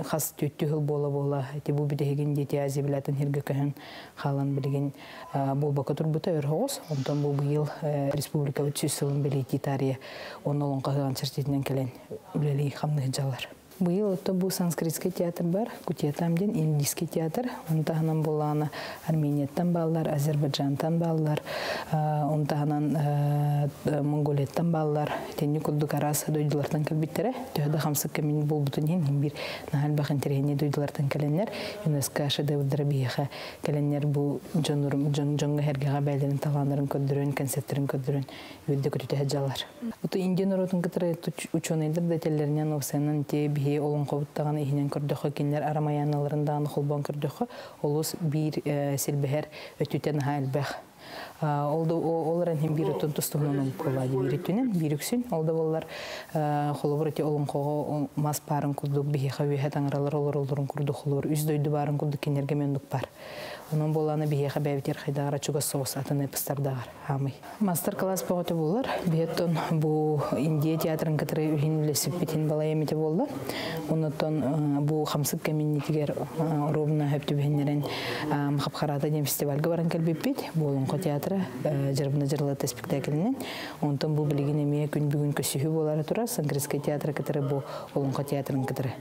хас төттүгүл бола эти бу бидеген Дети Азия билатын хирге көһөн халан билген болбака турбута өрхос. Онтон бу быйыл республика өтсүсүлүн билети тария онолон каган чертетинен келен үлели хамны жалар. Быйыл бу санскритский театр бар, Кутиятамден индийский театр, онтаханан боланы Армениятан баллар, Азербайджантан баллар, онтаханан Монголияттан баллар, тенни курдук арасы дойдулардан келбиттере, төһдө хамсык кемин болбутун бир нахал бахын терени дойдулардан келеннер, ЮНЕСКО шедеврдер бийха келеннер бу жонга хергага бәйлерин таланарын көддөрөн, концерттерин көддөрөн үйдө көтүтө жалар. Буту Индия народун кытыры ученыйдыр детеллеринен овсенен те олың қобыттаған ихинен көрдіқі кенлер арамаяналарындағы қолбан көрдіқі олыс бір селбәр өтітен әлбәқ. Олар әнхен бір өтін тұстығынан болады бір өтінен, бір үксін. Олда олар қолыбыр өте олың қоғы мас барын күрдік, бейхе өйе таңыралар олар оларын күрдік, олар үз дөйді барын күрдік кенерге мендік бар. Onun bolаны бихеха бәбитер хайдагара чуга соус атыны пыстардагар хамый. Мастер-класс боготы булар. Беттон бу Индия театрын кытыры үһинлесип битин балай эмите болду. Онотон бу хамсык комьюнитигер ровно хөптүбеннерен махапхарата дем фестивальга баран келбеппит. Болонко театры жырбына жырлаты спектаклинен. Онтон бу билигин эме күн бүгүн көсүхү болары тура. Санкрийский театр кытыры бу Олонко театрын кытыры.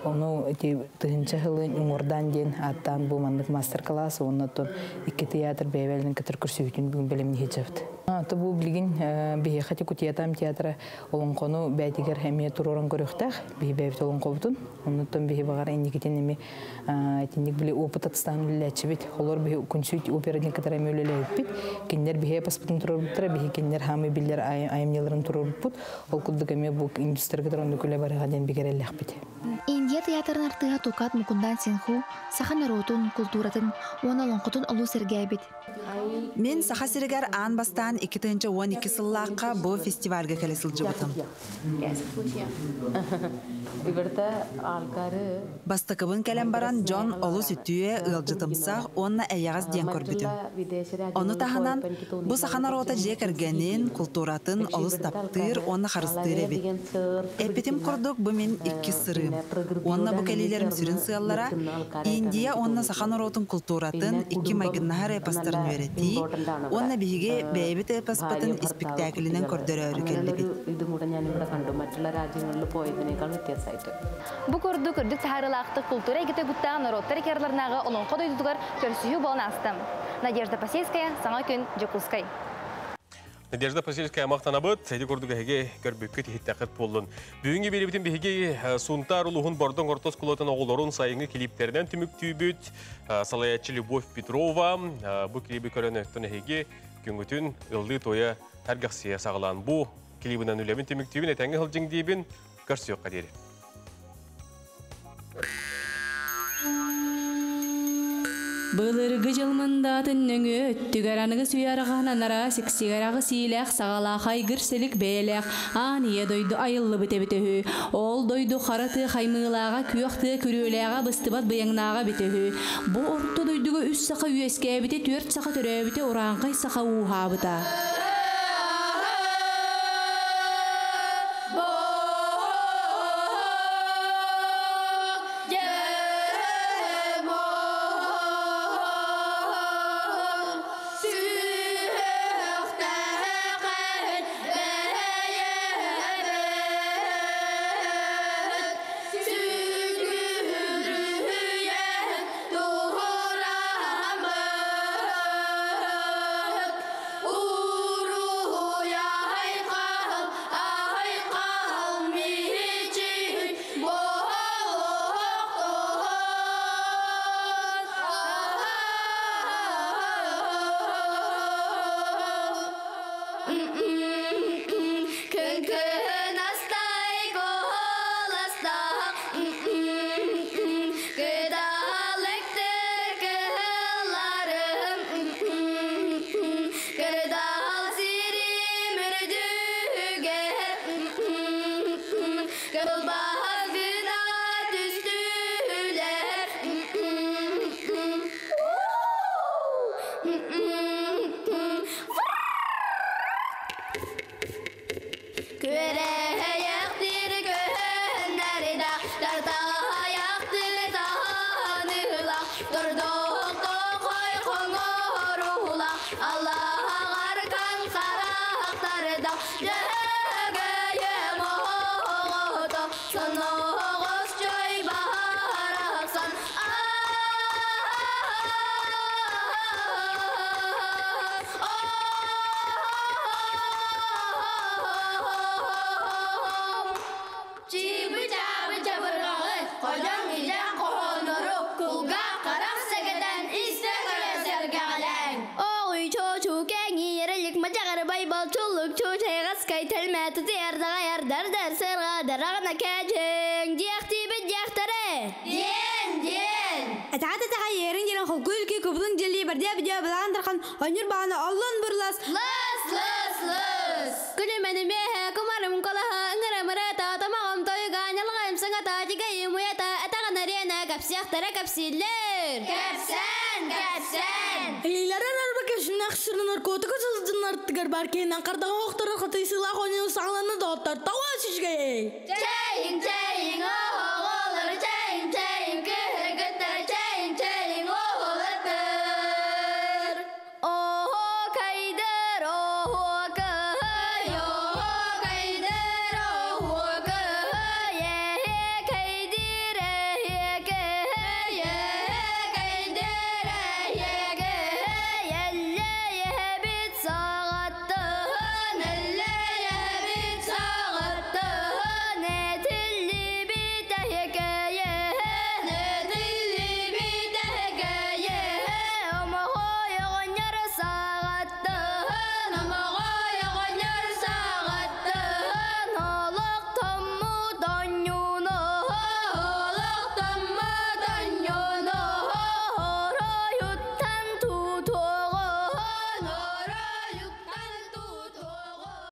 Ону тыгынча хылын уңордан ден аттан бу мандык мастер-класс. Оннотон икки театр бәйбәлінің кітір күрсігітін бүгін білімні хеджавды. Аты бұл білген бейхати күтиятам театры олонқону бәйтігер әме тұроран көріқтақ, бей бәйбіт олонқо бұтын. Оннотон бей бағар әнекетен әме әтіндік білі опыт атыстан үліләтші бет. Олар бей күнсүйт операдың кітір әме үлілі өппет. Кендер бей паспытын тұрор бұттыра, бей кендер хамы білдер айымнеларын тұрор бұт. Ол күлдік әме бұл индустр кітір онды күлі барыға ден бігер әлі бет. Индия театрын артыға тукат мукундан синху, саха наротун, культуратын, оны лонқытын олу сергәбет. Мен саха сиргер ан бастан 2-12 сыллаққа бұл фестивальға кәлесіл жыбытым. Бастықыбын кәлем баран Джон олу сүттүйе ұлжытымсақ, онына әйяғыз ден көрбітім. Оны таханан, бұл саха нарота жек әргенін, культуратын олыс таптыр, оны қарыстыр әбет. Әпетім құрдық бұл мен 2 сырым. Онна бұл кәлелерім сүрін сығалара, Индия онна саха наротын культуратын 2 майгыннахар эпастарын верети, онна биге бәйбет эпаспатын спектаклинен көрдөрі өрі келді бет. Бу көрдүк тахарылақты культура егеті күттаған народтар керлернағы олонқо дойдудығар көрсүйі болын астым. Надежда Пасельская, Саңа күн, Жекускай. Надежда Пасельская мақтана бұд, сәйді көрдігі әге көрбөкке тихеттақыт болын. Бүгінгі беребетін бігеге сунтар ұлығын бордың ортос құлатын оғыларын сайыңы келіптерінен түмік түйбіт, салаятчы Любовь Петрова, бұл келебі көрін өттін әге күнгітін ұлды тойы әргақсия сағылан. Бұл келебінен үлемін түмік түйбін әтәңі ғылжың дейбін көрсі өққа дері. Былыргы жылмында түнніңі өттігіранығы сүйарғана нара сексигарағы силәқ сағала қайгыр селік бәләқ ания дойду айылы біте-бітехі. Ол дойду қараты қаймылаға күйоқты күреләға быстыбат бұяңнаға бітехі. Бұ орты дойдуғы үс сақа үйеске біте, 4 сақа түрі біте, оранғай сақа уға бұта. Onur bana Allah'ın burlas. Las. Külümeni mehe kumarım kolaha ınıra mırata tamağım toyga nyalğayım sana tacıgayım uyata etağın arena kapsiyahtara kapsille. Кепсер! Кепсен! Кепсен! Элейлерен арба кешін ақшырын наркотика сылжын арттығар бар кейінен қардағы оқтары қытайсыла қонен сағланы доғыттар тауа шешге. Чейін,